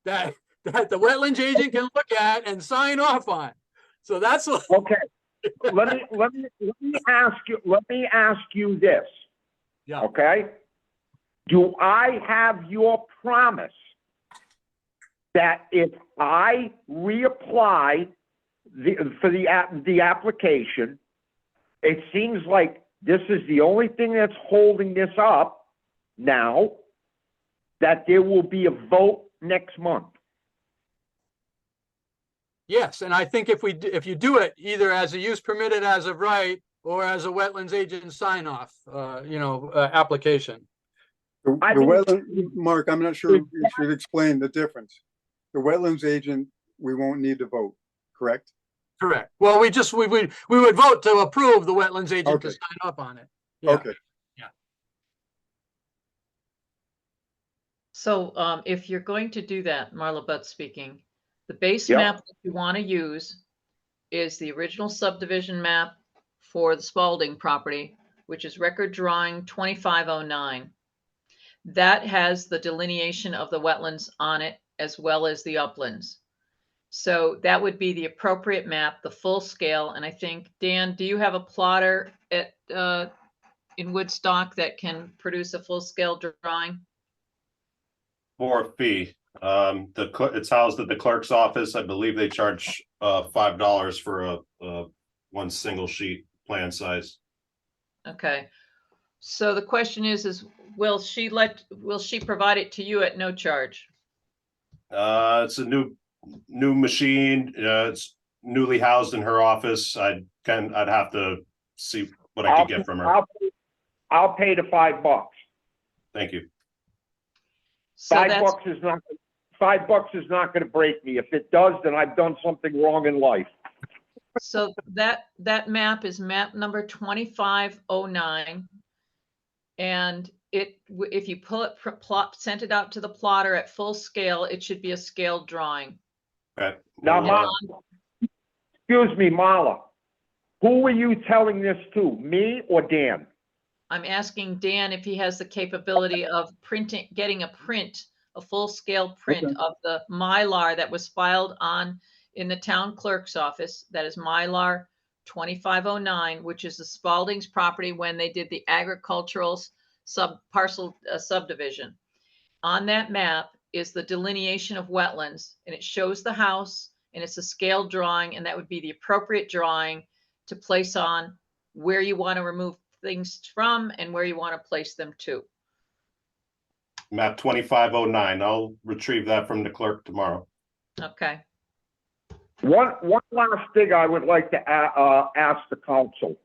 that the wetlands agent can look at and sign off on. So that's okay. Let me ask you this. Yeah. Okay. Do I have your promise that if I reapply for the application, it seems like this is the only thing that's holding this up now, that there will be a vote next month? Yes, and I think if you do it either as a use permitted as of right or as a wetlands agent sign off, application. Mark, I'm not sure you should explain the difference. The wetlands agent, we won't need to vote, correct? Correct. Well, we would vote to approve the wetlands agent to sign up on it. Yeah. Okay. Yeah. So if you're going to do that, Marla Butt speaking, the base Yep. map that you want to use is the original subdivision map for the Spalding property, which is record drawing 2509. That has the delineation of the wetlands on it as well as the uplands. So that would be the appropriate map, the full scale. And I think, Dan, do you have a plotter at in Woodstock that can produce a full scale drawing? For a fee. It's housed at the clerk's office. I believe they charge $5 for a one single sheet plan size. Okay. So the question is will she provide it to you at no charge? It's a new machine. It's newly housed in her office. I'd have to see what I could get from her. I'll pay the $5. Thank you. So $5 is not going to break me. If it does, then I've done something wrong in life. So that map is map number 2509. And if you pull it, send it out to the plotter at full scale, it should be a scaled drawing. Okay. Now, excuse me, Marla. Who are you telling this to, me or Dan? I'm asking Dan if he has the capability of getting a full scale print of the Mylar that was filed in the town clerk's office. That is Mylar 2509, which is the Spalding's property when they did the agricultural parcel subdivision. On that map is the delineation of wetlands, and it shows the house, and it's a scaled drawing, and that would be the appropriate drawing to place on where you want to remove things from and where you want to place them to. Map 2509. I'll retrieve that from the clerk tomorrow. Okay. One last thing I would like to ask the council,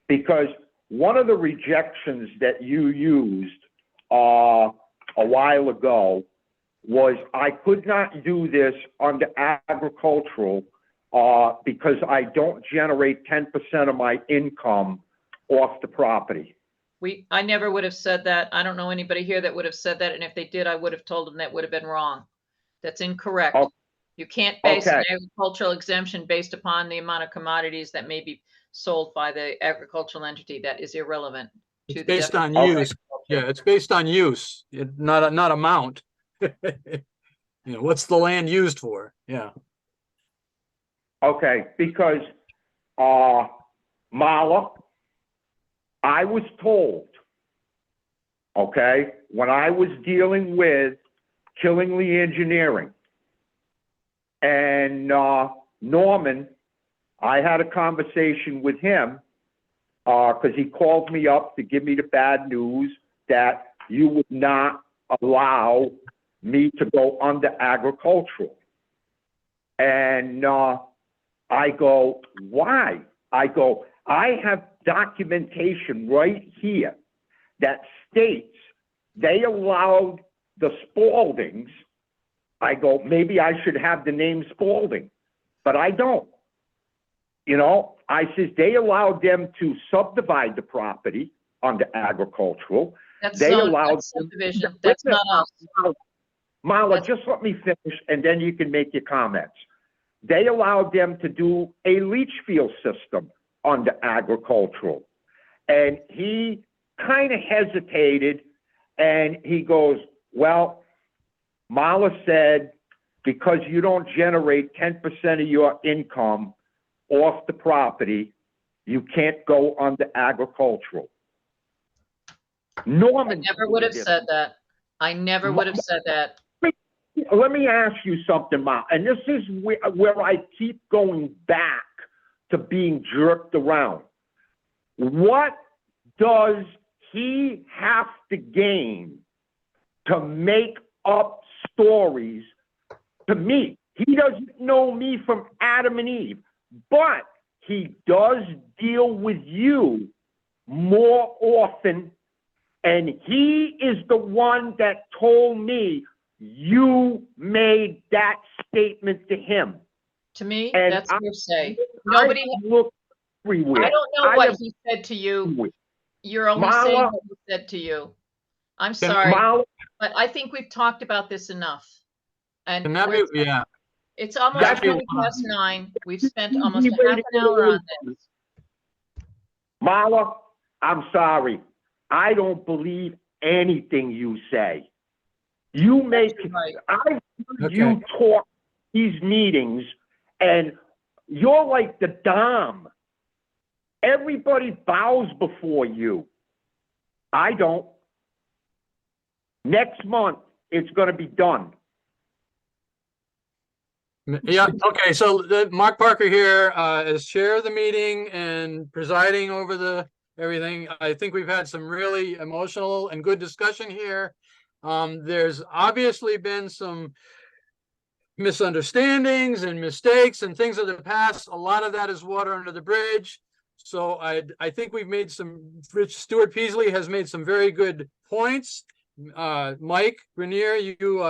because one of the rejections that you used a while ago was I could not do this under agricultural because I don't generate 10% of my income off the property. I never would have said that. I don't know anybody here that would have said that. And if they did, I would have told them that would have been wrong. That's incorrect. Oh, you can't base an okay. agricultural exemption based upon the amount of commodities that may be sold by the agricultural entity. That is irrelevant. It's based on definition of use. agriculture. Yeah, it's based on use, not amount. What's the land used for? Yeah. Okay, because Marla, I was told, okay, when I was dealing with Killingly Engineering and Norman, I had a conversation with him because he called me up to give me the bad news that you would not allow me to go under agricultural. And I go, why? I go, I have documentation right here that states they allowed the Spaldings. I go, maybe I should have the name Spalding, but I don't. I says they allowed them to subdivide the property under agricultural. That's They allowed subdivision. That's not us. Marla, just let me finish and then you can make your comments. They allowed them to do a leach field system under agricultural. And he kind of hesitated and he goes, well, Marla said, because you don't generate 10% of your income off the property, you can't go under agricultural. Norman I never would have said that. I never would have said that. Let me ask you something, Ma, and this is where I keep going back to being jerked around. What does he have to gain to make up stories to me? He doesn't know me from Adam and Eve, but he does deal with you more often, and he is the one that told me you made that statement to him. To me, And that's hearsay. Nobody looked everywhere. I don't know what he said to you. You're only saying Marla, what he said to you. I'm sorry, Molly, but I think we've talked about this enough. And Can that be, yeah. it's almost That's 9:20. We've spent almost Easy way a half to an get hour away on from this. Marla, I'm sorry. I don't believe anything you say. You make, Right. I heard Okay. you talk these meetings and you're like the Dom. Everybody bows before you. I don't. Next month, it's gonna be done. Yeah, okay, so Mark Parker here, as chair of the meeting and presiding over the everything. I think we've had some really emotional and good discussion here. There's obviously been some misunderstandings and mistakes and things of the past. A lot of that is water under the bridge. So I think we've made Stuart Peasley has made some very good points. Mike Grenier, you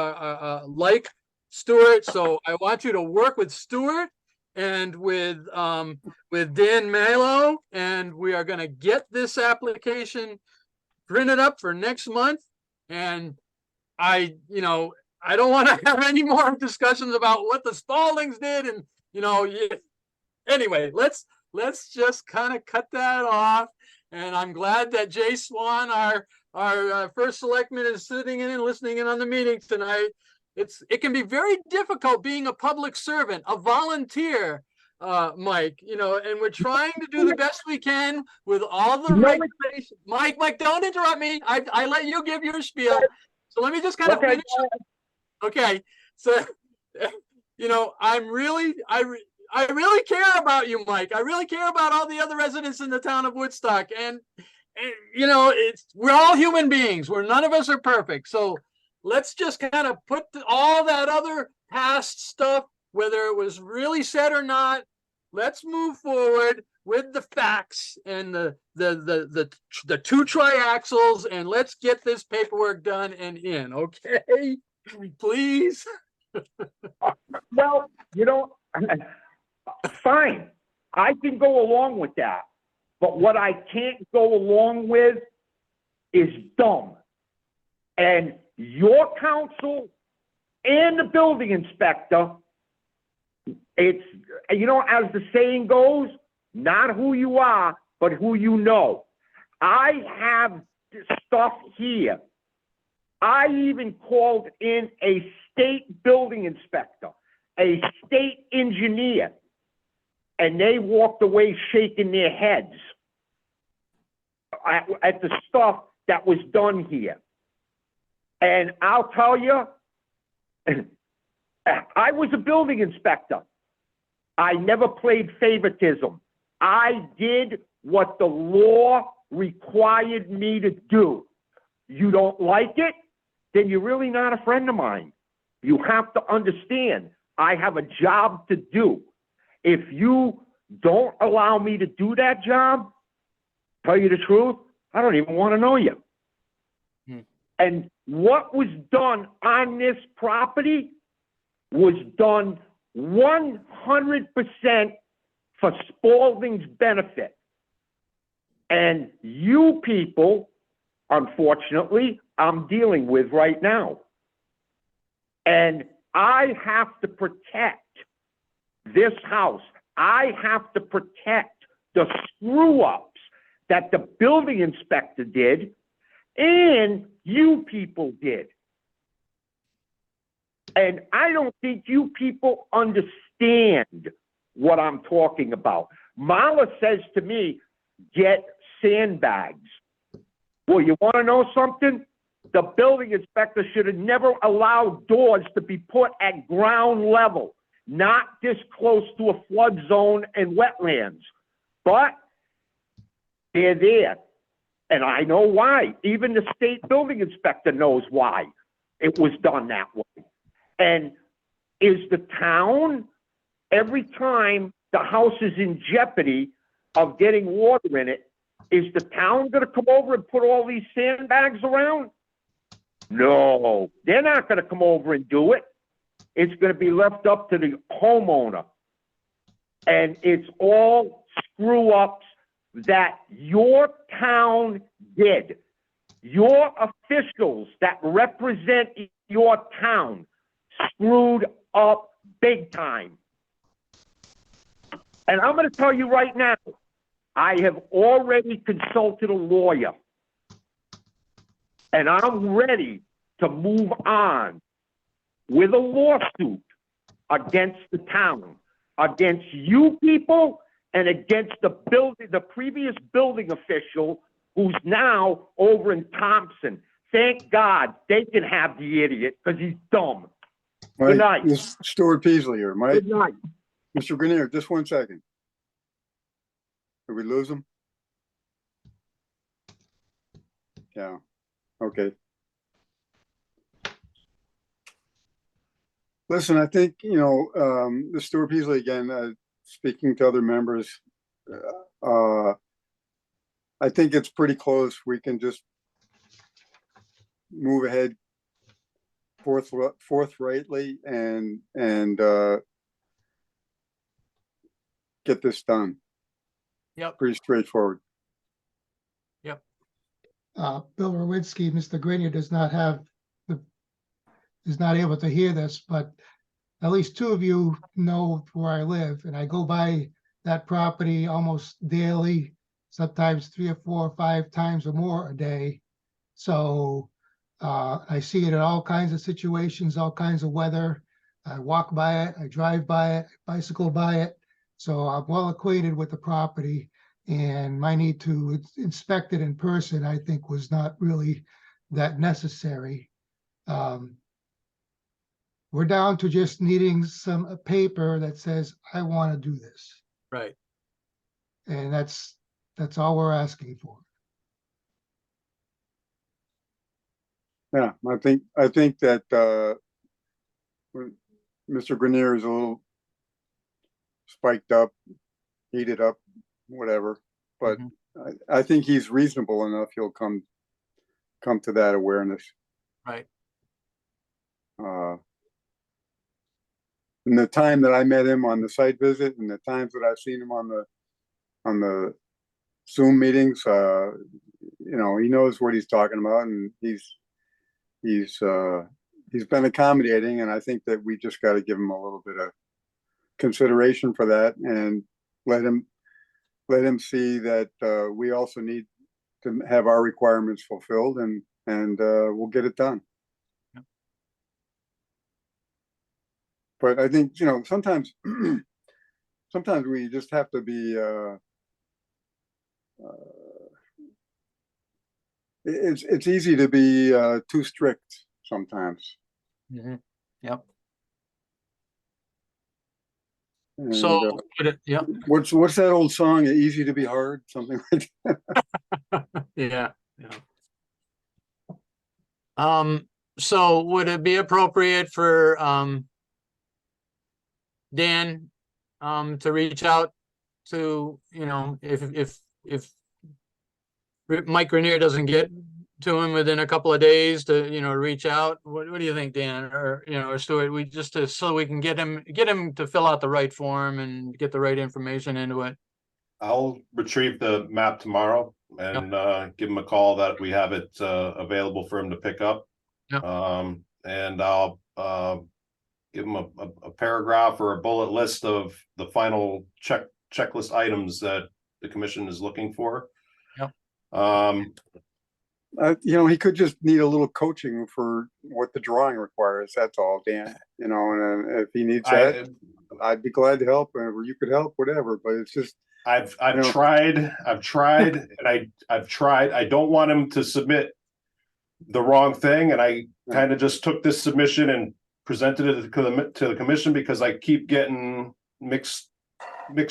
like Stuart, so I want you to work with Stuart and with Dan Malo, and we are going to get this application printed up for next month. And I don't want to have any more discussions about what the Spaldings did, and anyway, let's just kind of cut that off. And I'm glad that Jay Swan, our first selectman, is sitting in and listening in on the meeting tonight. It can be very difficult being a public servant, a volunteer, Mike, and we're trying to do the best we can with all the regulations. Mike, don't interrupt me. I let you give your spiel. So let me just kind of finish. Okay. So, I really care about you, Mike. I really care about all the other residents in the town of Woodstock. And we're all human beings. None of us are perfect. So let's just kind of put all that other past stuff, whether it was really said or not, let's move forward with the facts and the two triaxles, and let's get this paperwork done and in, okay? Please. Well, fine. I can go along with that. But what I can't go along with is dumb. And your council and the building inspector, it's, as the saying goes, not who you are, but who you know. I have stuff here. I even called in a state building inspector, a state engineer, and they walked away shaking their heads at the stuff that was done here. And I'll tell you, I was a building inspector. I never played favoritism. I did what the law required me to do. You don't like it? Then you're really not a friend of mine. You have to understand, I have a job to do. If you don't allow me to do that job, tell you the truth, I don't even want to know you. And what was done on this property was done 100% for Spalding's benefit. And you people, unfortunately, I'm dealing with right now. And I have to protect this house. I have to protect the screw-ups that the building inspector did and you people did. And I don't think you people understand what I'm talking about. Marla says to me, get sandbags. Well, you want to know something? The building inspector should have never allowed doors to be put at ground level, not this close to a flood zone and wetlands. But they're there. And I know why. Even the state building inspector knows why it was done that way. And is the town, every time the house is in jeopardy of getting water in it, is the town going to come over and put all these sandbags around? No, they're not going to come over and do it. It's going to be left up to the homeowner. And it's all screw-ups that your town did. your officials that represent your town screwed up big time. And I'm going to tell you right now, I have already consulted a lawyer, and I'm ready to move on with a lawsuit against the town, against you people, and against the previous building official who's now over in Thompson. Thank God they can have the idiot because he's dumb. Good night. This is Stuart Peasley here, Mike. Good night. Mr. Grenier, just 1 second. Did we lose him? Yeah, okay. Listen, I think, this Stuart Peasley again, speaking to other members, I think it's pretty close. We can just move ahead forthrightly and get this done. Yep. Pretty straightforward. Yep. Bill Rowinski, Mr. Grenier is not able to hear this, but at least two of you know where I live, and I go by that property almost daily, sometimes 3 or 4 or 5 times or more a day. So I see it in all kinds of situations, all kinds of weather. I walk by it, I drive by it, I bicycle by it. So I'm well acquainted with the property, and my need to inspect it in person, I think, was not really that necessary. We're down to just needing a paper that says, I want to do this. Right. And that's all we're asking for. Yeah, I think that Mr. Grenier is a little spiked up, heated up, whatever. But I think he's reasonable enough. He'll come to that awareness. Right. In the time that I met him on the site visit, and the times that I've seen him on the Zoom meetings, he knows what he's talking about, and he's been accommodating, and I think that we just got to give him a little bit of consideration for that, and let him see that we also need to have our requirements fulfilled, and we'll get it done. Yep. But I think, sometimes we just have to be it's easy to be too strict sometimes. Yep. And, So, yeah. What's that old song? Easy to be hard, something like that. Yeah. So would it be appropriate for Dan to reach out to, if Mike Grenier doesn't get to him within a couple of days to, reach out? What do you think, Dan, or Stuart? We just so we can get him to fill out the right form and get the right information into it. I'll retrieve the map tomorrow and give him a call that we have it available for him to pick up. Yep. And I'll give him a paragraph or a bullet list of the final checklist items that the commission is looking for. Yep. He could just need a little coaching for what the drawing requires. That's all, Dan. And if he needs that, I'd be glad to help, or you could help, whatever. But it's just I've tried, and I've tried. I don't want him to submit the wrong thing, and I kind of just took this submission and presented it to the commission because I keep getting mixed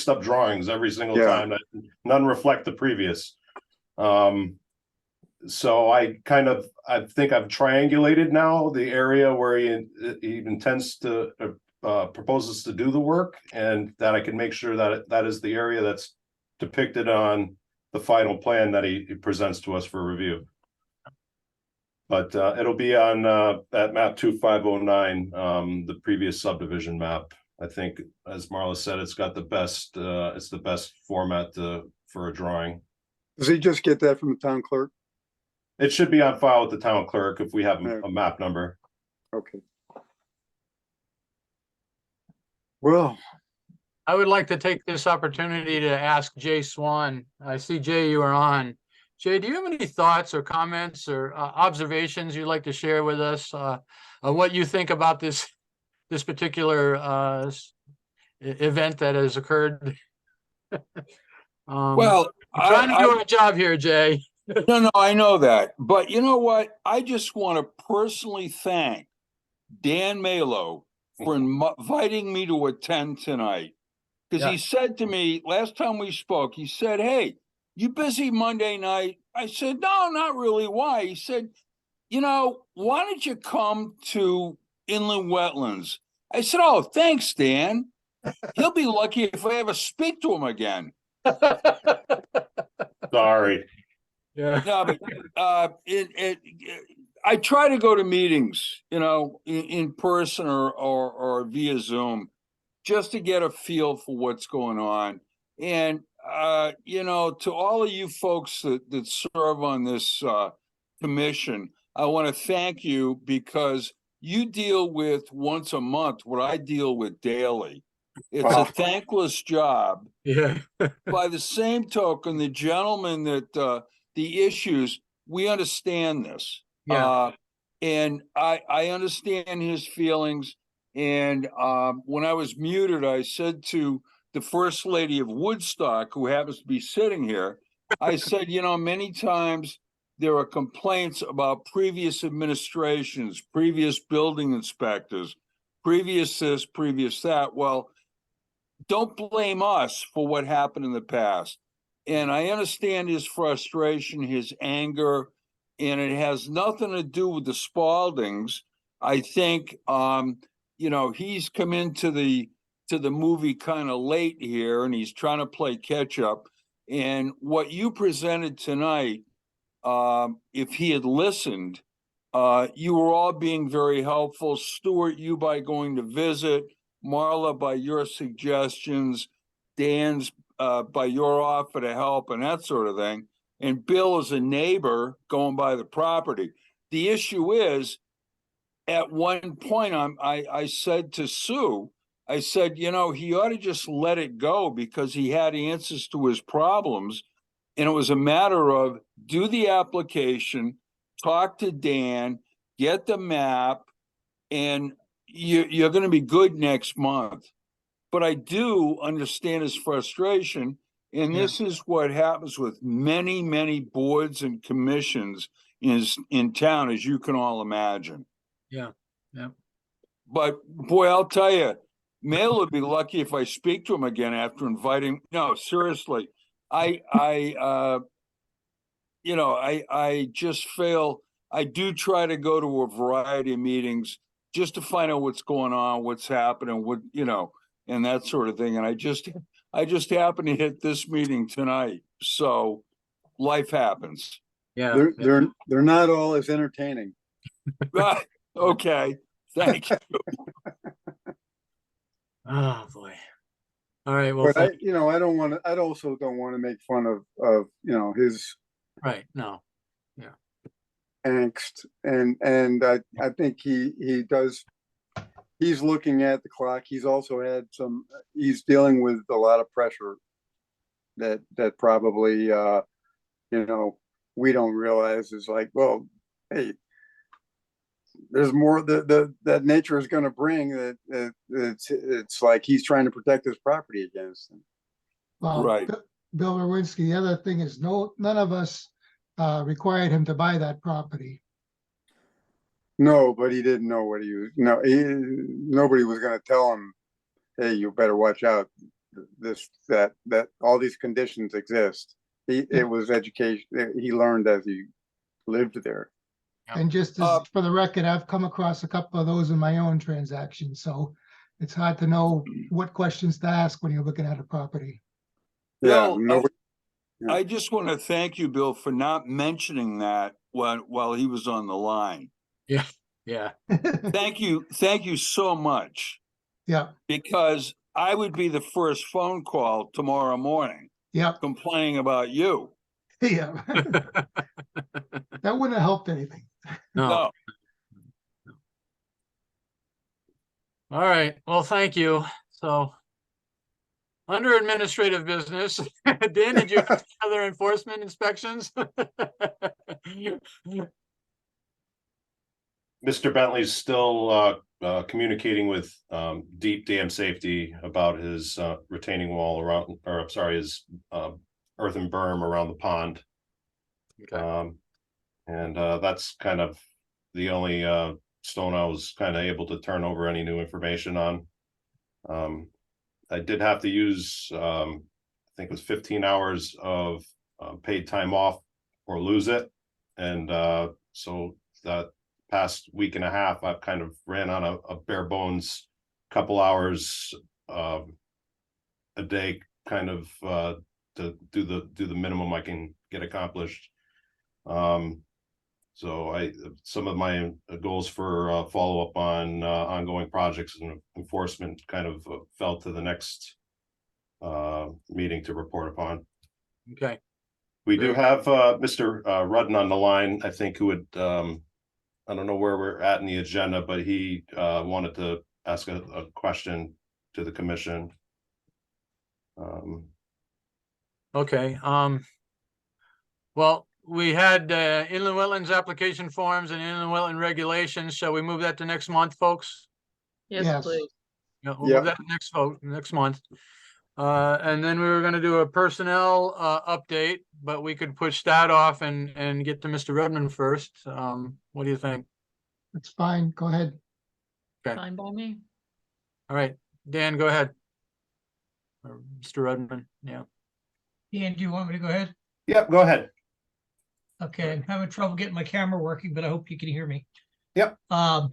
up drawings every single time. None reflect the previous. So I think I've triangulated now the area where he intends to proposes to do the work, and that I can make sure that that is the area that's depicted on the final plan that he presents to us for review. But it'll be on that map 2509, the previous subdivision map. I think, as Marla said, it's got the best. It's the best format for a drawing. Does he just get that from the town clerk? It should be on file with the town clerk if we have Yeah. a map number. Okay. Well, I would like to take this opportunity to ask Jay Swan. I see Jay, you are on. Jay, do you have any thoughts or comments or observations you'd like to share with us on what you think about this particular event that has occurred? Well, I'm trying to do our job here, Jay. no, I know that. But you know what? I just want to personally thank Dan Malo for inviting me to attend tonight. Because Yeah. he said to me last time we spoke, he said, "Hey, you busy Monday night?" I said, "No, not really." Why? He said, "Why don't you come to inland wetlands?" I said, "Oh, thanks, Dan. He'll be lucky if I ever speak to him again." Sorry. Yeah. No, but I try to go to meetings, in person or via Zoom, just to get a feel for what's going on. And to all of you folks that serve on this commission, I want to thank you, because you deal with once a month what I deal with daily. It's a thankless job. Yeah. By the same token, the gentleman that the issues, we understand this. Yeah. And I understand his feelings. And when I was muted, I said to the First Lady of Woodstock, who happens to be sitting here, I said, many times there are complaints about previous administrations, previous building inspectors, previous this, previous that. Well, don't blame us for what happened in the past. And I understand his frustration, his anger, and it has nothing to do with the Spaldings. I think, he's come into the movie kind of late here, and he's trying to play catch up. And what you presented tonight, if he had listened, you were all being very helpful. Stuart, you by going to visit, Marla by your suggestions, Dan's by your offer to help and that sort of thing, and Bill as a neighbor going by the property. The issue is, at one point, I said to Sue, I said, he ought to just let it go, because he had answers to his problems. And it was a matter of do the application, talk to Dan, get the map, and you're going to be good next month. But I do understand his frustration. And this is what happens with many, many boards and commissions in town, as you can all imagine. Yeah. Yeah. But boy, I'll tell you, Mail would be lucky if I speak to him again after inviting. No, seriously, I just fail. I do try to go to a variety of meetings just to find out what's going on, what's happening, and that sort of thing. And I just happened to hit this meeting tonight. So life happens. Yeah. They're not all as entertaining. Right. Okay. Thank you. Oh boy. All right. Well, But I also don't want to make fun of his right. No. angst, and I think he does. He's looking at the clock. He's also had he's dealing with a lot of pressure that probably we don't realize is like, well, hey, there's more that nature is going to bring, that it's like he's trying to protect his property against them. Well, Right. Bill Rowinski, the other thing is none of us required him to buy that property. No, but he didn't know what he was. No, nobody was going to tell him, hey, you better watch out. That all these conditions exist. It was education. He learned as he lived there. And just for the record, I've come across a couple of those in my own transactions, so it's hard to know what questions to ask when you're looking at a property. Bill, nobody. I just want to thank you, Bill, for not mentioning that while he was on the line. Yeah. Yeah. Thank you so much. Yeah. Because I would be the first phone call tomorrow morning. Yeah. Complaining about you. Yeah. That wouldn't have helped anything. No. No, All right, well, thank you. So under administrative business, Dan, did you have other enforcement inspections? Mr. Bentley's still communicating with Deep Dam Safety about his retaining wall around, or I'm sorry, his earthen berm around the pond. Okay. And that's kind of the only stone I was kind of able to turn over any new information on. I did have to use, I think it was 15 hours of paid time off or lose it. And so that past week and a half, I've kind of ran on a bare bones couple hours a day, kind of to do the minimum I can get accomplished. So some of my goals for follow up on ongoing projects and enforcement kind of fell to the next meeting to report upon. Okay. We do have Mr. Rudden on the line, I think, who would I don't know where we're at in the agenda, but he wanted to ask a question to the commission. Okay, well, we had inland wetlands application forms and inland wetland regulations. Shall we move that to next month, folks? Yes, Yes. please. Yeah, we'll Yep. move that next month. And then we were gonna do a personnel update, but we could push that off and get to Mr. Rudman first. What do you think? That's fine. Go ahead. Okay. Fine by me. All right, Dan, go ahead. Or Mr. Rudman, yeah. Dan, do you want me to go ahead? Yep, go ahead. Okay, I'm having trouble getting my camera working, but I hope you can hear me. Yep. I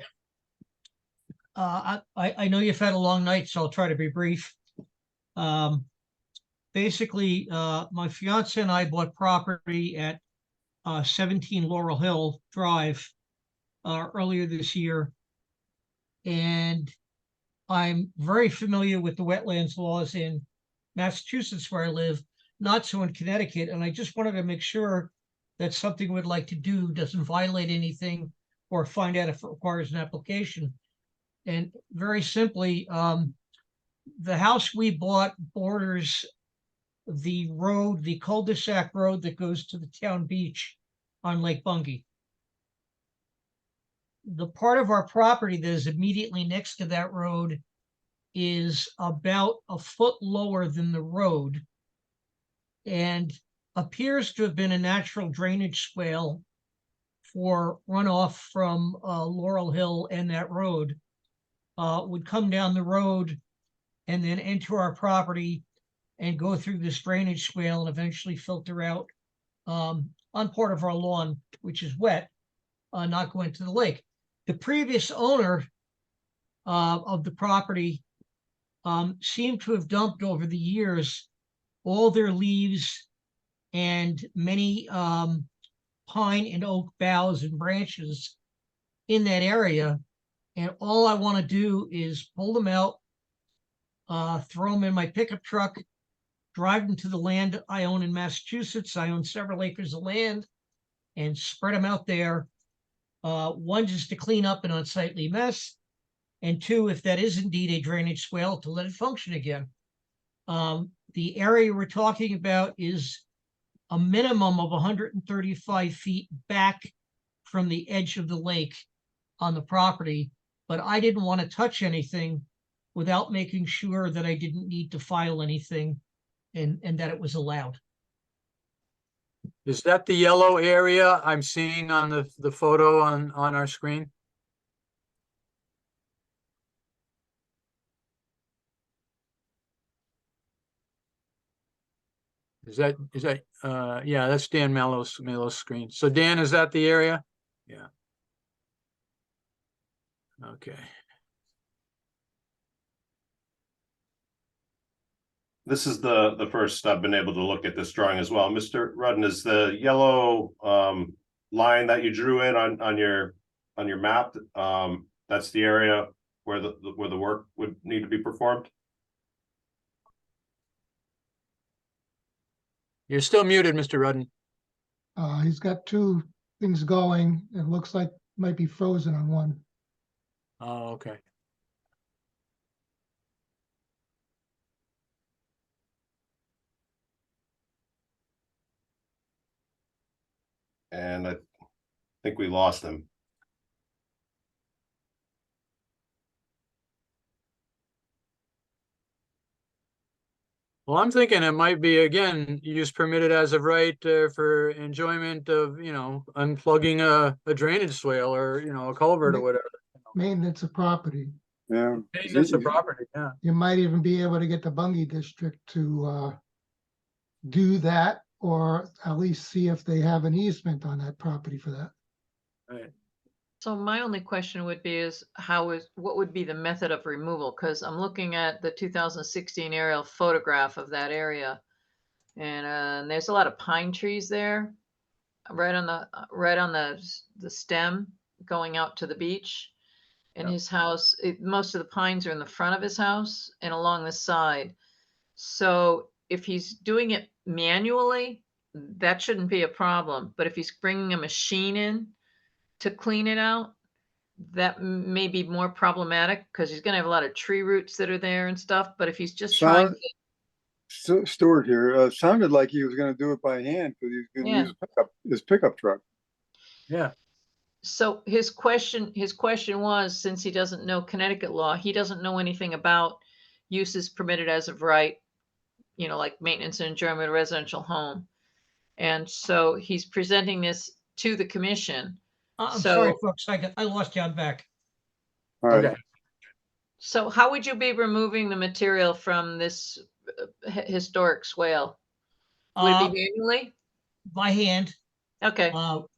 know you've had a long night, so I'll try to be brief. Basically, my fiance and I bought property at 17 Laurel Hill Drive earlier this year. And I'm very familiar with the wetlands laws in Massachusetts where I live, not so in Connecticut. And I just wanted to make sure that something we'd like to do doesn't violate anything or find out if it requires an application. And very simply, the house we bought borders the road, the cul-de-sac road that goes to the town beach on Lake Bungay. The part of our property that is immediately next to that road is about a foot lower than the road and appears to have been a natural drainage swale for runoff from Laurel Hill and that road. Would come down the road and then enter our property and go through this drainage swale and eventually filter out on part of our lawn, which is wet, not going to the lake. The previous owner of the property seemed to have dumped over the years all their leaves and many pine and oak boughs and branches in that area. And all I want to do is pull them out, throw them in my pickup truck, drive them to the land I own in Massachusetts. I own several acres of land and spread them out there. One, just to clean up an unsightly mess. And two, if that is indeed a drainage swale, to let it function again. The area we're talking about is a minimum of 135 feet back from the edge of the lake on the property. But I didn't want to touch anything without making sure that I didn't need to file anything and that it was allowed. Is that the yellow area I'm seeing on the photo on our screen? Is that, yeah, that's Dan Mello's screen. So Dan, is that the area? Yeah. Okay. This is the first I've been able to look at this drawing as well. Mr. Rudden, is the yellow line that you drew in on your map, that's the area where the work would need to be performed? You're still muted, Mr. Rudden. He's got two things going. It looks like might be frozen on one. Oh, okay. And I think we lost him. Well, I'm thinking it might be, again, use permitted as of right for enjoyment of, unplugging a drainage swale or, a culvert or whatever. Maintenance of property. Yeah. Maintenance of property, yeah. You might even be able to get the Bungie District to do that, or at least see if they have an easement on that property for that. Right. So my only question would be what would be the method of removal? Because I'm looking at the 2016 aerial photograph of that area. And there's a lot of pine trees there, right on the stem going out to the beach. And his house, most of the pines are in the front of his house and along the side. So if he's doing it manually, that shouldn't be a problem. But if he's bringing a machine in to clean it out, that may be more problematic because he's going to have a lot of tree roots that are there and stuff. But if he's just trying to, Stuart here, sounded like he was gonna do it by hand because he was gonna use his pickup truck. Yeah. so his question was, since he doesn't know Connecticut law, he doesn't know anything about uses permitted as of right, like maintenance and enjoyment of a residential home. And so he's presenting this to the commission. I'm So- sorry, folks, I lost you, I'm back. All right. Okay. So how would you be removing the material from this historic swale? Would it be manually? By hand, Okay,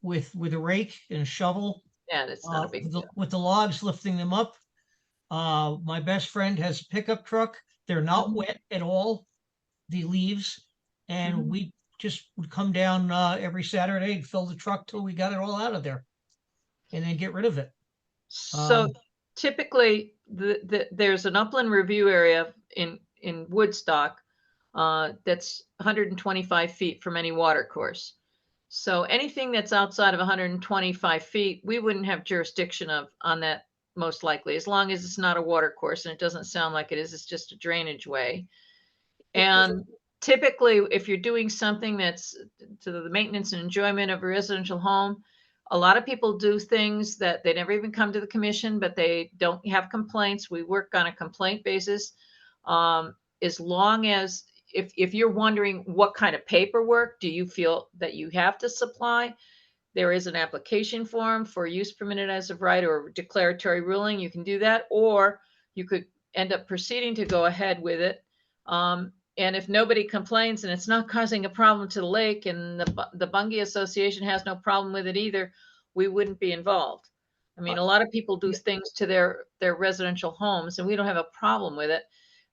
with a rake and a shovel, yeah, that's not a big deal. with the logs lifting them up. My best friend has a pickup truck. They're not Mhm. wet at all, the leaves. And Mhm. we just would come down every Saturday and fill the truck till we got it all out of there. And then get rid of it. So typically, there's an upland review area in Woodstock that's 125 feet from any water course. So anything that's outside of 125 feet, we wouldn't have jurisdiction on that, most likely, as long as it's not a water course, and it doesn't sound like it is. It's just a drainage way. And typically, if you're doing something that's to the maintenance and enjoyment of a residential home, a lot of people do things that they never even come to the commission, but they don't have complaints. We work on a complaint basis. As long as, if you're wondering what kind of paperwork do you feel that you have to supply, there is an application form for use permitted as of right or declaratory ruling. You can do that, or you could end up proceeding to go ahead with it. And if nobody complains and it's not causing a problem to the lake, and the Bungie Association has no problem with it either, we wouldn't be involved. I mean, a lot of people do things to their residential homes, and we don't have a problem with it.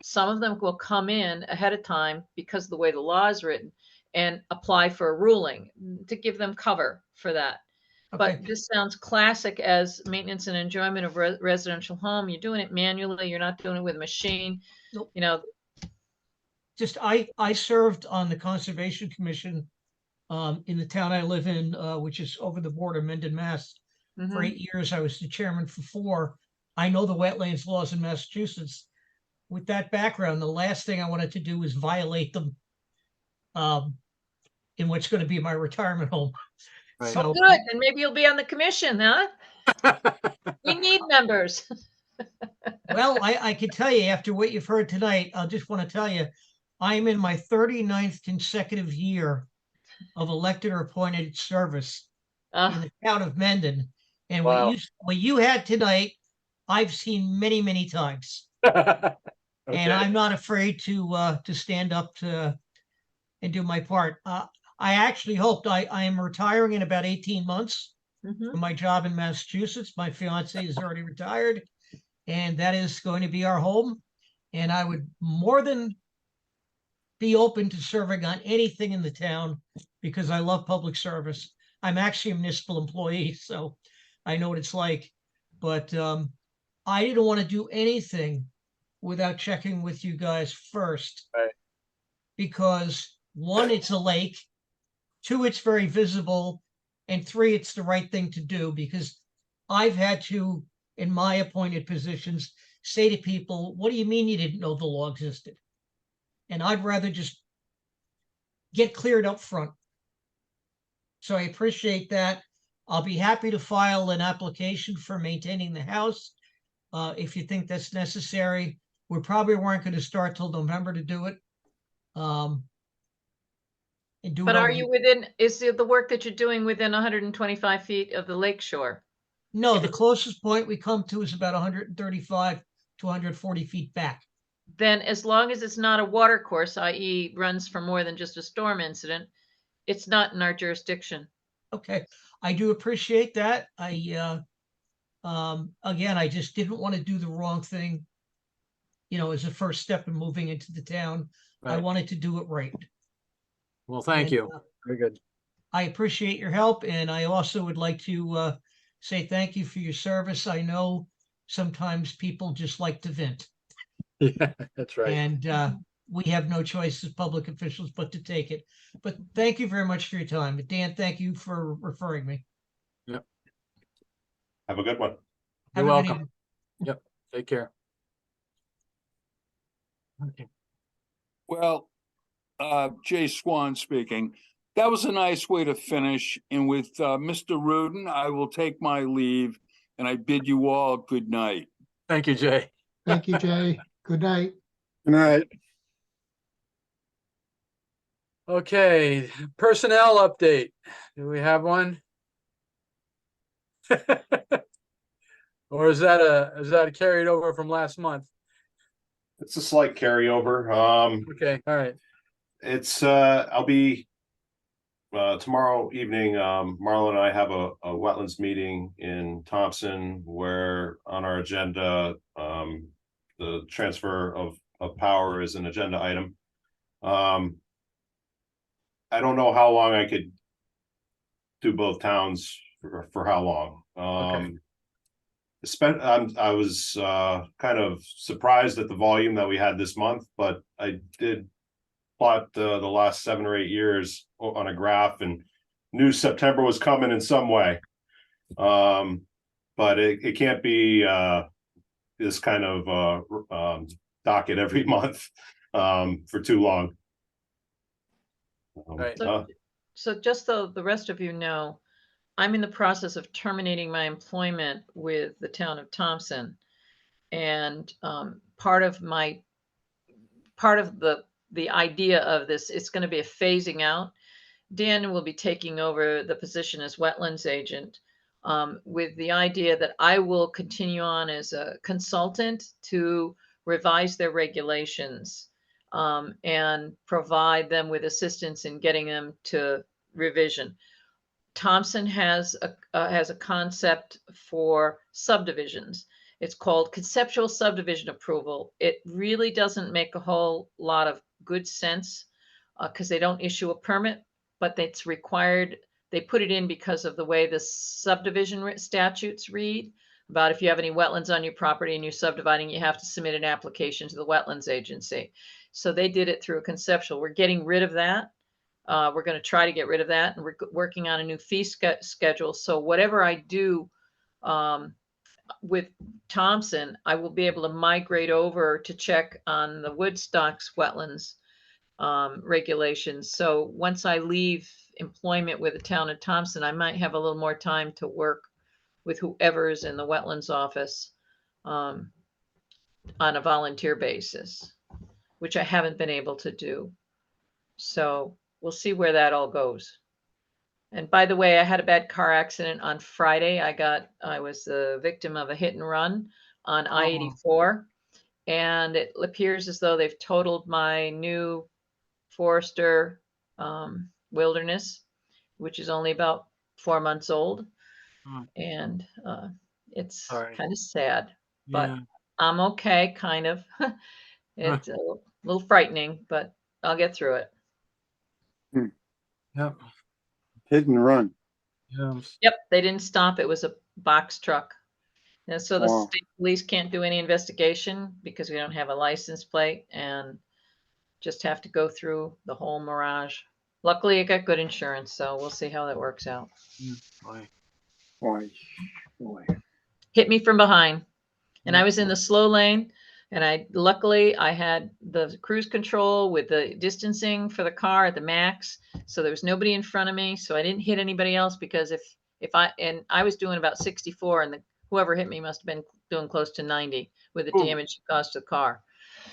Some of them will come in ahead of time because of the way the law is written and apply for a ruling to give them cover for that. Okay. But this sounds classic as maintenance and enjoyment of residential home. You're doing it manually. You're not doing it with a machine. Nope. Just I served on the Conservation Commission in the town I live in, which is over the border, Mendon, Mass. For 8 years, I was the chairman for 4. I know the wetlands laws in Massachusetts. With that background, the last thing I wanted to do was violate them in what's going to be my retirement home. Right. So good. And maybe you'll be on the commission, huh? We need members. well, I can tell you after what you've heard tonight, I just want to tell you, I'm in my 39th consecutive year of elected or appointed service in the town of Mendon. And Wow. what you had tonight, I've seen many, many times. And I'm not afraid to stand up to and do my part. I actually hoped I am retiring in about 18 months from my job in Massachusetts. My fiance is already retired, and that is going to be our home. And I would more than be open to serving on anything in the town because I love public service. I'm actually a municipal employee, so I know what it's like. But I didn't want to do anything without checking with you guys first. Right. Because 1, it's a lake. 2, it's very visible. And three, it's the right thing to do because I've had to, in my appointed positions, say to people, what do you mean you didn't know the law existed? And I'd rather just get cleared up front. So I appreciate that. I'll be happy to file an application for maintaining the house. If you think that's necessary, we probably weren't going to start till November to do it. And do it But are over you the- within, is the work that you're doing within 125 feet of the lake shore? No, the closest point we come to is about 135 to 140 feet back. Then as long as it's not a water course, i.e. runs for more than just a storm incident, it's not in our jurisdiction. Okay, I do appreciate that. Again, I just didn't want to do the wrong thing, as a first step in moving into the town. I Right. wanted to do it right. Well, thank And, you. Very good. I appreciate your help, and I also would like to say thank you for your service. I know sometimes people just like to vent, Yeah, that's right. and we have no choice as public officials but to take it. But thank you very much for your time. Dan, thank you for referring me. Yep. Have a good one. You're Have a good welcome. evening. Yep. Take care. Okay. Well, Jay Swan speaking. That was a nice way to finish. And with Mr. Rudin, I will take my leave and I bid you all good night. Thank you, Jay. Thank you, Jay. Good night. Good night. Okay, personnel update. Do we have one? Or is that carried over from last month? It's a slight carryover. Okay, all right. It's I'll be tomorrow evening. Marlon and I have a wetlands meeting in Thompson where on our agenda the transfer of power is an agenda item. I don't know how long I could do both towns for how long. Okay. I was kind of surprised at the volume that we had this month, but I did plot the last 7 or 8 years on a graph and knew September was coming in some way. But it can't be this kind of docket every month for too long. Right. So just so the rest of you know, I'm in the process of terminating my employment with the town of Thompson. And part of the idea of this, it's going to be a phasing out. Dan will be taking over the position as wetlands agent with the idea that I will continue on as a consultant to revise their regulations and provide them with assistance in getting them to revision. Thompson has a concept for subdivisions. It's called conceptual subdivision approval. It really doesn't make a whole lot of good sense because they don't issue a permit, but it's required. They put it in because of the way the subdivision statutes read about if you have any wetlands on your property and you're subdividing, you have to submit an application to the wetlands agency. So they did it through a conceptual. We're getting rid of that. We're going to try to get rid of that, and we're working on a new fee schedule. So whatever I do with Thompson, I will be able to migrate over to check on the Woodstock's wetlands regulations. So once I leave employment with the town of Thompson, I might have a little more time to work with whoever's in the wetlands office on a volunteer basis, which I haven't been able to do. So we'll see where that all goes. And by the way, I had a bad car accident on Friday. I was the victim of a hit and run on I-84. And it appears as though they've totaled my new Forester Wilderness, which is only about 4 months old. And it's kind of sad, but I'm okay, kind of. It's a little frightening, but I'll get through it. Yep. Hit and run. Yep, they didn't stop. It was a box truck. And so the Wow. state police can't do any investigation because we don't have a license plate and just have to go through the whole mirage. Luckily, it got good insurance, so we'll see how that works out. Boy. Boy, boy. Hit me from behind, and I was in the slow lane, and luckily I had the cruise control with the distancing for the car at the max, so there was nobody in front of me, so I didn't hit anybody else, because if I was doing about 64, and whoever hit me must have been doing close to 90 with the Ooh. damage it caused to the car.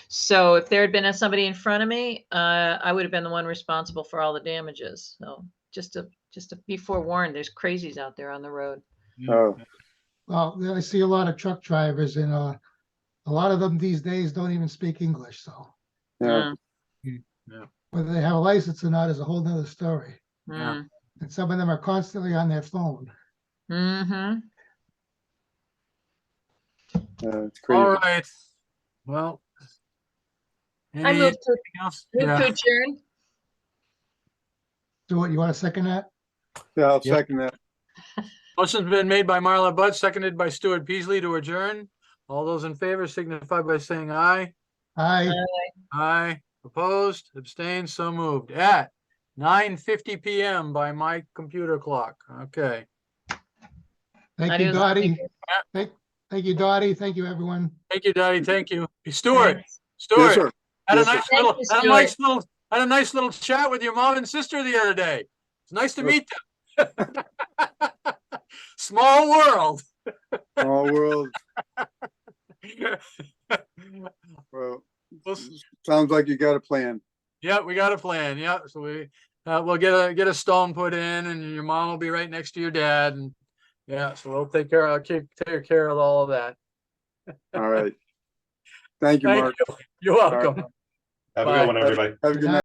So if there had been somebody in front of me, I would have been the one responsible for all the damages. So just to be forewarned, there's crazies out there on the road. Oh, Well, I see a lot of truck drivers and a lot of them these days don't even speak English. So yeah. whether they have a license or not is a whole nother story. Yeah. And some of them are constantly on their phone. Mm-hmm. It's crazy. All right. Well. I moved to anything else? move Yeah. to adjourn. So what, you want to second that? Yeah, I'll Yep. second that. Motion's been made by Marla Butt, seconded by Stuart Peasley to adjourn. All those in favor signify by saying aye. Aye. Aye. Opposed, abstained, so moved at 9:50 PM by my computer clock. Okay. Thank you, Adios, Dottie. amigos. Thank you, Dottie. Thank you, everyone. Thank you, Daddy. Thank you. Hey, Stuart, Thanks. Stuart, Yes, sir. had a Yes, sir. nice Thank little, you, had a Stuart. nice little, had a nice little chat with your mom and sister the other day. It's nice to meet them. Small world. Small world. Well, sounds like you got a plan. Yeah, we got a plan. Yeah, so we'll get a stone put in, and your mom will be right next to your dad, and yeah, so we'll take care of all of that. All right. Thank you, Thank Mark. you. You're All right. welcome. Have a Bye. good one, everybody. Have a good night.